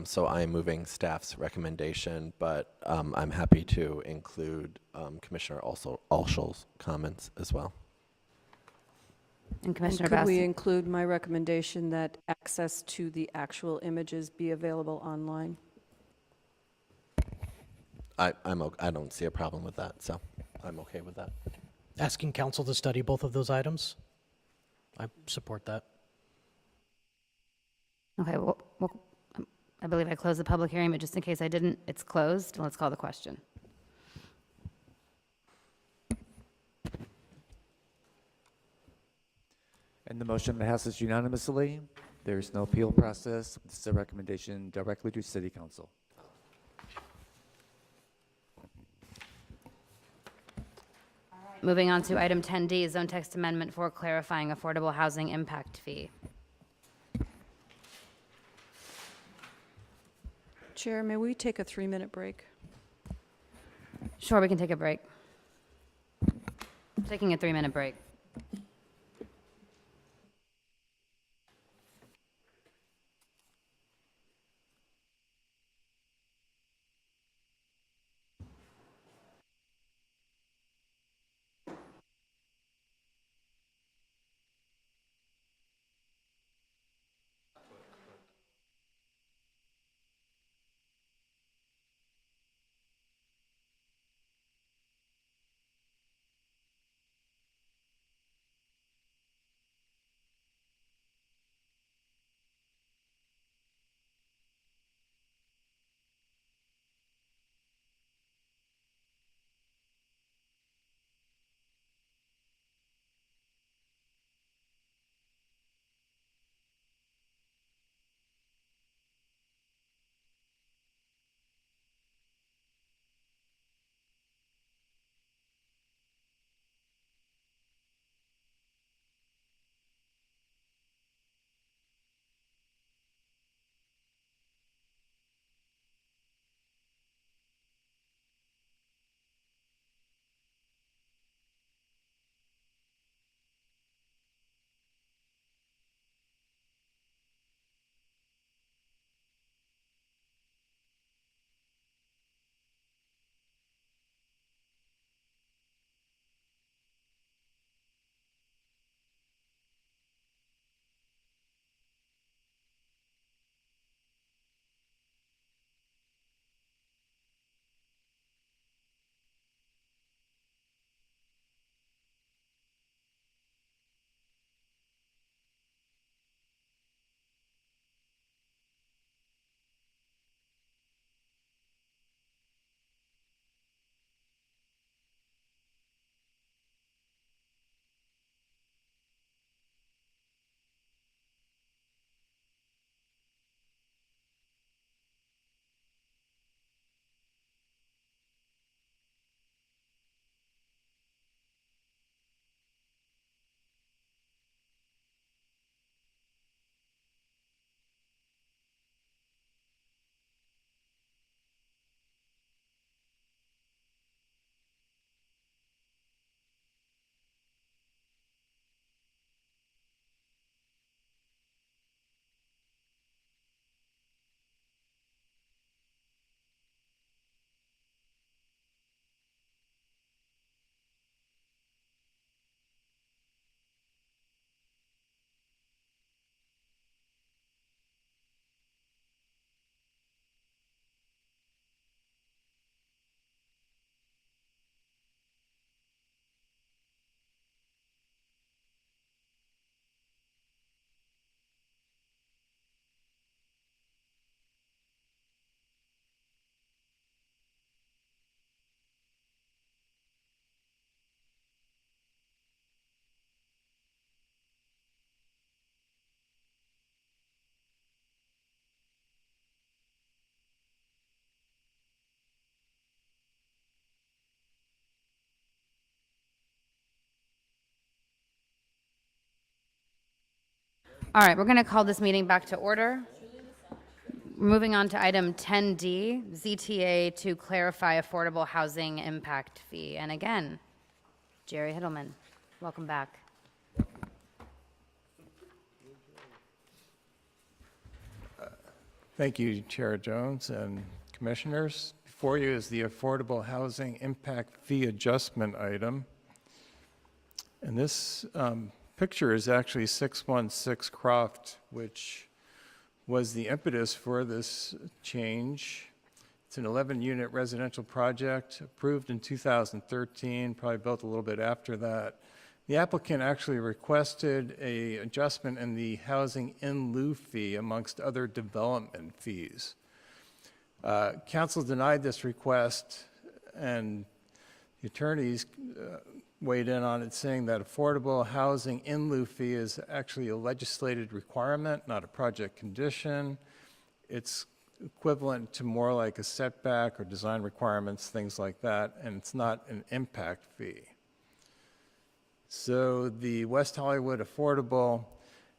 So I am moving staff's recommendation, but I'm happy to include Commissioner Alschul's comments as well. And Commissioner Could we Bass? include my recommendation that access to the actual images be available online? I don't see a problem with that, so I'm okay with that. Asking council to study both of those items, I support that. Okay, well, I believe I closed the public hearing, but just in case I didn't, it's closed. Let's call the question. And the motion passes unanimously. There is no appeal process. This is a recommendation directly to City Council. Moving on to item 10D, zone text amendment for clarifying affordable housing impact fee. Chair, may we take a 3-minute break? Sure, we can take a break. Taking a 3-minute break. All right, we're going to call this meeting back to order. Moving on to item 10D, ZTA to clarify affordable housing impact fee. And again, Jerry Hittleman, welcome back. Thank you, Chair Jones and Commissioners. Before you is the Affordable Housing Impact Fee Adjustment item. And this picture is actually 616 Croft, which was the impetus for this change. It's an 11-unit residential project approved in 2013, probably built a little bit after that. The applicant actually requested an adjustment in the housing in lieu fee amongst other development fees. Council denied this request, and the attorneys weighed in on it, saying that affordable housing in lieu fee is actually a legislated requirement, not a project condition. It's equivalent to more like a setback or design requirements, things like that, and it's not an impact fee. So the West Hollywood affordable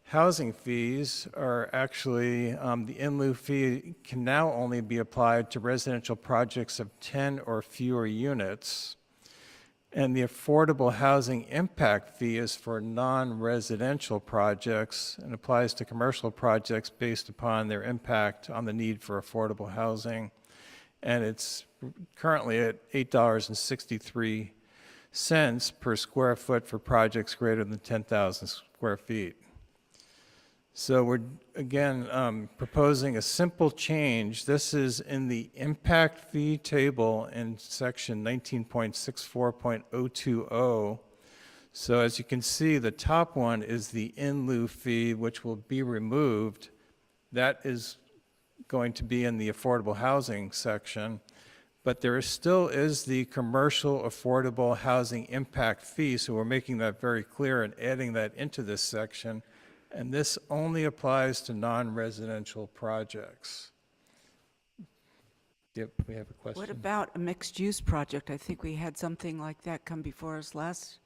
housing fees are actually, the in lieu fee can now only be applied to residential projects of 10 or fewer units. And the affordable housing impact fee is for non-residential projects and applies to commercial projects based upon their impact on the need for affordable housing. And it's currently at $8.63 per square foot for projects greater than 10,000 square feet. So we're, again, proposing a simple change. This is in the impact fee table in section 19.64.020. So as you can see, the top one is the in lieu fee, which will be removed. That is going to be in the affordable housing section. But there still is the commercial affordable housing impact fee, so we're making that very clear and adding that into this section. And this only applies to non-residential projects. Yep, we have a question. What about a mixed-use project? I think we had something like that come before us last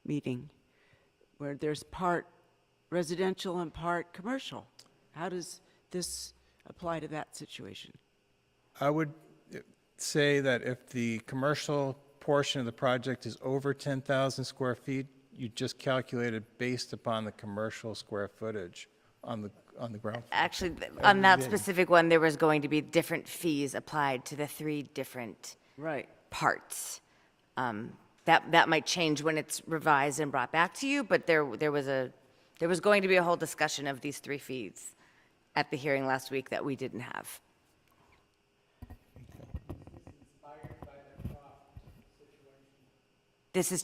meeting, where there's part residential and part commercial. How does this apply to that situation? I would say that if the commercial portion of the project is over 10,000 square feet, you just calculate it based upon the commercial square footage on the ground floor. Actually, on that specific one, there was going to be different fees applied to the three different parts. That might change when it's revised and brought back to you, but there was going to be a whole discussion of these three fees at the hearing last week that we didn't have. This is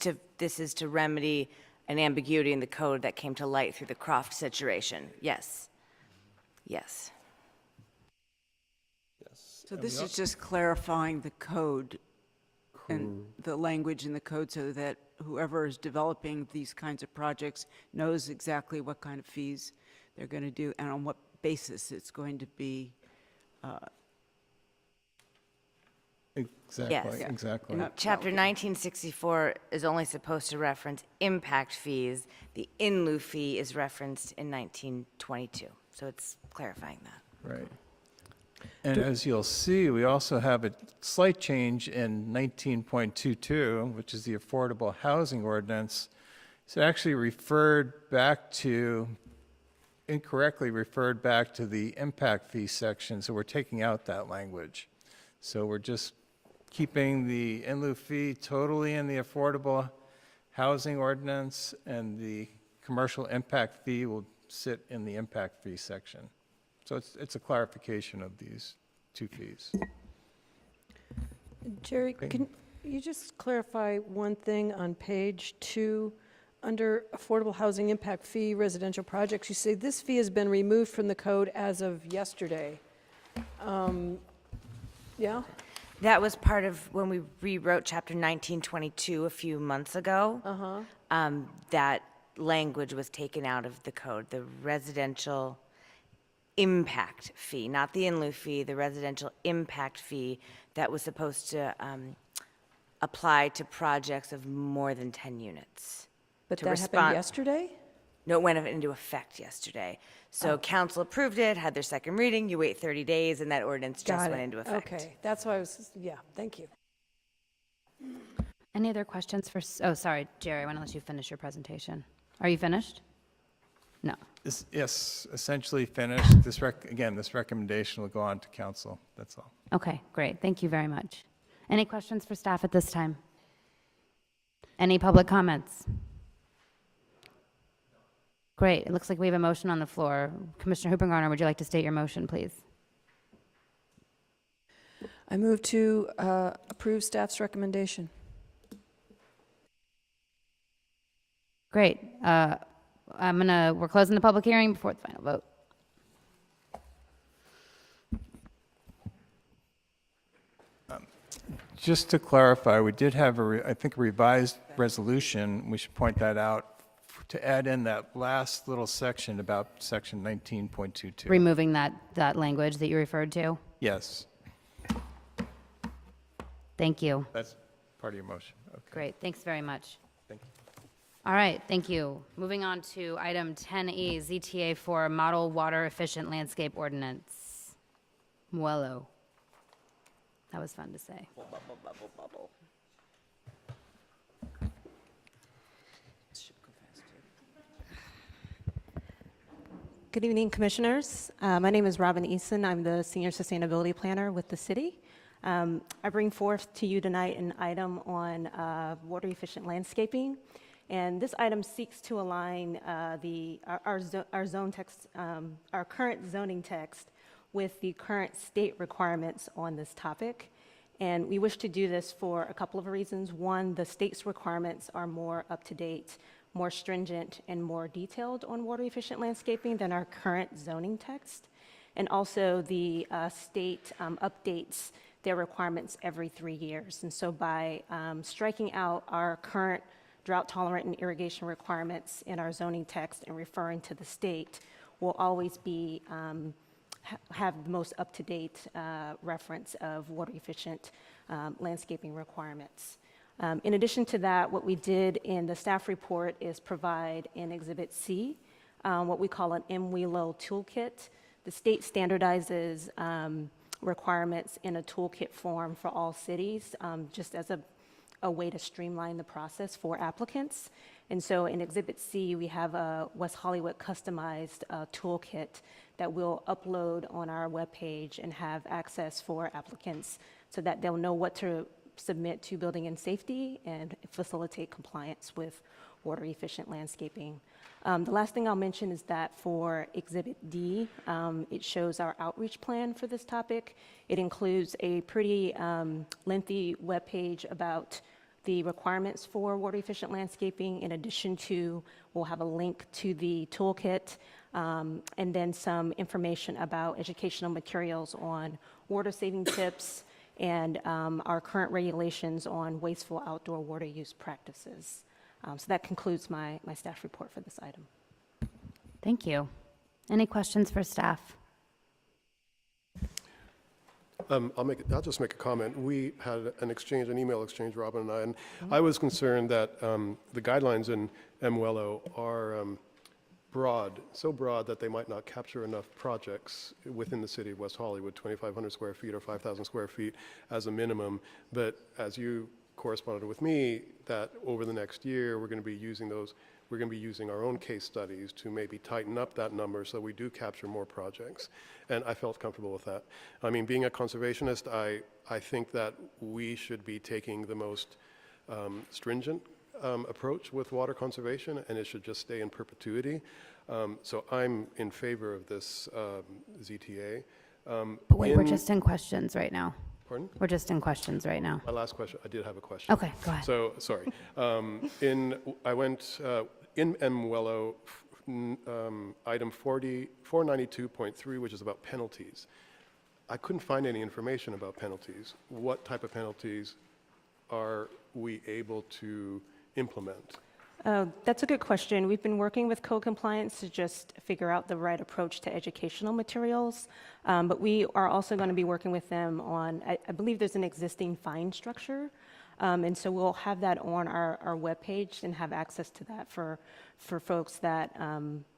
to remedy an ambiguity in the code that came to light through the Croft situation. Yes. Yes. So this is just clarifying the code and the language in the code so that whoever is developing these kinds of projects knows exactly what kind of fees they're going to do and on what basis it's going to be. Exactly, Yes. exactly. Chapter 1964 is only supposed to reference impact fees. The in lieu fee is referenced in 1922. So it's clarifying that. Right. And as you'll see, we also have a slight change in 19.22, which is the Affordable Housing Ordinance. It's actually incorrectly referred back to the impact fee section, so we're taking out that language. So we're just keeping the in lieu fee totally in the Affordable Housing Ordinance, and the commercial impact fee will sit in the impact fee section. So it's a clarification of these two fees. Jerry, can you just clarify one thing on page 2? Under affordable housing impact fee residential projects, you say this fee has been removed from the code as of yesterday. Yeah? That was part of when we rewrote Chapter 1922 a few months ago. That language was taken out of the code, the residential impact fee, not the in lieu fee, the residential impact fee that was supposed to apply to projects of more than 10 units. But To that respond- happened yesterday? No, it went into effect yesterday. So council approved it, had their second reading, you wait 30 days, and that ordinance just Got went it. into effect. Okay, that's why I was, yeah, thank you. Any other questions for, oh, sorry, Jerry, I want to let you finish your presentation. Are you finished? No. Yes, essentially finished. Again, this recommendation will go on to council. That's all. Okay, great. Thank you very much. Any questions for staff at this time? Any public comments? Great. It looks like we have a motion on the floor. Commissioner Hoopengarner, would you like to state your motion, please? I move to approve staff's recommendation. Great. We're closing the public hearing before the final vote. Just to clarify, we did have I think a revised resolution. We should point that out to add in that last little section about section 19.22. Removing that language that you referred to? Yes, Thank you. that's part of your motion. Okay. Great. Thanks very much. Thank you. All right, thank you. Moving on to item 10E, ZTA for Model Water Efficient Landscape Ordinance. Muello. That was fun to say. Good evening, Commissioners. My name is Robin Eason. I'm the Senior Sustainability Planner with the city. I bring forth to you tonight an item on water efficient landscaping. And this item seeks to align our zone text, our current zoning text with the current state requirements on this topic. And we wish to do this for a couple of reasons. One, the state's requirements are more up to date, more stringent, and more detailed on water efficient landscaping than our current zoning text. And also the state updates their requirements every 3 years. And so by striking out our current drought tolerant and irrigation requirements in our zoning text and referring to the state, will always be have the most up-to-date reference of water efficient landscaping requirements. In addition to that, what we did in the staff report is provide in Exhibit C what we call an WeHo toolkit. The state standardizes requirements in a toolkit form for all cities, just as a way to streamline the process for applicants. And so in Exhibit C, we have a West Hollywood customized toolkit that we'll upload on our webpage and have access for applicants so that they'll know what to submit to building and safety and facilitate compliance with water efficient landscaping. The last thing I'll mention is that for Exhibit D, it shows our outreach plan for this topic. It includes a pretty lengthy webpage about the requirements for water efficient landscaping. In addition to, we'll have a link to the toolkit and then some information about educational materials on water saving tips and our current regulations on wasteful outdoor water use practices. So that concludes my staff report for this item. Thank you. Any questions for staff? I'll just make a comment. We had an email exchange, Robin and I, and I was concerned that the guidelines in WeHo are broad, so broad that they might not capture enough projects within the city of West Hollywood, 2,500 square feet or 5,000 square feet as a minimum. But as you corresponded with me, that over the next year, we're going to be using our own case studies to maybe tighten up that number so we do capture more projects. And I felt comfortable with that. I mean, being a conservationist, I think that we should be taking the most stringent approach with water conservation, and it should just stay in perpetuity. So I'm in favor of this ZTA. But wait, we're just in questions right now. Pardon? We're just in questions right now. My last question, I did have a question. Okay, go ahead. So, sorry. I went in WeHo, item 492.3, which is about penalties. I couldn't find any information about penalties. What type of penalties are we able to implement? That's a good question. We've been working with code compliance to just figure out the right approach to educational materials, but we are also going to be working with them on, I believe there's an existing fine structure And so we'll have that on our webpage and have access to that for folks that,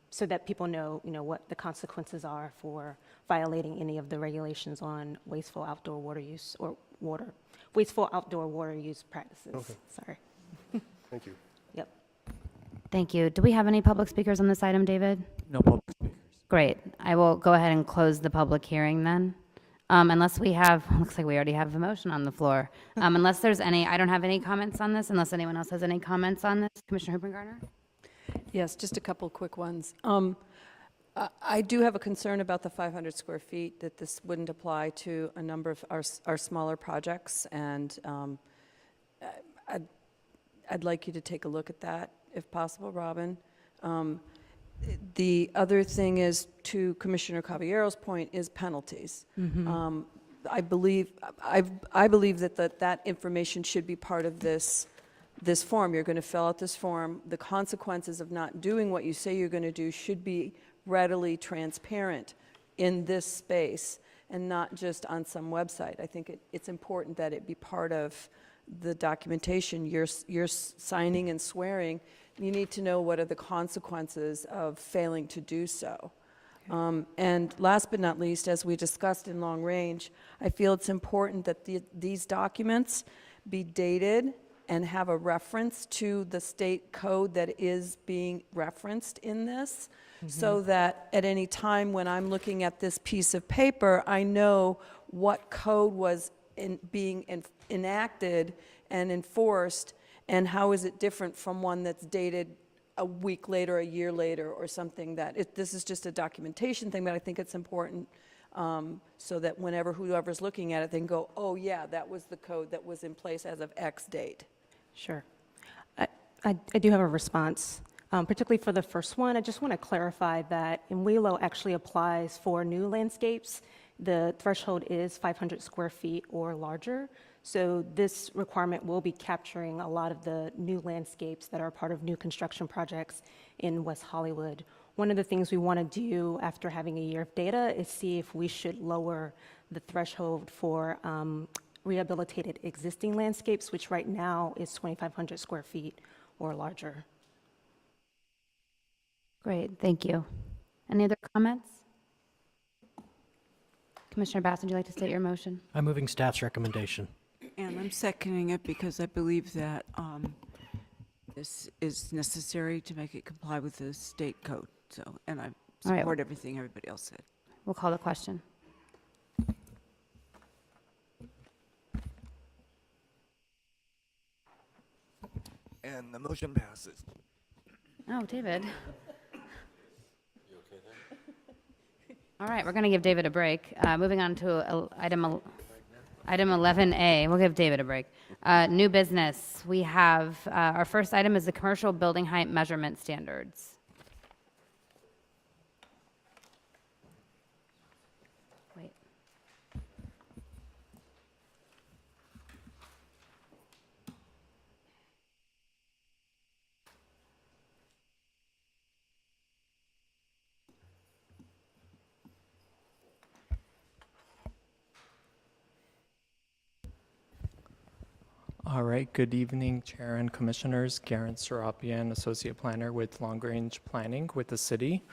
so that people know, what the consequences are for violating any of the regulations on wasteful outdoor water use or wasteful outdoor water use practices. Okay. Sorry. Thank you. Yep. Thank you. Do we have any public speakers on this item, David? No public speakers. Great. I will go ahead and close the public hearing then. Unless we have, looks like we already have a motion on the floor. Unless there's any, I don't have any comments on this, unless anyone else has any comments on this. Commissioner Hoopengarner? Yes, just a couple quick ones. I do have a concern about the 500 square feet, that this wouldn't apply to a number of our smaller projects, and I'd like you to take a look at that, if possible, Robin. The other thing is, to Commissioner Caballero's point, is penalties. I believe that information should be part of this form. You're going to fill out this form. The consequences of not doing what you say you're going to do should be readily transparent in this space and not just on some website. I think it's important that it be part of the documentation. You're signing and swearing. You need to know what are the consequences of failing to do so. And last but not least, as we discussed in long range, I feel it's important that these documents be dated and have a reference to the state code that is being referenced in this, so that at any time when I'm looking at this piece of paper, I know what code was being enacted and enforced, and how is it different from one that's dated a week later, a year later, or something. That this is just a documentation thing, but I think it's important so that whenever whoever's looking at it, they can go, oh yeah, that was the code that was in place as of X date. Sure. I do have a response, particularly for the first one. I just want to clarify that in WeLo actually applies for new landscapes. The threshold is 500 square feet or larger. So this requirement will be capturing a lot of the new landscapes that are part of new construction projects in West Hollywood. One of the things we want to do after having a year of data is see if we should lower the threshold for rehabilitated existing landscapes, which right now is 2,500 square feet or larger. Great, thank you. Any other comments? Commissioner Bass, would you like to state your motion? I'm moving staff's recommendation. And I'm seconding it because I believe that this is necessary to make it comply with the state code. So, and I All right. support everything everybody else said. We'll call the question. And the motion passes. Oh, David. All right, we're going to give David a break. Moving on to item 11A. We'll give David a break. New business. We have, our first item is the commercial building height measurement standards. Wait. All right, good evening, Chair and Commissioners. Garen Serapian, Associate Planner with Long Range Planning with the City.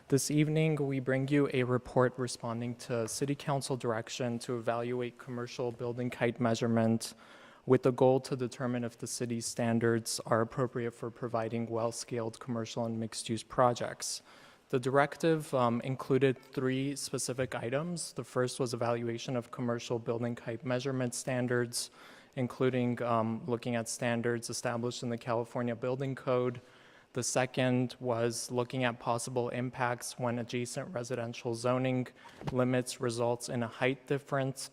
This evening, we bring you a report responding to City Council direction to evaluate commercial building height measurement with the goal to determine if the city's standards are appropriate for providing well-scaled commercial and mixed-use projects. The directive included 3 specific items. The first was evaluation of commercial building height measurement standards, including looking at standards established in the California Building Code. The second was looking at possible impacts when adjacent residential zoning limits results in a height difference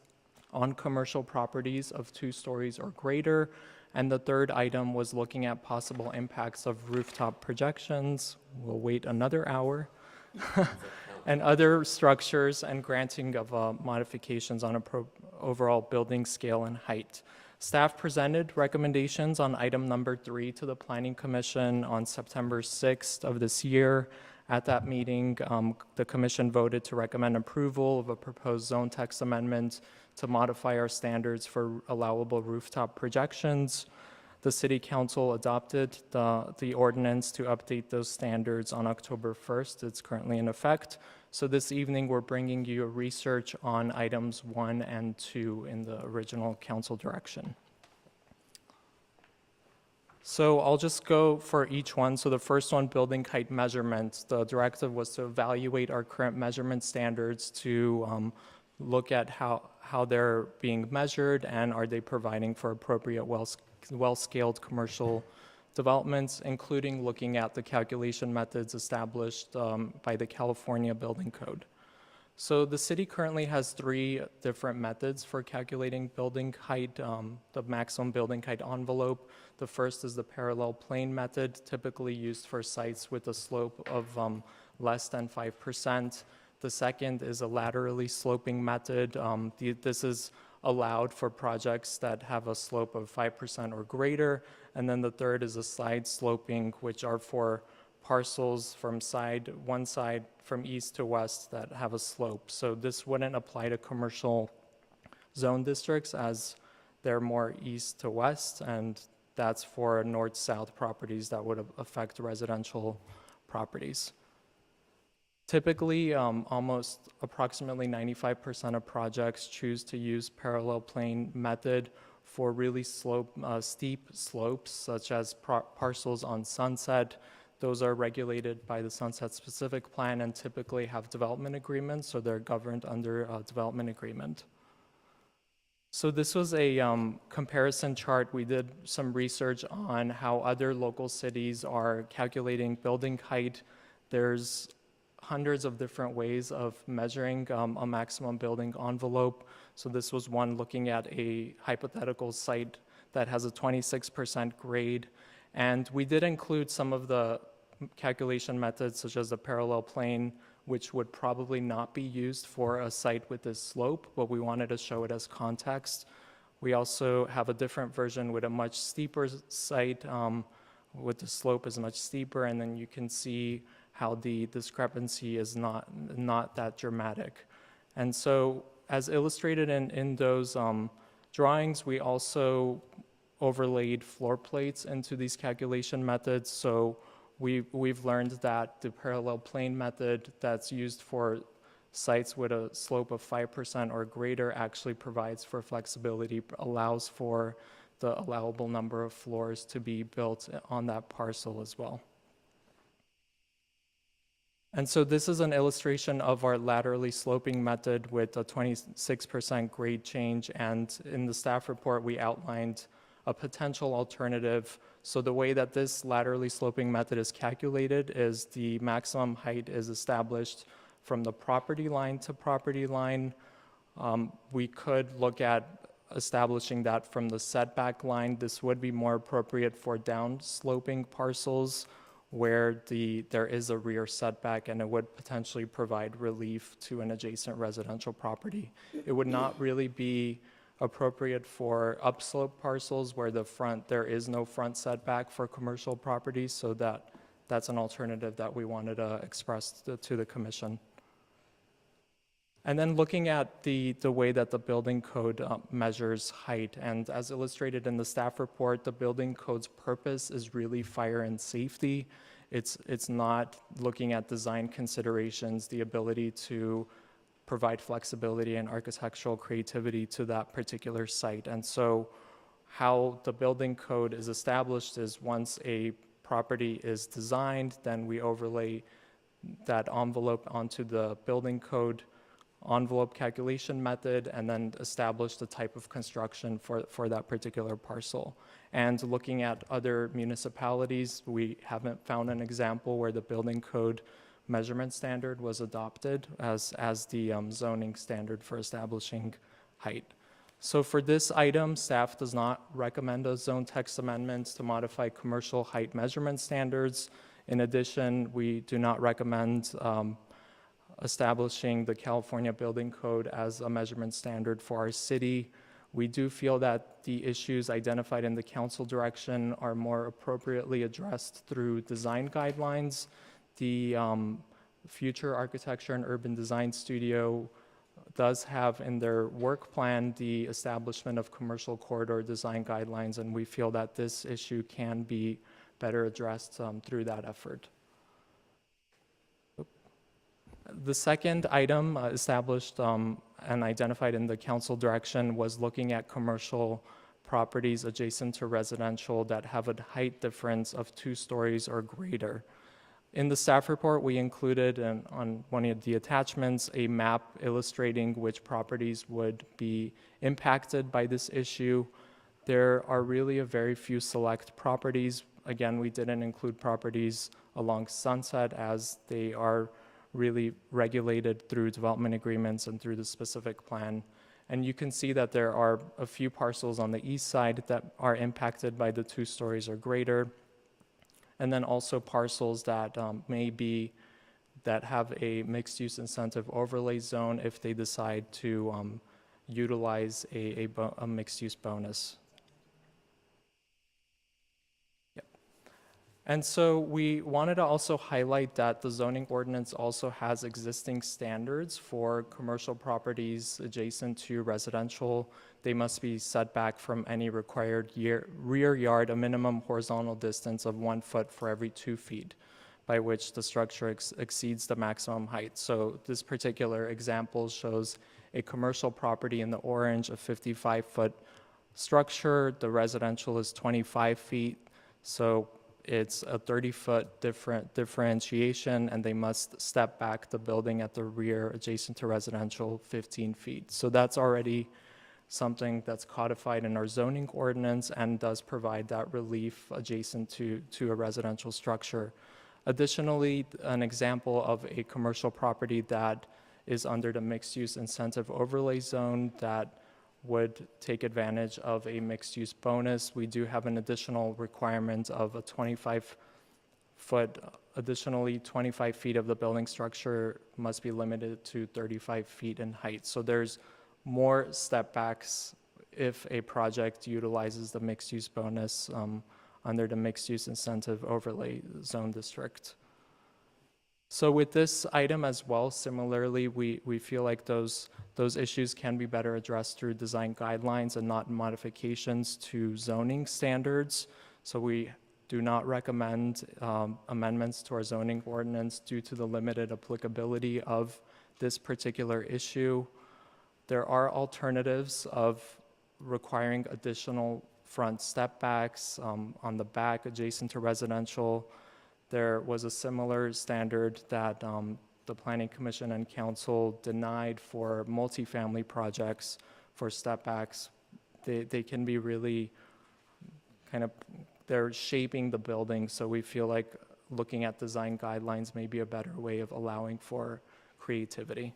on commercial properties of 2 stories or greater. And the third item was looking at possible impacts of rooftop projections. We'll wait another hour. And other structures, and granting of modifications on overall building scale and height. Staff presented recommendations on item number 3 to the Planning Commission on September 6th of this year. At that meeting, the Commission voted to recommend approval of a proposed zone text amendment to modify our standards for allowable rooftop projections. The City Council adopted the ordinance to update those standards on October 1st. It's currently in effect. So this evening, we're bringing you a research on items 1 and 2 in the original council direction. So I'll just go for each one. So the first one, building height measurements. The directive was to evaluate our current measurement standards to look at how they're being measured and are they providing for appropriate well-scaled commercial developments, including looking at the calculation methods established by the California Building Code. So the city currently has 3 different methods for calculating building height, the maximum building height envelope. The first is the parallel plane method, typically used for sites with a slope of less than 5%. The second is a laterally sloping method. This is allowed for projects that have a slope of 5% or greater. And then the third is a side sloping, which are for parcels from one side from east to west that have a slope. So this wouldn't apply to commercial zone districts as they're more east to west, and that's for north-south properties that would affect residential properties. Typically, almost approximately 95% of projects choose to use parallel plane method for really steep slopes, such as parcels on Sunset. Those are regulated by the Sunset Specific Plan and typically have development agreements, so they're governed under a development agreement. So this was a comparison chart. We did some research on how other local cities are calculating building height. There's hundreds of different ways of measuring a maximum building envelope. So this was one looking at a hypothetical site that has a 26% grade. And we did include some of the calculation methods, such as the parallel plane, which would probably not be used for a site with this slope, but we wanted to show it as context. We also have a different version with a much steeper site, with the slope is much steeper, and then you can see how the discrepancy is not that dramatic. And so, as illustrated in those drawings, we also overlaid floor plates into these calculation methods. So we've learned that the parallel plane method that's used for sites with a slope of 5% or greater actually provides for flexibility, allows for the allowable number of floors to be built on that parcel as well. And so this is an illustration of our laterally sloping method with a 26% grade change. And in the staff report, we outlined a potential alternative. So the way that this laterally sloping method is calculated is the maximum height is established from the property line to property line. We could look at establishing that from the setback line. This would be more appropriate for down-sloping parcels where there is a rear setback, and it would potentially provide relief to an adjacent residential property. It would not really be appropriate for upslope parcels where there is no front setback for commercial properties, so that's an alternative that we wanted to express to the commission. And then looking at the way that the building code measures height, and as illustrated in the staff report, the building code's purpose is really fire and safety. It's not looking at design considerations, the ability to provide flexibility and architectural creativity to that particular site. And so how the building code is established is once a property is designed, then we overlay that envelope onto the building code envelope calculation method and then establish the type of construction for that particular parcel. And looking at other municipalities, we haven't found an example where the building code measurement standard was adopted as the zoning standard for establishing height. So for this item, staff does not recommend a zone text amendment to modify commercial height measurement standards. In addition, we do not recommend establishing the California Building Code as a measurement standard for our city. We do feel that the issues identified in the council direction are more appropriately addressed through design guidelines. The Future Architecture and Urban Design Studio does have in their work plan the establishment of commercial corridor design guidelines, and we feel that this issue can be better addressed through that effort. The second item established and identified in the council direction was looking at commercial properties adjacent to residential that have a height difference of 2 stories or greater. In the staff report, we included on one of the attachments a map illustrating which properties would be impacted by this issue. There are really a very few select properties. Again, we didn't include properties along Sunset as they are really regulated through development agreements and through the specific plan. And you can see that there are a few parcels on the east side that are impacted by the 2 stories or greater. And then also parcels that that have a mixed-use incentive overlay zone if they decide to utilize a mixed-use bonus. Yep. And so we wanted to also highlight that the zoning ordinance also has existing standards for commercial properties adjacent to residential. They must be set back from any required rear yard a minimum horizontal distance of 1 foot for every 2 feet by which the structure exceeds the maximum height. So this particular example shows a commercial property in the orange, a 55-foot structure. The residential is 25 feet. So it's a 30-foot differentiation, and they must step back the building at the rear adjacent to residential 15 feet. So that's already something that's codified in our zoning ordinance and does provide that relief adjacent to a residential structure. Additionally, an example of a commercial property that is under the mixed-use incentive overlay zone that would take advantage of a mixed-use bonus. We do have an additional requirement of a 25-foot, additionally 25 feet of the building structure must be limited to 35 feet in height. So there's more step backs if a project utilizes the mixed-use bonus under the mixed-use incentive overlay zone district. So with this item as well, similarly, we feel like those issues can be better addressed through design guidelines and not modifications to zoning standards. So we do not recommend amendments to our zoning ordinance due to the limited applicability of this particular issue. There are alternatives of requiring additional front step backs on the back adjacent to residential. There was a similar standard that the Planning Commission and Council denied for multifamily projects for step backs. They can be really kind of, they're shaping the building, so we feel like looking at design guidelines may be a better way of allowing for creativity.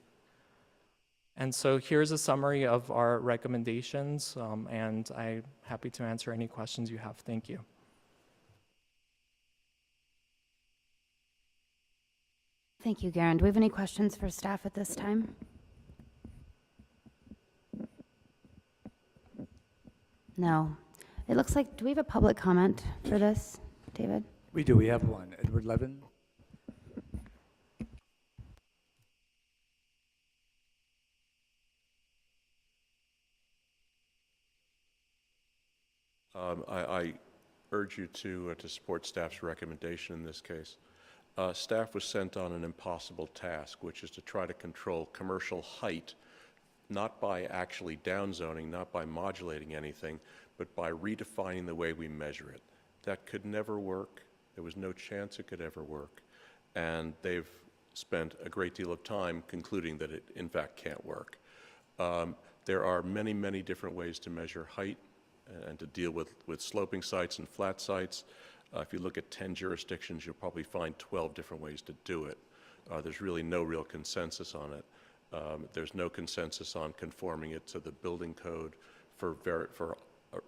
And so here's a summary of our recommendations, and I'm happy to answer any questions you have. Thank you. Thank you, Garen. Do we have any questions for staff at this time? No. It looks like, do we have a public comment for this, David? We do. We have one. Edward Levin. I urge you to support staff's recommendation in this case. Staff was sent on an impossible task, which is to try to control commercial height, not by actually downzoning, not by modulating anything, but by redefining the way we measure it. That could never work. There was no chance it could ever work. And they've spent a great deal of time concluding that it, in fact, can't work. There are many, many different ways to measure height and to deal with sloping sites and flat sites. If you look at 10 jurisdictions, you'll probably find 12 different ways to do it. There's really no real consensus on it. There's no consensus on conforming it to the building code for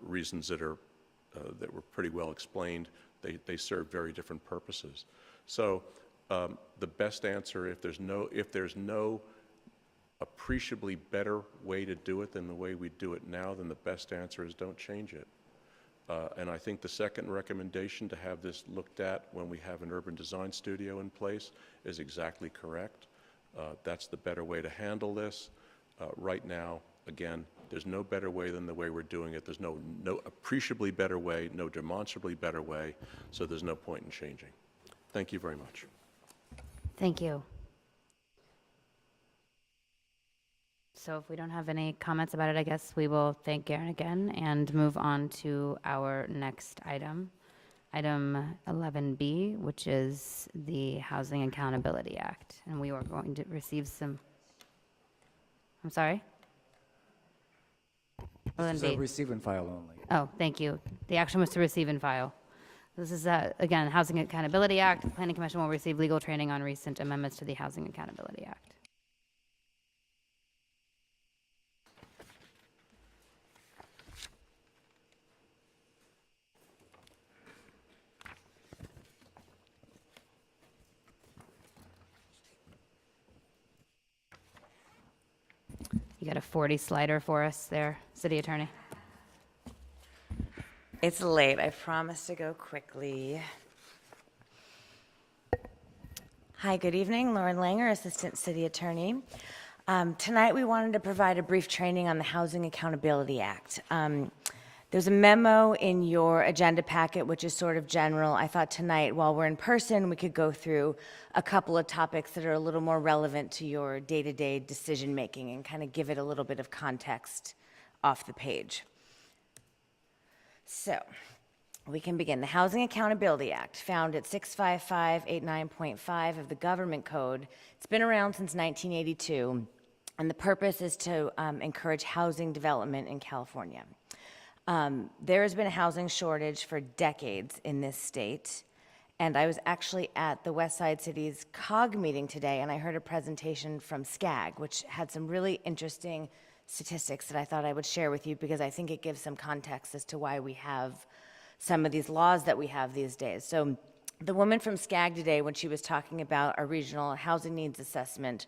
reasons that were pretty well explained. They serve very different purposes. So the best answer, if there's no appreciably better way to do it than the way we do it now, then the best answer is don't change it. And I think the second recommendation, to have this looked at when we have an urban design studio in place, is exactly correct. That's the better way to handle this. Right now, again, there's no better way than the way we're doing it. There's no appreciably better way, no demonstrably better way, so there's no point in changing. Thank you very much. Thank you. So if we don't have any comments about it, I guess we will thank Garen again and move on to our next item, item 11B, which is the Housing Accountability Act. And we are going to receive some, I'm sorry? This is a receive and file only. Oh, thank you. The action was to receive and file. This is, again, Housing Accountability Act. The Planning Commission will receive legal training on recent amendments to the Housing Accountability Act. You got a 40 slider for us there, City Attorney? It's late. I promise to go quickly. Hi, good evening. Lauren Langer, Assistant City Attorney. Tonight we wanted to provide a brief training on the Housing Accountability Act. There's a memo in your agenda packet, which is sort of general. I thought tonight, while we're in person, we could go through a couple of topics that are a little more relevant to your day-to-day decision-making and kind of give it a little bit of context off the page. So, we can begin. The Housing Accountability Act, found at 65589.5 of the Government Code. It's been around since 1982, and the purpose is to encourage housing development in California. There has been a housing shortage for decades in this state, and I was actually at the West Side City's COG meeting today, and I heard a presentation from SCAG, which had some really interesting statistics that I thought I would share with you because I think it gives some context as to why we have some of these laws that we have these days. So the woman from SCAG today, when she was talking about our regional housing needs assessment,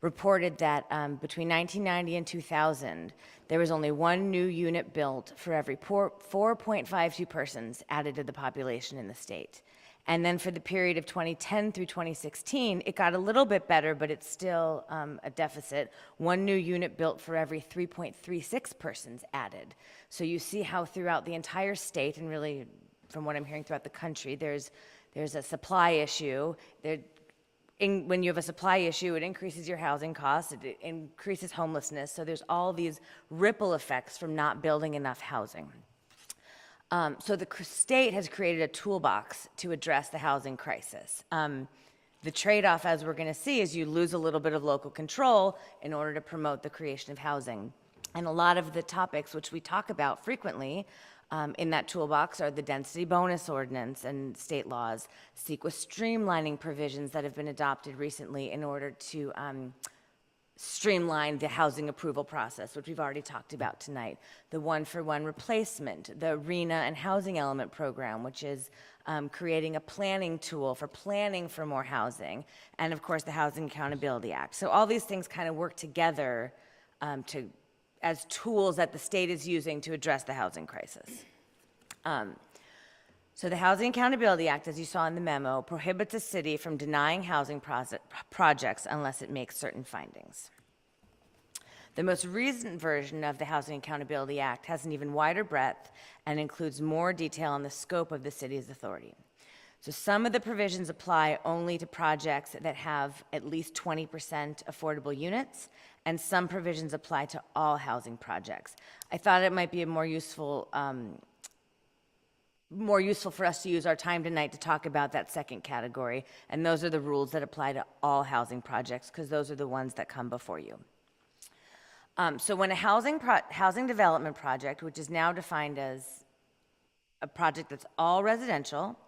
reported that between 1990 and 2000, there was only one new unit built for every 4.52 persons added to the population in the state. And then for the period of 2010 through 2016, it got a little bit better, but it's still a deficit. One new unit built for every 3.36 persons added. So you see how throughout the entire state, and really from what I'm hearing throughout the country, there's a supply issue. When you have a supply issue, it increases your housing costs, it increases homelessness. So there's all these ripple effects from not building enough housing. So the state has created a toolbox to address the housing crisis. The trade-off, as we're going to see, is you lose a little bit of local control in order to promote the creation of housing. And a lot of the topics which we talk about frequently in that toolbox are the density bonus ordinance and state laws, CEQA streamlining provisions that have been adopted recently in order to streamline the housing approval process, which we've already talked about tonight. The one-for-one replacement, the RENA and housing element program, which is creating a planning tool for planning for more housing, and of course the Housing Accountability Act. So all these things kind of work together as tools that the state is using to address the housing crisis. So the Housing Accountability Act, as you saw in the memo, prohibits a city from denying housing projects unless it makes certain findings. The most recent version of the Housing Accountability Act has an even wider breadth and includes more detail on the scope of the city's authority. So some of the provisions apply only to projects that have at least 20% affordable units, and some provisions apply to all housing projects. I thought it might be a more useful for us to use our time tonight to talk about that second category, and those are the rules that apply to all housing projects, because those are the ones that come before you. So when a housing development project, which is now defined as a project that's all residential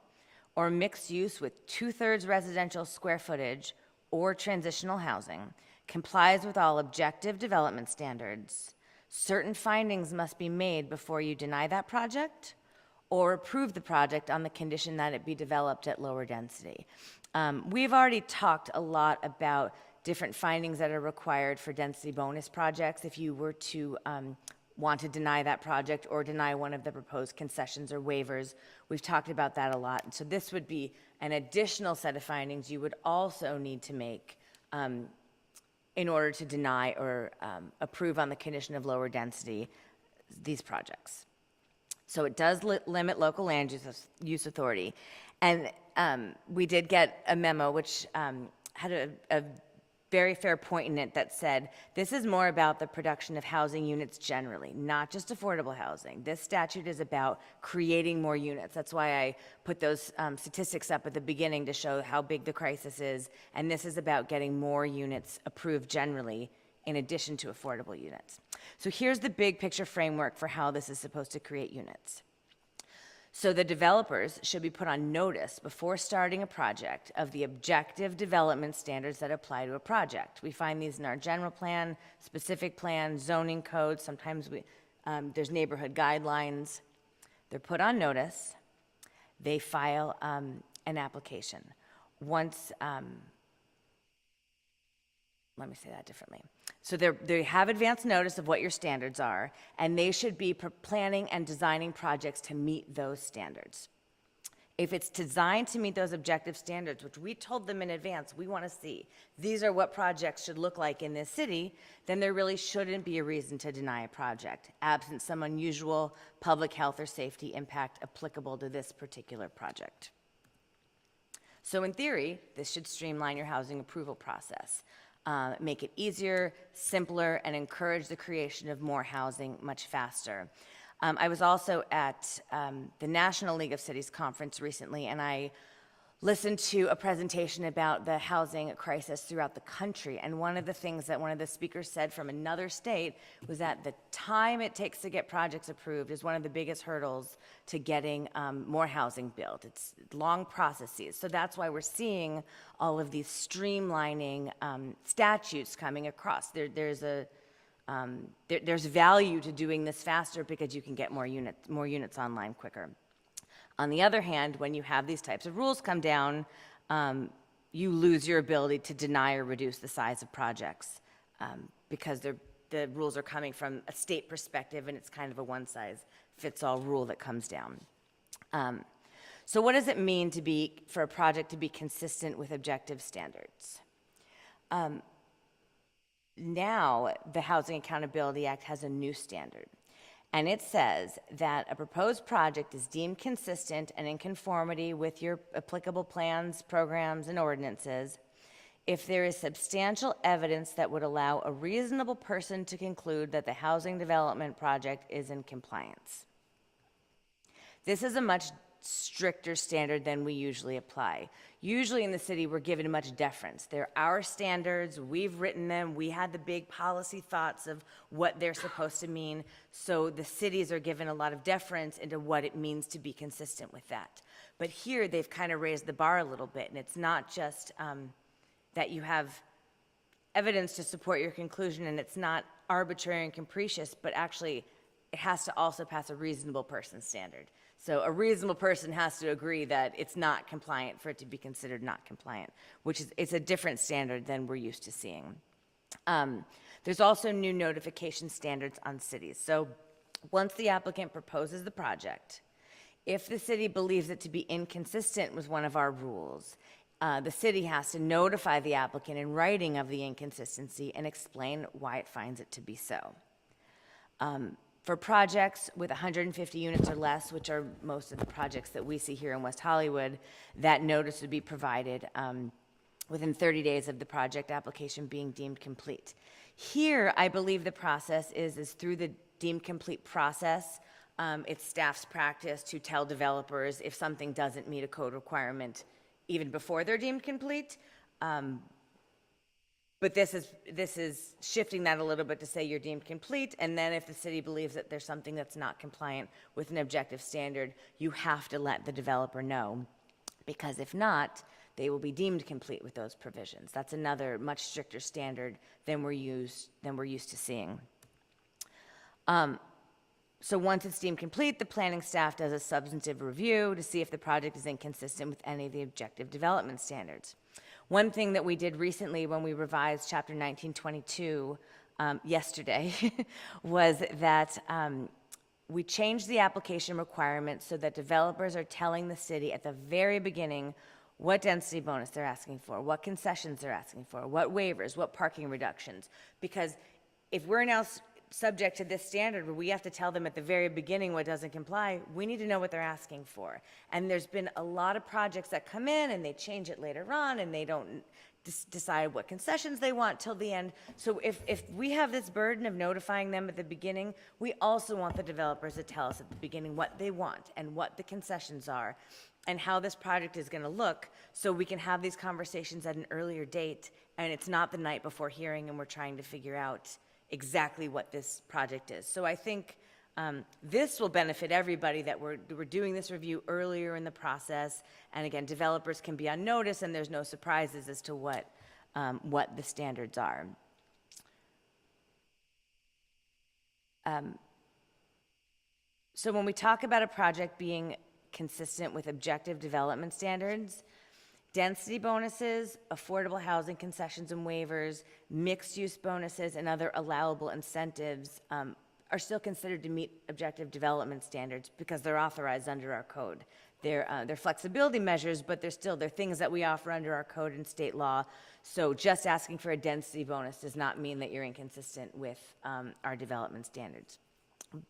or mixed use with 2/3 residential square footage or transitional housing, complies with all objective development standards, certain findings must be made before you deny that project or approve the project on the condition that it be developed at lower density. We've already talked a lot about different findings that are required for density bonus projects if you were to want to deny that project or deny one of the proposed concessions or waivers. We've talked about that a lot. So this would be an additional set of findings you would also need to make in order to deny or approve on the condition of lower density these projects. So it does limit local land use authority. And we did get a memo which had a very fair point in it that said, this is more about the production of housing units generally, not just affordable housing. This statute is about creating more units. That's why I put those statistics up at the beginning to show how big the crisis is. And this is about getting more units approved generally in addition to affordable units. So here's the big picture framework for how this is supposed to create units. So the developers should be put on notice before starting a project of the objective development standards that apply to a project. We find these in our general plan, specific plan, zoning code. Sometimes there's neighborhood guidelines. They're put on notice. They file an application. Once, let me say that differently. So they have advance notice of what your standards are, and they should be planning and designing projects to meet those standards. If it's designed to meet those objective standards, which we told them in advance, we want to see, these are what projects should look like in this city, then there really shouldn't be a reason to deny a project, absent some unusual public health or safety impact applicable to this particular project. So in theory, this should streamline your housing approval process. Make it easier, simpler, and encourage the creation of more housing much faster. I was also at the National League of Cities conference recently, and I listened to a presentation about the housing crisis throughout the country. And one of the things that one of the speakers said from another state was that the time it takes to get projects approved is one of the biggest hurdles to getting more housing built. It's long processes. So that's why we're seeing all of these streamlining statutes coming across. There's value to doing this faster because you can get more units online quicker. On the other hand, when you have these types of rules come down, you lose your ability to deny or reduce the size of projects because the rules are coming from a state perspective, and it's kind of a one-size-fits-all rule that comes down. So what does it mean for a project to be consistent with objective standards? Now, the Housing Accountability Act has a new standard. And it says that a proposed project is deemed consistent and in conformity with your applicable plans, programs, and ordinances if there is substantial evidence that would allow a reasonable person to conclude that the housing development project is in compliance. This is a much stricter standard than we usually apply. Usually in the city, we're given much deference. They're our standards, we've written them, we had the big policy thoughts of what they're supposed to mean, so the cities are given a lot of deference into what it means to be consistent with that. But here, they've kind of raised the bar a little bit, and it's not just that you have evidence to support your conclusion, and it's not arbitrary and capricious, but actually, it has to also pass a reasonable person standard. So a reasonable person has to agree that it's not compliant for it to be considered not compliant, it's a different standard than we're used to seeing. There's also new notification standards on cities. So once the applicant proposes the project, if the city believes it to be inconsistent with one of our rules, the city has to notify the applicant in writing of the inconsistency and explain why it finds it to be so. For projects with 150 units or less, which are most of the projects that we see here in West Hollywood, that notice would be provided within 30 days of the project application being deemed complete. Here, I believe the process is through the deemed complete process. It's staff's practice to tell developers if something doesn't meet a code requirement even before they're deemed complete. But this is shifting that a little bit to say you're deemed complete, and then if the city believes that there's something that's not compliant with an objective standard, you have to let the developer know, because if not, they will be deemed complete with those provisions. That's another much stricter standard than we're used to seeing. So once it's deemed complete, the planning staff does a substantive review to see if the project is inconsistent with any of the objective development standards. One thing that we did recently when we revised Chapter 1922 yesterday was that we changed the application requirements so that developers are telling the city at the very beginning what density bonus they're asking for, what concessions they're asking for, what waivers, what parking reductions. Because if we're now subject to this standard where we have to tell them at the very beginning what doesn't comply, we need to know what they're asking for. And there's been a lot of projects that come in and they change it later on and they don't decide what concessions they want till the end. So if we have this burden of notifying them at the beginning, we also want the developers to tell us at the beginning what they want and what the concessions are and how this project is going to look, so we can have these conversations at an earlier date and it's not the night before hearing and we're trying to figure out exactly what this project is. So I think this will benefit everybody, that we're doing this review earlier in the process. And again, developers can be on notice and there's no surprises as to what the standards are. So when we talk about a project being consistent with objective development standards, density bonuses, affordable housing concessions and waivers, mixed-use bonuses, and other allowable incentives are still considered to meet objective development standards because they're authorized under our code. They're flexibility measures, but they're things that we offer under our code and state law. So just asking for a density bonus does not mean that you're inconsistent with our development standards.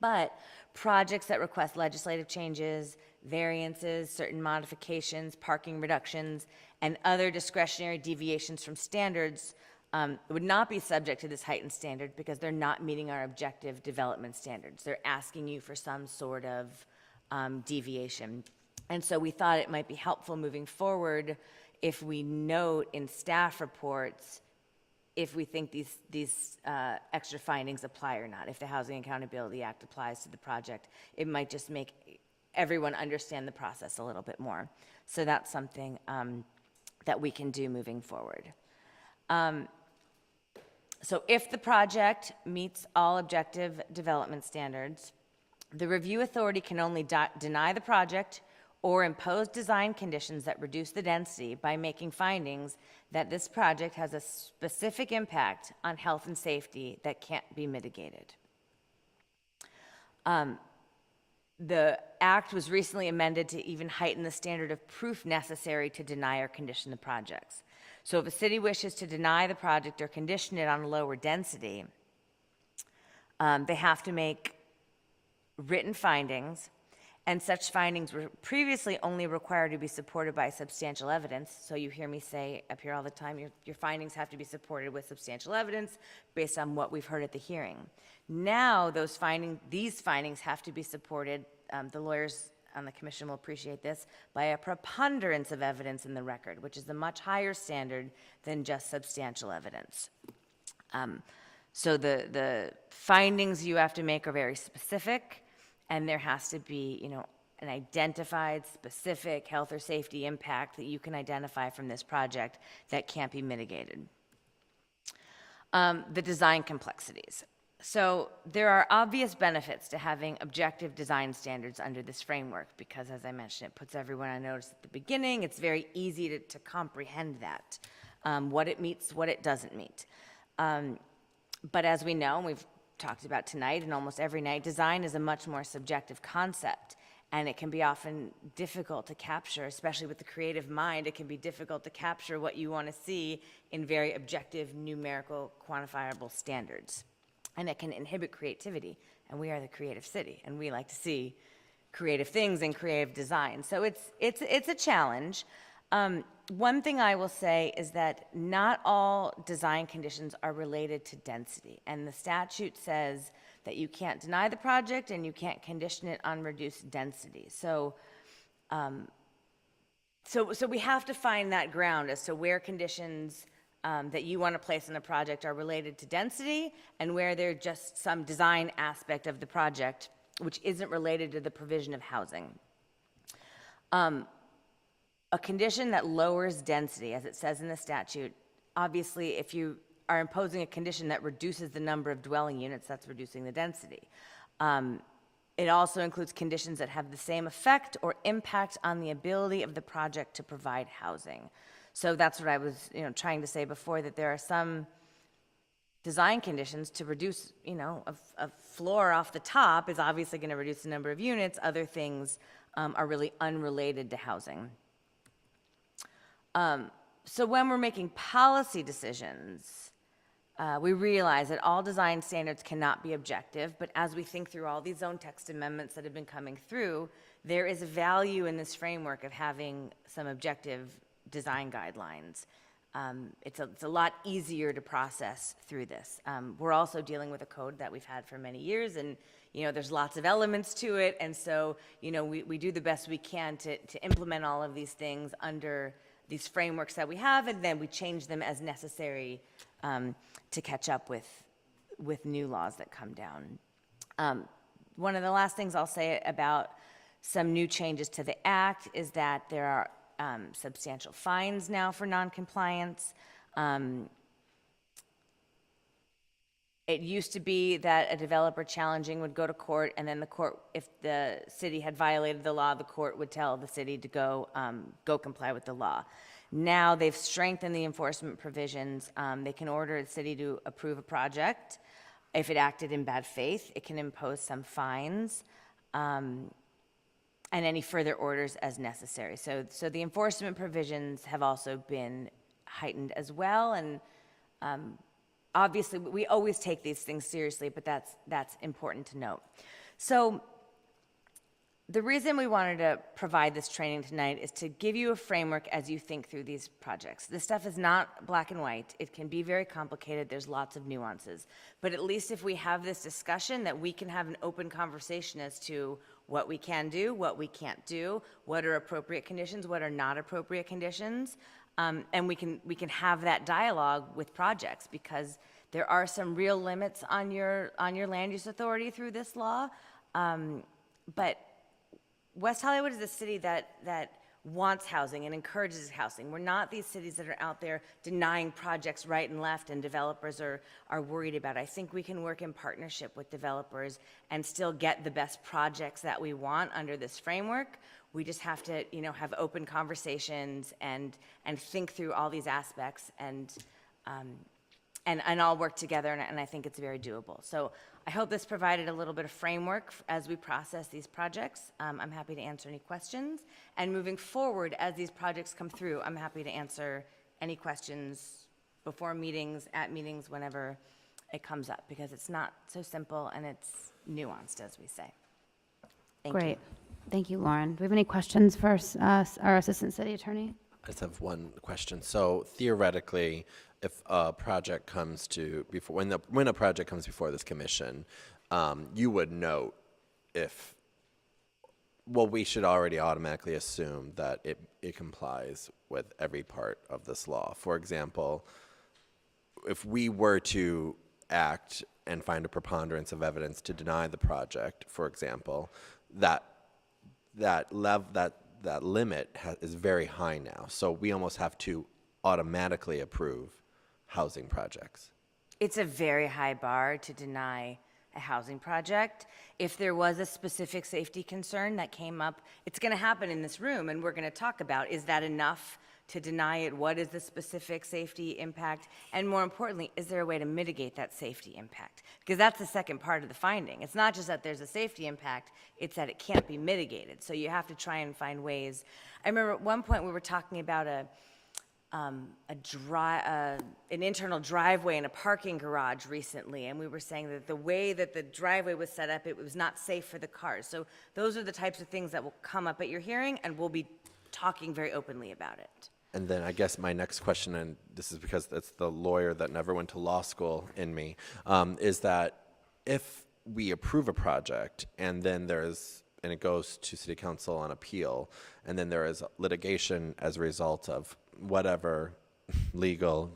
But projects that request legislative changes, variances, certain modifications, parking reductions, and other discretionary deviations from standards would not be subject to this heightened standard because they're not meeting our objective development standards. They're asking you for some sort of deviation. And so we thought it might be helpful moving forward if we note in staff reports if we think these extra findings apply or not. If the Housing Accountability Act applies to the project, it might just make everyone understand the process a little bit more. So that's something that we can do moving forward. So if the project meets all objective development standards, the review authority can only deny the project or impose design conditions that reduce the density by making findings that this project has a specific impact on health and safety that can't be mitigated. The act was recently amended to even heighten the standard of proof necessary to deny or condition the projects. So if a city wishes to deny the project or condition it on a lower density, they have to make written findings, and such findings were previously only required to be supported by substantial evidence. So you hear me say up here all the time, your findings have to be supported with substantial evidence based on what we've heard at the hearing. Now these findings have to be supported, the lawyers on the commission will appreciate this, by a preponderance of evidence in the record, which is a much higher standard than just substantial evidence. So the findings you have to make are very specific, and there has to be, an identified specific health or safety impact that you can identify from this project that can't be mitigated. The design complexities. So there are obvious benefits to having objective design standards under this framework because, as I mentioned, it puts everyone on notice at the beginning. It's very easy to comprehend that, what it meets, what it doesn't meet. But as we know, and we've talked about tonight and almost every night, design is a much more subjective concept, and it can be often difficult to capture, especially with the creative mind. It can be difficult to capture what you want to see in very objective, numerical, quantifiable standards. And it can inhibit creativity, and we are the creative city, and we like to see creative things and creative design. So it's a challenge. One thing I will say is that not all design conditions are related to density, and the statute says that you can't deny the project and you can't condition it on reduced density. So we have to find that ground as to where conditions that you want to place in a project are related to density and where they're just some design aspect of the project which isn't related to the provision of housing. A condition that lowers density, as it says in the statute, obviously if you are imposing a condition that reduces the number of dwelling units, that's reducing the density. It also includes conditions that have the same effect or impact on the ability of the project to provide housing. So that's what I was trying to say before, that there are some design conditions to reduce, a floor off the top is obviously going to reduce the number of units. Other things are really unrelated to housing. So when we're making policy decisions, we realize that all design standards cannot be objective, but as we think through all these zone text amendments that have been coming through, there is a value in this framework of having some objective design guidelines. It's a lot easier to process through this. We're also dealing with a code that we've had for many years, and there's lots of elements to it, and so we do the best we can to implement all of these things under these frameworks that we have, and then we change them as necessary to catch up with new laws that come down. One of the last things I'll say about some new changes to the Act is that there are substantial fines now for noncompliance. It used to be that a developer challenging would go to court, and then the court, if the city had violated the law, the court would tell the city to go comply with the law. Now they've strengthened the enforcement provisions. They can order the city to approve a project. If it acted in bad faith, it can impose some fines. And any further orders as necessary. So the enforcement provisions have also been heightened as well, and obviously we always take these things seriously, but that's important to note. So the reason we wanted to provide this training tonight is to give you a framework as you think through these projects. This stuff is not black and white. It can be very complicated. There's lots of nuances. But at least if we have this discussion, that we can have an open conversation as to what we can do, what we can't do, what are appropriate conditions, what are not appropriate conditions, and we can have that dialogue with projects, because there are some real limits on your land use authority through this law. But West Hollywood is a city that wants housing and encourages housing. We're not these cities that are out there denying projects right and left and developers are worried about. I think we can work in partnership with developers and still get the best projects that we want under this framework. We just have to, have open conversations and think through all these aspects and all work together, and I think it's very doable. So I hope this provided a little bit of framework as we process these projects. I'm happy to answer any questions. And moving forward, as these projects come through, I'm happy to answer any questions before meetings, at meetings, whenever it comes up, because it's not so simple and it's nuanced, as we say. Thank Great. you. Thank you, Lauren. Do we have any questions for our Assistant City Attorney? I just have one question. So theoretically, if a project comes to when a project comes before this commission, you would note if, well, we should already automatically assume that it complies with every part of this law. For example, if we were to act and find a preponderance of evidence to deny the project, for example, that limit is very high now. So we almost have to automatically approve housing projects. It's a very high bar to deny a housing project. If there was a specific safety concern that came up, it's going to happen in this room, and we're going to talk about, is that enough to deny it? What is the specific safety impact? And more importantly, is there a way to mitigate that safety impact? Because that's the second part of the finding. It's not just that there's a safety impact, it's that it can't be mitigated. So you have to try and find ways. I remember at one point we were talking about an internal driveway in a parking garage recently, and we were saying that the way that the driveway was set up, it was not safe for the cars. So those are the types of things that will come up at your hearing, and we'll be talking very openly about it. And then I guess my next question, and this is because it's the lawyer that never went to law school in me, is that if we approve a project and then it goes to City Council on appeal, and then there is litigation as a result of whatever legal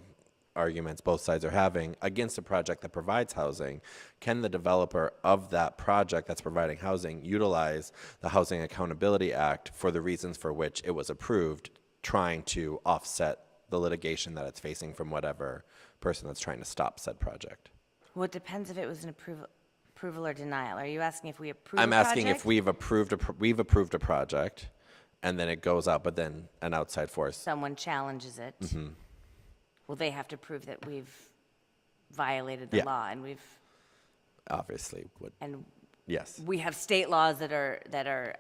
arguments both sides are having against a project that provides housing, can the developer of that project that's providing housing utilize the Housing Accountability Act for the reasons for which it was approved, trying to offset the litigation that it's facing from whatever person that's trying to stop said project? Well, it depends if it was an approval or denial. Are you asking if we approve I'm a project? asking if we've approved a project, and then it goes out, but then an outside force. Someone challenges it. Mm-hmm. Well, they have to prove that we've violated the law, and we've Obviously would. and Yes. we have state laws that are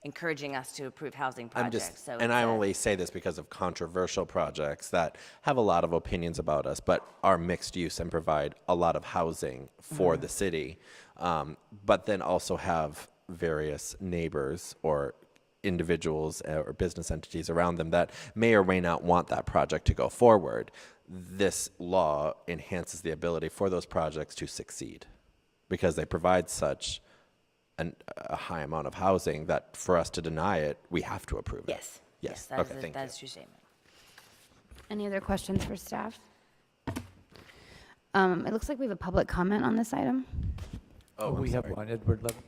encouraging us to approve housing I'm projects. just, So and it's I a- only say this because of controversial projects that have a lot of opinions about us, but are mixed use and provide a lot of housing for the city, but then also have various neighbors or individuals or business entities around them that may or may not want that project to go forward. This law enhances the ability for those projects to succeed because they provide such a high amount of housing that for us to deny it, we have to approve it. Yes. Yes. That is Okay, a- thank that you. is a true statement. Any other questions for staff? It looks like we have a public comment on this item. Oh, I'm we have sorry. one, Edward Levin.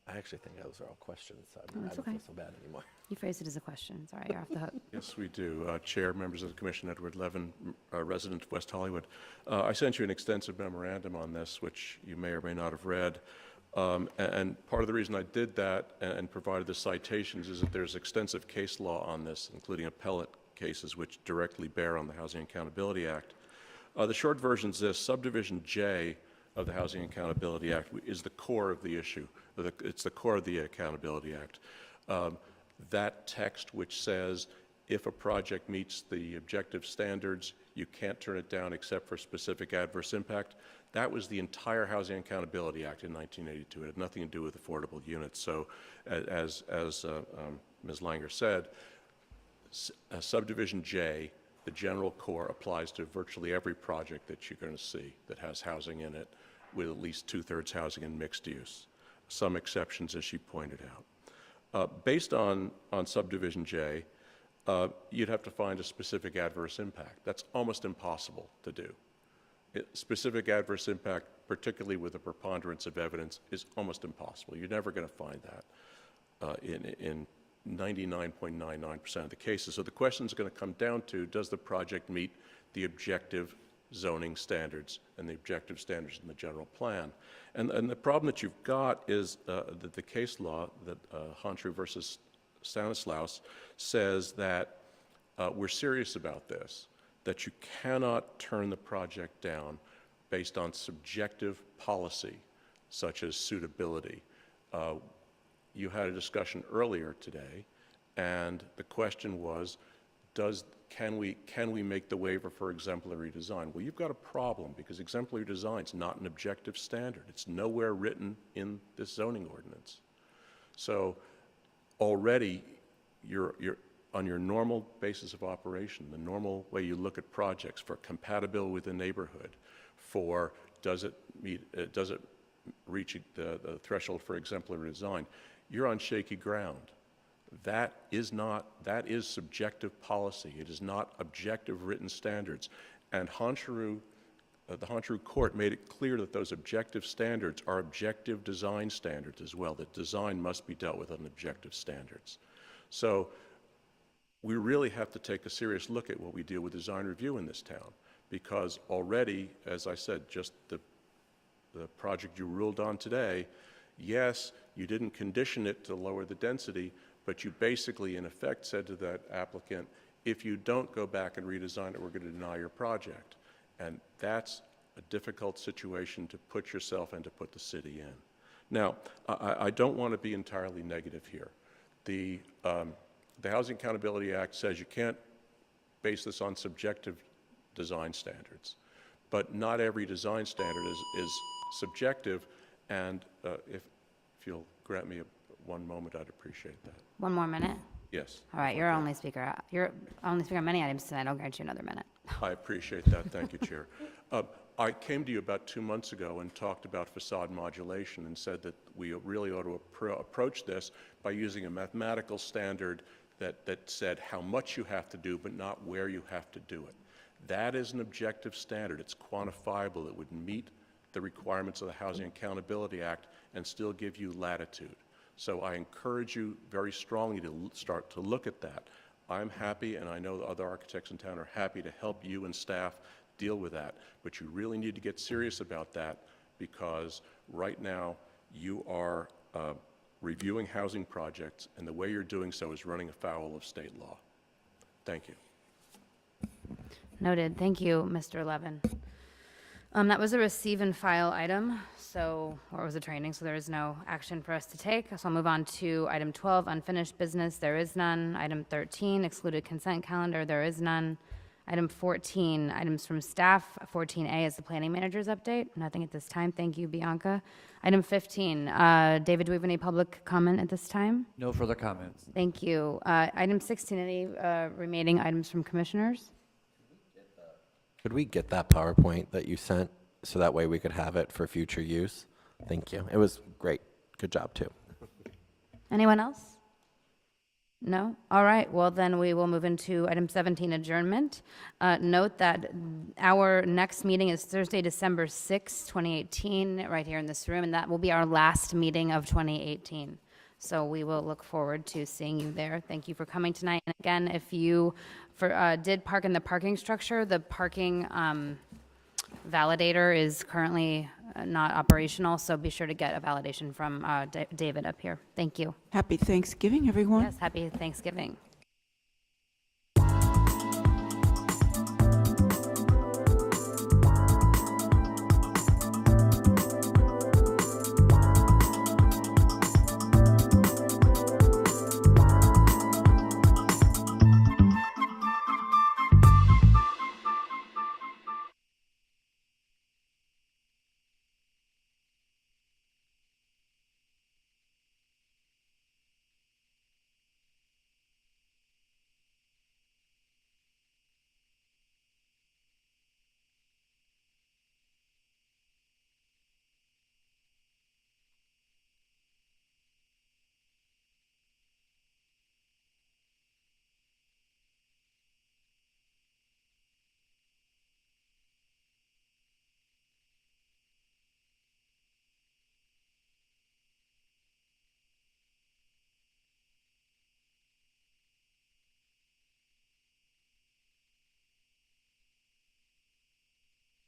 I actually think those are all questions. So I That's don't okay. feel so bad anymore. You phrased it as a question. Sorry, you're off the hook. Yes, we do. Chair, members of the commission, Edward Levin, resident of West Hollywood. I sent you an extensive memorandum on this, which you may or may not have read. And part of the reason I did that and provided the citations is that there's extensive case law on this, including appellate cases which directly bear on the Housing Accountability Act. The short version is this: Subdivision J of the Housing Accountability Act is the core of the issue. It's the core of the Accountability Act. That text which says if a project meets the objective standards, you can't turn it down except for specific adverse impact. That was the entire Housing Accountability Act in 1982. It had nothing to do with affordable units. So as Ms. Langer said, Subdivision J, the general core, applies to virtually every project that you're going to see that has housing in it, with at least 2/3 housing and mixed use. Some exceptions, as she pointed out. Based on Subdivision J, you'd have to find a specific adverse impact. That's almost impossible to do. Specific adverse impact, particularly with a preponderance of evidence, is almost impossible. You're never going to find that in 99.99% of the cases. So the question is going to come down to, does the project meet the objective zoning standards and the objective standards in the general plan? And the problem that you've got is that the case law, that Honshu versus Stanislaus, says that we're serious about this, that you cannot turn the project down based on subjective policy, such as suitability. You had a discussion earlier today, and the question was, can we make the waiver for exemplary design? Well, you've got a problem, because exemplary design is not an objective standard. It's nowhere written in this zoning ordinance. So already you're on your normal basis of operation, the normal way you look at projects for compatibility with the neighborhood, for does it reach the threshold for exemplary design, you're on shaky ground. That is subjective policy. It is not objective written standards. And the Honshu court made it clear that those objective standards are objective design standards as well, that design must be dealt with on objective standards. So we really have to take a serious look at what we deal with design review in this town, because already, as I said, just the project you ruled on today, yes, you didn't condition it to lower the density, but you basically, in effect, said to that applicant, if you don't go back and redesign it, we're going to deny your project. And that's a difficult situation to put yourself and to put the city in. Now, I don't want to be entirely negative here. The Housing Accountability Act says you can't base this on subjective design standards, but not every design standard is subjective, and if you'll grant me one moment, I'd appreciate that. One more minute? Yes. All right, you're only speaker on many items tonight. I'll grant you another minute. I appreciate that. Thank you, Chair. I came to you about 2 months ago and talked about facade modulation and said that we really ought to approach this by using a mathematical standard that said how much you have to do, but not where you have to do it. That is an objective standard. It's quantifiable. It would meet the requirements of the Housing Accountability Act and still give you latitude. So I encourage you very strongly to start to look at that. I'm happy, and I know the other architects in town are happy to help you and staff deal with that. But you really need to get serious about that, because right now you are reviewing housing projects, and the way you're doing so is running afoul of state law. Thank you. Noted. Thank you, Mr. Levin. That was a receive and file item, or it was a training, so there is no action for us to take. So I'll move on to item 12, unfinished business, there is none. Item 13, excluded consent calendar, there is none. Item 14, items from staff. 14A is the planning manager's update. Nothing at this time. Thank you, Bianca. Item 15, David, do we have any public comment at this time? No further comments. Thank you. Item 16, any remaining items from commissioners? Could we get that PowerPoint that you sent so that way we could have it for future use? Thank you. It was great. Good job, too. Anyone else? No? All right, well, then we will move into item 17, adjournment. Note that our next meeting is Thursday, December 6, 2018, right here in this room, and that will be our last meeting of 2018. So we will look forward to seeing you there. Thank you for coming tonight. And again, if you did park in the parking structure, the parking validator is currently not operational, so be sure to get a validation from David up here. Thank you. Happy Thanksgiving, everyone. Yes, happy Thanksgiving.